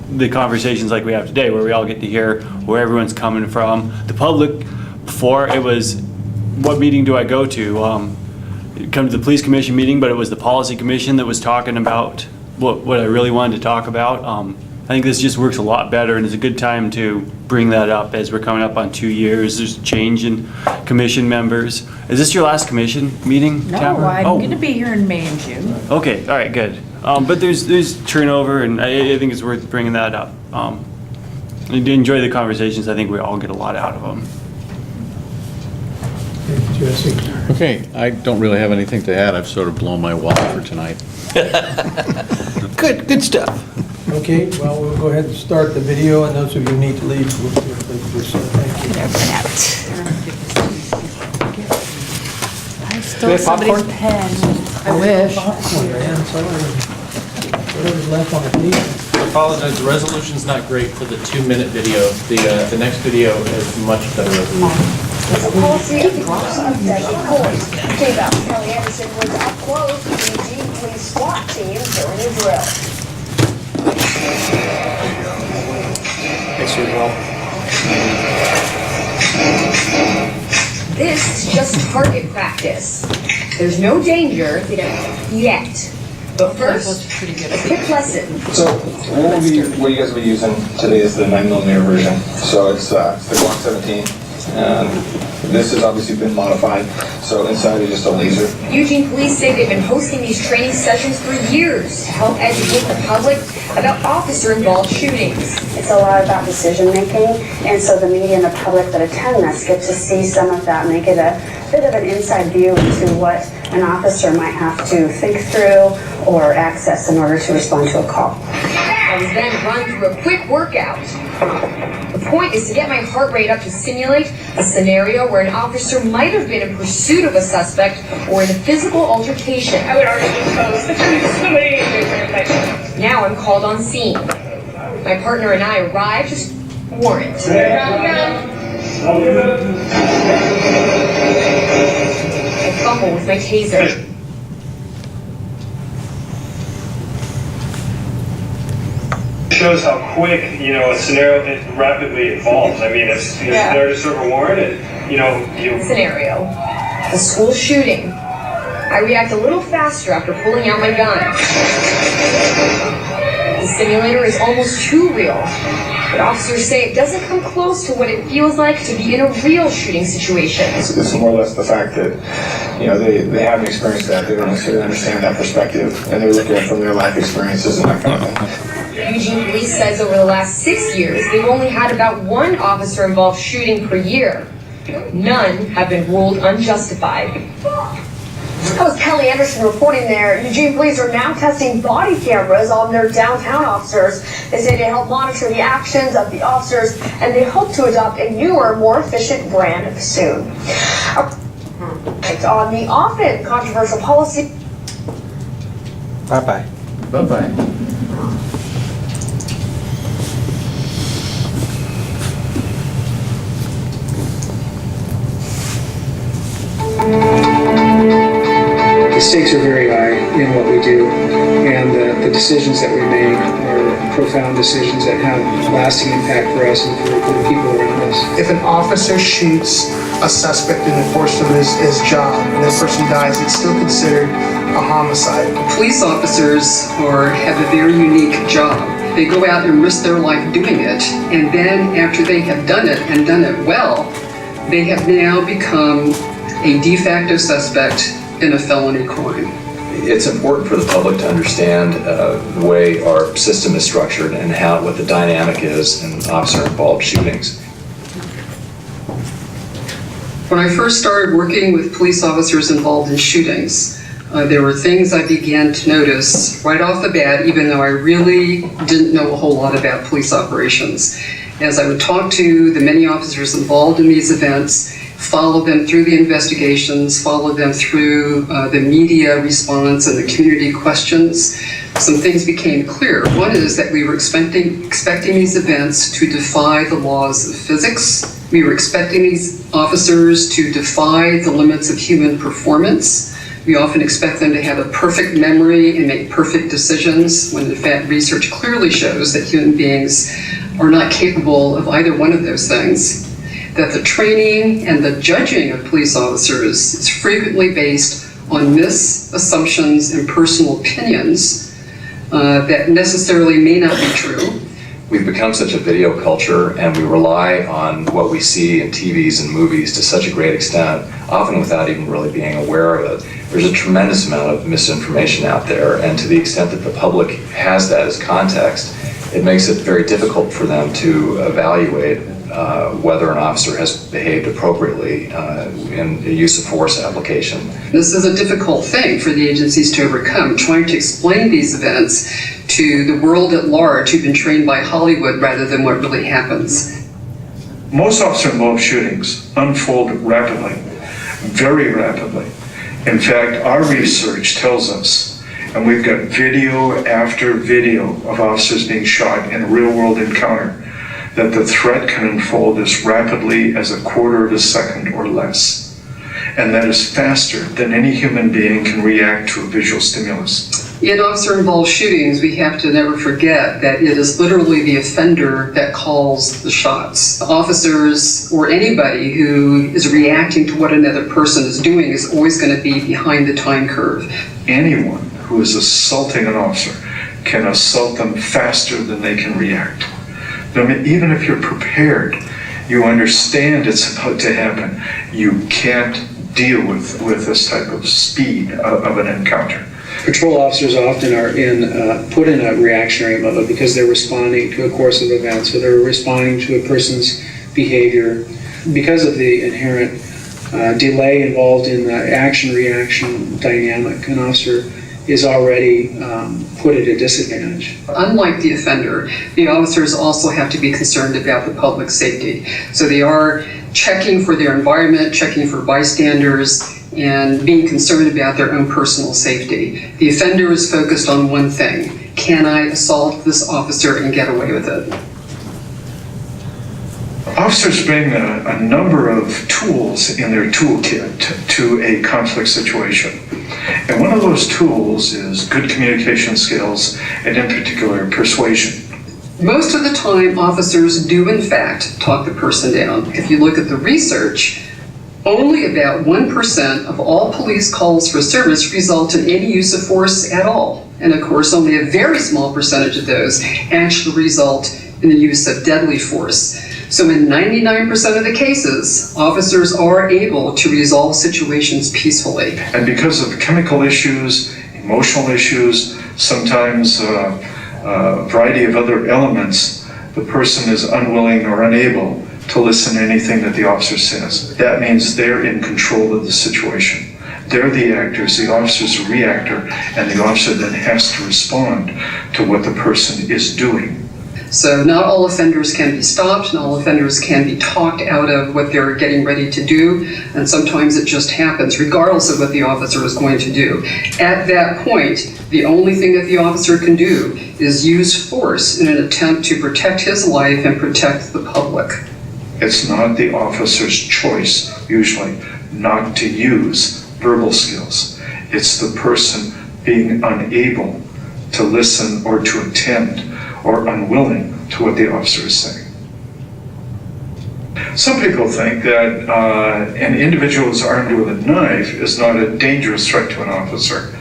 the conversations like we have today, where we all get to hear where everyone's coming from. The public, before, it was what meeting do I go to? Come to the police commission meeting, but it was the policy commission that was talking about what I really wanted to talk about. I think this just works a lot better, and it's a good time to bring that up as we're coming up on 2 years. There's a change in commission members. Is this your last commission meeting, No, Tamara? I'm Oh. going to be here in May and June. Okay, all right, good. But there's turnover, and I think it's worth bringing that up. I enjoy the conversations. I think we all get a lot out of them. Jesse? Okay, I don't really have anything to add. I've sort of blown my wad for tonight. Good stuff. Okay, well, we'll go ahead and start the video, and those of you who need to leave, we'll do so. Thank you. I stole somebody's pen. I wish. Popcorn, man, sorry. Whatever's left on the table. I apologize, the resolution's not great for the 2-minute video. The next video is much better resolution. Policy of the Session Court. J-Val Kelly Anderson was up close with the Eugene Police SWAT team during a drill. Thanks, well. This is just target practice. There's no danger yet. But first, a quick lesson. So what you guys will be using today is the 9mm version. So it's the Glock 17. And this has obviously been modified, so inside is just a laser. Eugene police say they've been hosting these training sessions for years to help educate the public about officer-involved shootings. It's a lot about decision-making, and so the media and the public that attend this get to see some of that, make it a bit of an inside view into what an officer might have to think through or access in order to respond to a call. I was then run through a quick workout. The point is to get my heart rate up to simulate a scenario where an officer might have been in pursuit of a suspect or in a physical altercation. I would argue Now I'm called on scene. My partner and I arrive to warrant. I fumble with my taser. Shows how quick, a scenario rapidly evolves. I mean, if there to serve a warrant, Scenario. A school shooting. I react a little faster after pulling out my gun. The simulator is almost too real, but officers say it doesn't come close to what it feels like to be in a real shooting situation. It's more or less the fact that, they haven't experienced that. They don't necessarily understand that perspective, and they're looking at it from their life experiences and that kind of thing. Eugene Police says over the last 6 years, they've only had about 1 officer-involved shooting per year. None have been ruled unjustified. That was Kelly Anderson reporting there. Eugene Police are now testing body cameras on their downtown officers. They say they help monitor the actions of the officers, and they hope to adopt a newer, more efficient brand soon. On the often controversial policy. Bye-bye. Bye-bye. The stakes are very high in what we do, and the decisions that we make are profound decisions that have lasting impact for us and for the people around us. If an officer shoots a suspect in the course of his job and that person dies, it's still considered a homicide. Police officers have a very unique job. They go out and risk their life doing it, and then after they have done it and done it well, they have now become a de facto suspect in a felony crime. It's important for the public to understand the way our system is structured and what the dynamic is in officer-involved shootings. When I first started working with police officers involved in shootings, there were things I began to notice right off the bat, even though I really didn't know a whole lot about police operations. As I would talk to the many officers involved in these events, follow them through the investigations, follow them through the media response and the community questions, some things became clear. One is that we were expecting these events to defy the laws of physics. We were expecting these officers to defy the limits of human performance. We often expect them to have a perfect memory and make perfect decisions, when in fact research clearly shows that human beings are not capable of either one of those things. that the training and the judging of police officers is frequently based on misassumptions and personal opinions that necessarily may not be true. We've become such a video culture, and we rely on what we see in TVs and movies to such a great extent, often without even really being aware of it. There's a tremendous amount of misinformation out there, and to the extent that the public has that as context, it makes it very difficult for them to evaluate whether an officer has behaved appropriately in a use of force application. This is a difficult thing for the agencies to overcome, trying to explain these events to the world at large who've been trained by Hollywood rather than what really happens. Most officer-involved shootings unfold rapidly, very rapidly. In fact, our research tells us, and we've got video after video of officers being shot in a real-world encounter, that the threat can unfold as rapidly as a quarter of a second or less. And that is faster than any human being can react to a visual stimulus. In officer-involved shootings, we have to never forget that it is literally the offender that calls the shots. The officers or anybody who is reacting to what another person is doing is always going to be behind the time curve. Anyone who is assaulting an officer can assault them faster than they can react. I mean, even if you're prepared, you understand it's about to happen, you can't deal with this type of speed of an encounter. Patrol officers often are put in a reactionary mode because they're responding to a course of events, or they're responding to a person's behavior. Because of the inherent delay involved in the action-reaction dynamic, an officer is already put at a disadvantage. Unlike the offender, the officers also have to be concerned about the public safety. So they are checking for their environment, checking for bystanders, and being concerned about their own personal safety. The offender is focused on one thing: can I assault this officer and get away with it? Officers bring a number of tools in their toolkit to a conflict situation. And one of those tools is good communication skills, and in particular, persuasion. Most of the time, officers do in fact talk the person down. If you look at the research, only about 1% of all police calls for service result in any use of force at all. And of course, only a very small percentage of those actually result in the use of deadly force. So in 99% of the cases, officers are able to resolve situations peacefully. And because of chemical issues, emotional issues, sometimes a variety of other elements, the person is unwilling or unable to listen to anything that the officer says. That means they're in control of the situation. They're the actors, the officer's a reactor, and the officer then has to respond to what the person is doing. So not all offenders can be stopped, not all offenders can be talked out of what they're getting ready to do, and sometimes it just happens, regardless of what the officer is going to do. At that point, the only thing that the officer can do is use force in an attempt to protect his life and protect the public. It's not the officer's choice, usually, not to use verbal skills. It's the person being unable to listen or to attend, or unwilling to what the officer is saying. Some people think that an individual who's armed with a knife is not a dangerous threat to an officer.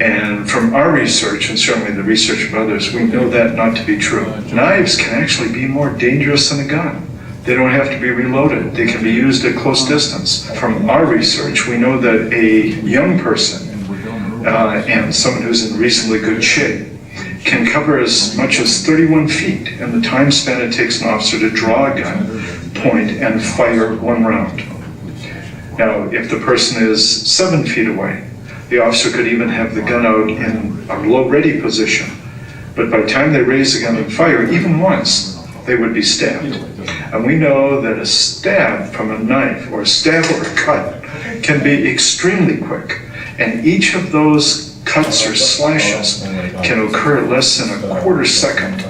And from our research, and certainly the research of others, we know that not to be true. Knives can actually be more dangerous than a gun. They don't have to be reloaded. They can be used at close distance. From our research, we know that a young person and someone who's in reasonably good shape can cover as much as 31 feet in the time span it takes an officer to draw a gun, point, and fire one round. Now, if the person is 7 feet away, the officer could even have the gun out in a low-ready position. But by the time they raise the gun and fire, even once, they would be stabbed. And we know that a stab from a knife, or a stab or a cut, can be extremely quick. And each of those cuts or slashes can occur less than a quarter second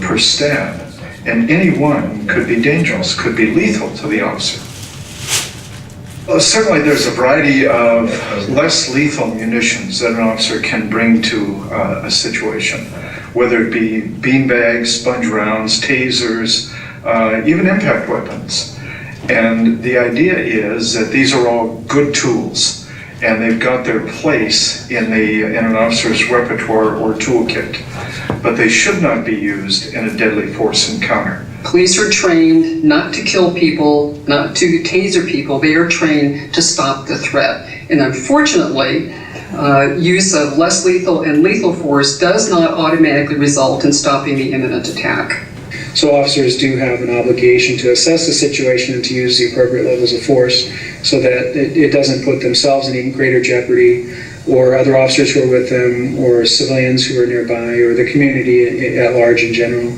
per stab, and any one could be dangerous, could be lethal to the officer. Well, certainly there's a variety of less lethal munitions that an officer can bring to a situation, whether it be beanbags, sponge rounds, tasers, even impact weapons. And the idea is that these are all good tools, and they've got their place in an officer's repertoire or toolkit, but they should not be used in a deadly force encounter. Police are trained not to kill people, not to taser people. They are trained to stop the threat. And unfortunately, use of less lethal and lethal force does not automatically result in stopping the imminent attack. So officers do have an obligation to assess the situation and to use the appropriate levels of force so that it doesn't put themselves in even greater jeopardy, or other officers who are with them, or civilians who are nearby, or the community at large in general.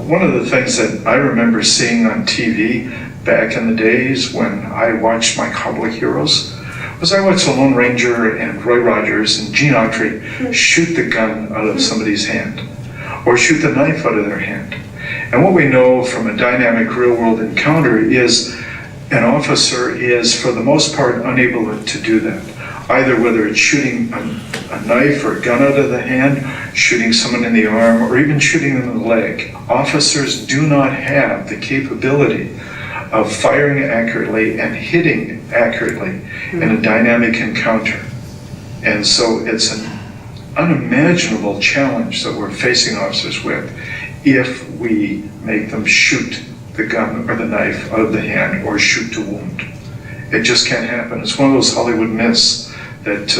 One of the things that I remember seeing on TV back in the days when I watched my cowboy heroes was I watched the Lone Ranger and Roy Rogers and Gene Autry shoot the gun out of somebody's hand or shoot the knife out of their hand. And what we know from a dynamic real-world encounter is an officer is, for the most part, unable to do that. Either whether it's shooting a knife or a gun out of the hand, shooting someone in the arm, or even shooting them in the leg. Officers do not have the capability of firing accurately and hitting accurately in a dynamic encounter. And so it's an unimaginable challenge that we're facing officers with if we make them shoot the gun or the knife out of the hand or shoot to wound. It just can't happen. It's one of those Hollywood myths that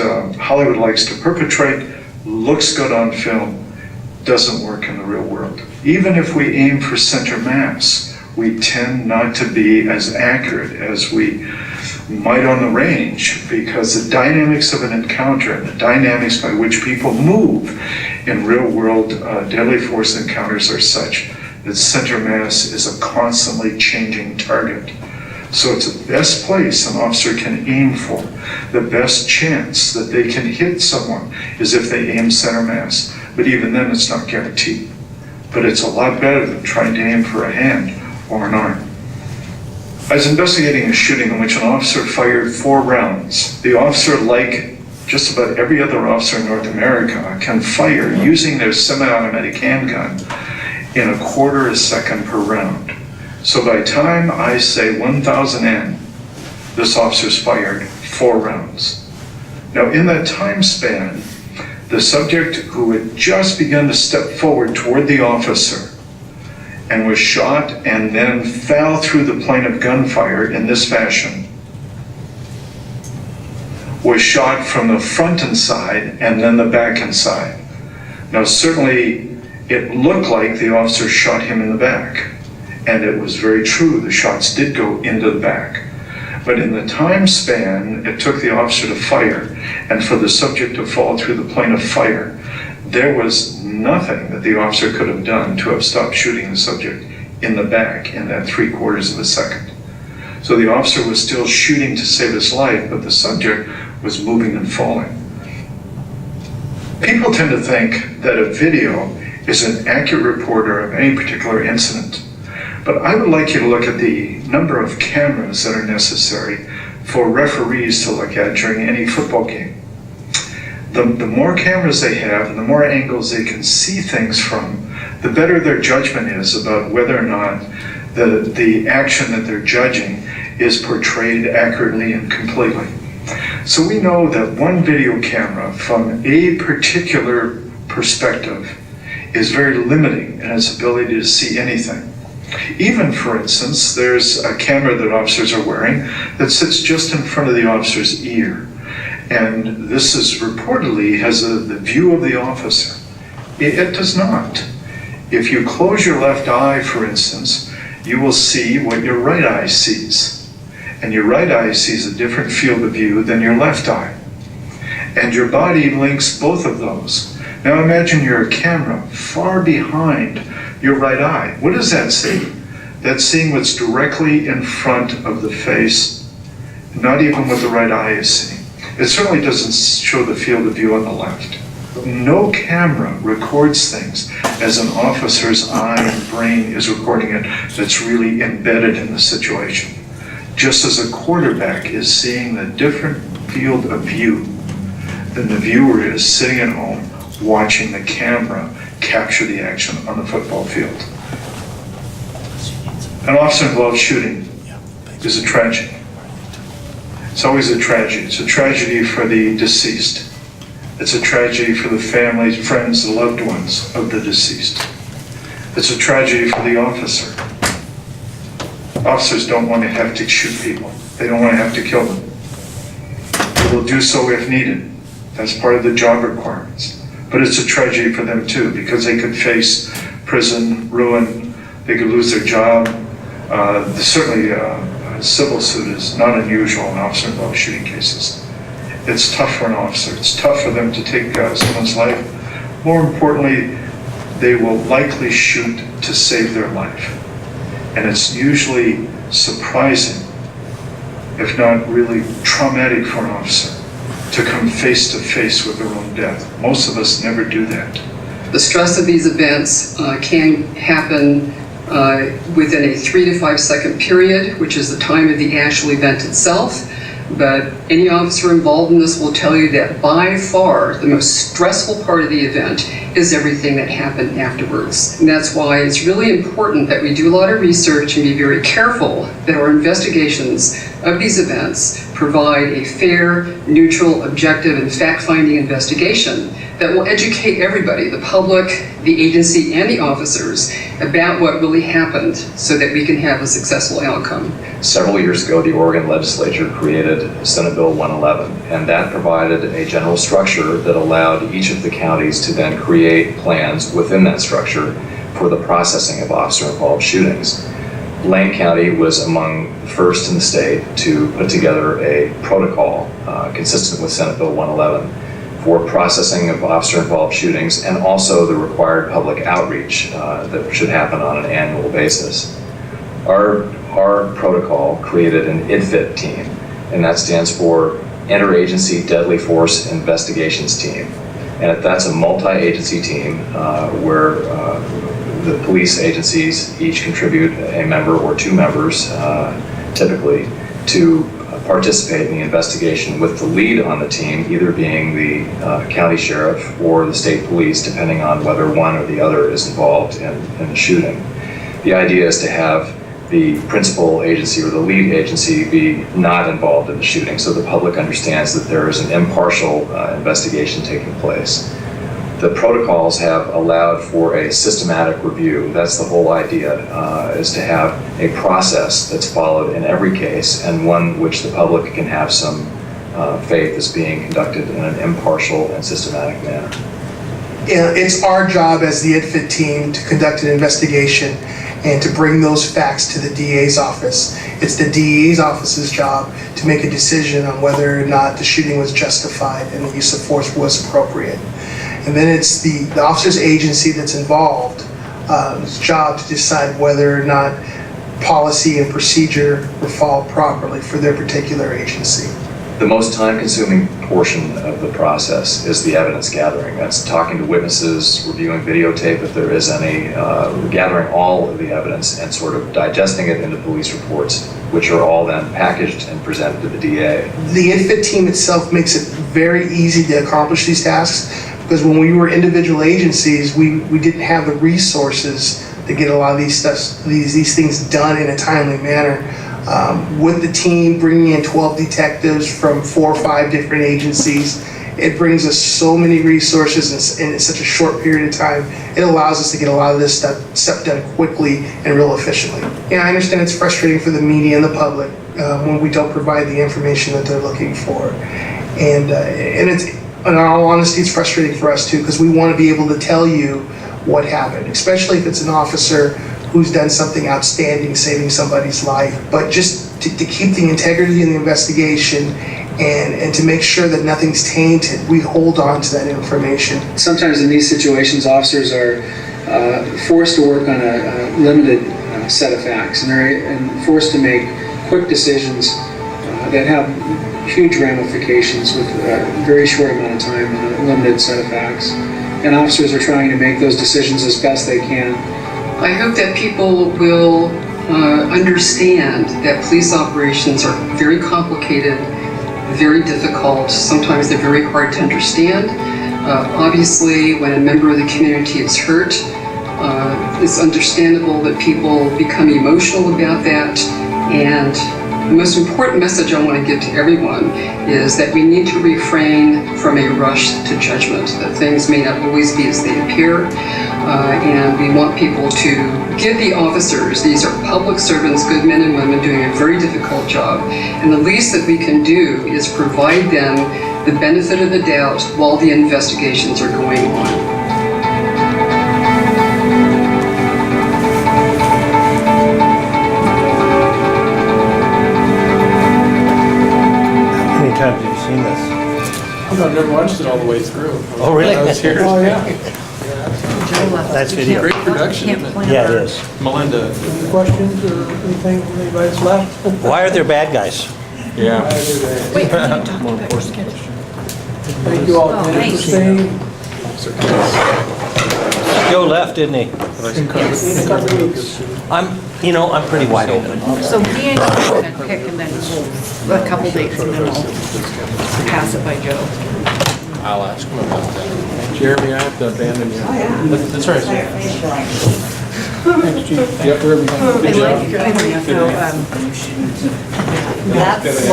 Hollywood likes to perpetrate, looks good on film, doesn't work in the real world. Even if we aim for center mass, we tend not to be as accurate as we might on the range, because the dynamics of an encounter and the dynamics by which people move in real world deadly force encounters are such that center mass is a constantly changing target. So it's the best place an officer can aim for. The best chance that they can hit someone is if they aim center mass. But even then, it's not guaranteed. But it's a lot better than trying to aim for a hand or an arm. I was investigating a shooting in which an officer fired 4 rounds. The officer, like just about every other officer in North America, can fire using their semi-automatic handgun in a quarter a second per round. So by the time I say 1,000 N, this officer's fired 4 rounds. Now in that time span, the subject who had just begun to step forward toward the officer and was shot and then fell through the plane of gunfire in this fashion was shot from the front and side and then the back and side. Now certainly it looked like the officer shot him in the back. And it was very true, the shots did go into the back. But in the time span it took the officer to fire and for the subject to fall through the plane of fire, there was nothing that the officer could have done to have stopped shooting the subject in the back in that 3/4 of a second. So the officer was still shooting to save his life, but the subject was moving and falling. People tend to think that a video is an accurate reporter of any particular incident. But I would like you to look at the number of cameras that are necessary for referees to look at during any football game. The more cameras they have and the more angles they can see things from, the better their judgment is about whether or not the action that they're judging is portrayed accurately and completely. So we know that one video camera from a particular perspective is very limiting in its ability to see anything. Even, for instance, there's a camera that officers are wearing that sits just in front of the officer's ear. And this is reportedly has the view of the officer. It does not. If you close your left eye, for instance, you will see what your right eye sees. And your right eye sees a different field of view than your left eye. And your body links both of those. Now imagine you're a camera far behind your right eye. What does that see? That's seeing what's directly in front of the face, not even what the right eye is seeing. It certainly doesn't show the field of view on the left. No camera records things as an officer's eye and brain is recording it that's really embedded in the situation. Just as a quarterback is seeing the different field of view than the viewer is sitting at home watching the camera capture the action on the football field. An officer-involved shooting is a tragedy. It's always a tragedy. It's a tragedy for the deceased. It's a tragedy for the families, friends, the loved ones of the deceased. It's a tragedy for the officer. Officers don't want to have to shoot people. They don't want to have to kill them. They will do so if needed. That's part of the job requirements. But it's a tragedy for them too, because they could face prison, ruin, they could lose their job. Certainly, a civil suit is not unusual in officer-involved shooting cases. It's tough for an officer. It's tough for them to take someone's life. More importantly, they will likely shoot to save their life. And it's usually surprising, if not really traumatic for an officer, to come face to face with their own death. Most of us never do that. The stress of these events can happen within a 3 to 5 second period, which is the time of the actual event itself. But any officer involved in this will tell you that by far the most stressful part of the event is everything that happened afterwards. And that's why it's really important that we do a lot of research and be very careful that our investigations of these events provide a fair, neutral, objective, and fact-finding investigation that will educate everybody, the public, the agency, and the officers, about what really happened so that we can have a successful outcome. Several years ago, the Oregon legislature created Senate Bill 111, and that provided a general structure that allowed each of the counties to then create plans within that structure for the processing of officer-involved shootings. Lane County was among the first in the state to put together a protocol consistent with Senate Bill 111 for processing of officer-involved shootings, and also the required public outreach that should happen on an annual basis. Our protocol created an IDFIT team, and that stands for Interagency Deadly Force Investigations Team. And that's a multi-agency team where the police agencies each contribute a member or two members, typically, to participate in the investigation, with the lead on the team either being the county sheriff or the state police, depending on whether one or the other is involved in the shooting. The idea is to have the principal agency or the lead agency be not involved in the shooting, so the public understands that there is an impartial investigation taking place. The protocols have allowed for a systematic review. That's the whole idea, is to have a process that's followed in every case, and one which the public can have some faith is being conducted in an impartial and systematic manner. Yeah, it's our job as the IDFIT team to conduct an investigation and to bring those facts to the DA's office. It's the DA's office's job to make a decision on whether or not the shooting was justified and the use of force was appropriate. And then it's the officer's agency that's involved, its job to decide whether or not policy and procedure were followed properly for their particular agency. The most time-consuming portion of the process is the evidence gathering. That's talking to witnesses, reviewing videotape if there is any, gathering all of the evidence and sort of digesting it into police reports, which are all then packaged and presented to the DA. The IDFIT team itself makes it very easy to accomplish these tasks, because when we were individual agencies, we didn't have the resources to get a lot of these things done in a timely manner. With the team bringing in 12 detectives from 4 or 5 different agencies, it brings us so many resources in such a short period of time. It allows us to get a lot of this stuff done quickly and real efficiently. Yeah, I understand it's frustrating for the media and the public when we don't provide the information that they're looking for. And it's, in all honesty, it's frustrating for us too, because we want to be able to tell you what happened, especially if it's an officer who's done something outstanding, saving somebody's life. But just to keep the integrity in the investigation and to make sure that nothing's tainted, we hold on to that information. Sometimes in these situations, officers are forced to work on a limited set of facts, and they're forced to make quick decisions that have huge ramifications with a very short amount of time and a limited set of facts. And officers are trying to make those decisions as best they can. I hope that people will understand that police operations are very complicated, very difficult. Sometimes they're very hard to understand. Obviously, when a member of the community is hurt, It's understandable that people become emotional about that, and the most important message I want to give to everyone is that we need to refrain from a rush to judgment, that things may not always be as they appear, and we want people to give the officers, these are public servants, good men and women doing a very difficult job, and the least that we can do is provide them the benefit of the doubt while the investigations are going on. How many times have you seen this? I've never watched it all the way through. Oh, really? I was here. Oh, yeah. That's video. Great production, isn't it? Yeah, it is. Melinda. Any questions or anything from anybody that's left? Why are there bad guys? Yeah. Wait, thank you all Oh, for thanks. staying. Joe left, didn't he? I'm pretty wide open. So me and you are gonna pick and then a couple dates and then we'll pass it by Joe. I'll ask him about that. Jeremy, I have to abandon you. That's all right, sir. Thanks, Chief. Yep, for everything. I Good job.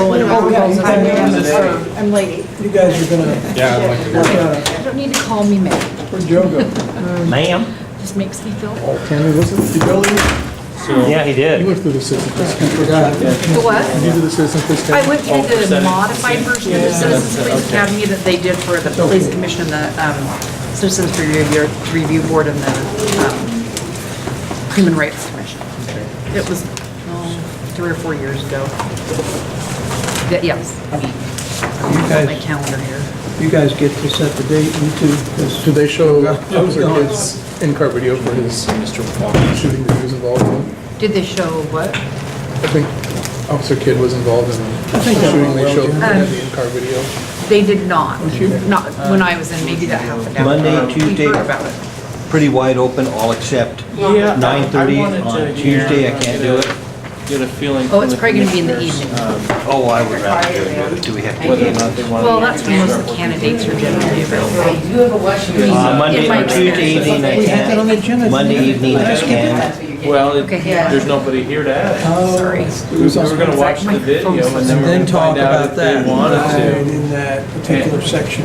like how, That's I'm late. You guys are gonna Yeah, I'd like to go. work out You don't need to call me May. where'd Joe go? Ma'am? Just makes me feel old. Tammy, listen, did Joe leave? Yeah, he You did. went through the citizen quiz. Forgot. The what? Did you do the citizen quiz? I went through the modified version of the Citizens Police Academy that they did for the Police Commission and the Citizens Review Board and the Human Rights Commission. It was 3 or 4 years ago. Yes, I mean, You my guys, calendar here. you guys get to set the date, you two. 'cause- Do they show Yeah. Officer Kidd's in-car video for his shooting that he was involved in? Did they show what? I think Officer Kidd was involved in the shooting. They showed the in-car video. They did not. Not when I was in, maybe that happened after. Monday, We Tuesday. heard about it. Pretty wide open, all except Yeah, 9:30 I wanted to on hear, Tuesday. I can't do it. Get a feeling. Oh, from it's the probably gonna be in the commissioners, evening. Oh, I would rather do it. Do we have to? Whether or not they want to. Well, that's when most of the candidates are generally available. Monday In my or Tuesday evening I We had that on the agenda. can. Monday evening I can. Well, Okay, yeah. there's nobody here to ask. Sorry. We were gonna watch the video and then And we're then gonna talk find out about if they that, wanted right, to. in that particular section.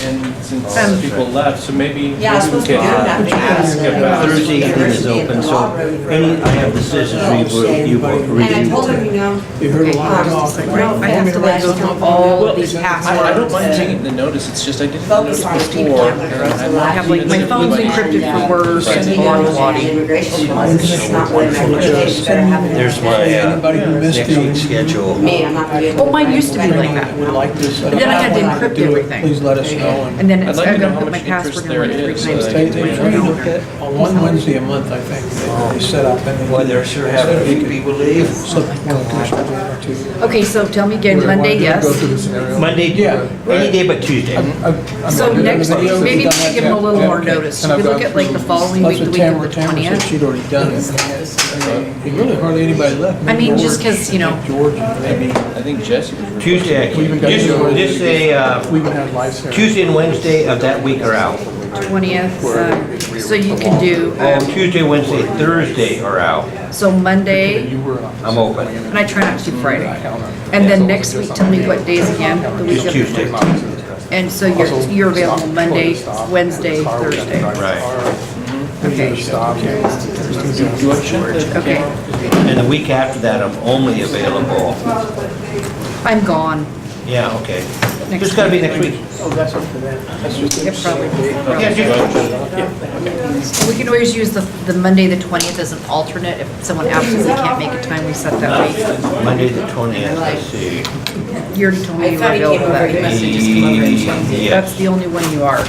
And since people left, so maybe we Yeah, I was supposed to can do that. ask about. Thursday evening is open, so I have the citizens review. And I told him, You heard a lot of talk. Right, I have to let go through all of these I passwords. don't mind taking the notice, it's just I didn't Focus notice on before. people. and I'm I have like, my phone's encrypted for work and Lottie. Immigration laws, it's not one of my regulations that have it. There's my Anybody who missed next week's schedule. Me, I'm not gonna be able to. Oh, mine used to be like that. Would like this. But then I had to encrypt everything. Please let us know. And then I'd it's, like to I've know got how to put my much interest password in there like 3 is, times. so They that try to look at, on one Wednesday a month, I think, they set up and. Boy, they're sure having a few people leave. Slip one of the commissioners in or two. Okay, so tell me again, Where- Monday, why don't you yes. Go through the scenario. Monday, any day but Tuesday. So next, maybe we should give them a little more notice. Should we look at like the following week, the week of the Tamara said 20th? she'd already done it. And really hardly anybody left. I mean, just because, you know, George and maybe. I think Jesse was. Tuesday, I can. Just say, We even had live stream. Tuesday and Wednesday of that week are out. 20th, so you can do, Tuesday, Wednesday, Thursday are out. so Monday, I'm open. and I try not to do Friday. And then next week, tell me what days again, the week Just of. Tuesday. And so you're available Monday, Wednesday, Thursday. Right. Okay. Okay, And the week after that, I'm only available. I'm gone. Yeah, okay. Next Just gotta be next week. Oh, that's up to them. That's just. Yep, probably. Yeah, We can always use the Monday, the 20th as an alternate. If someone absolutely can't make a time, we set that week. Monday the 20th, let's see. You already told me I you were thought he came available over, that he week. must have just come over and changed it. Yes. That's the only one you are.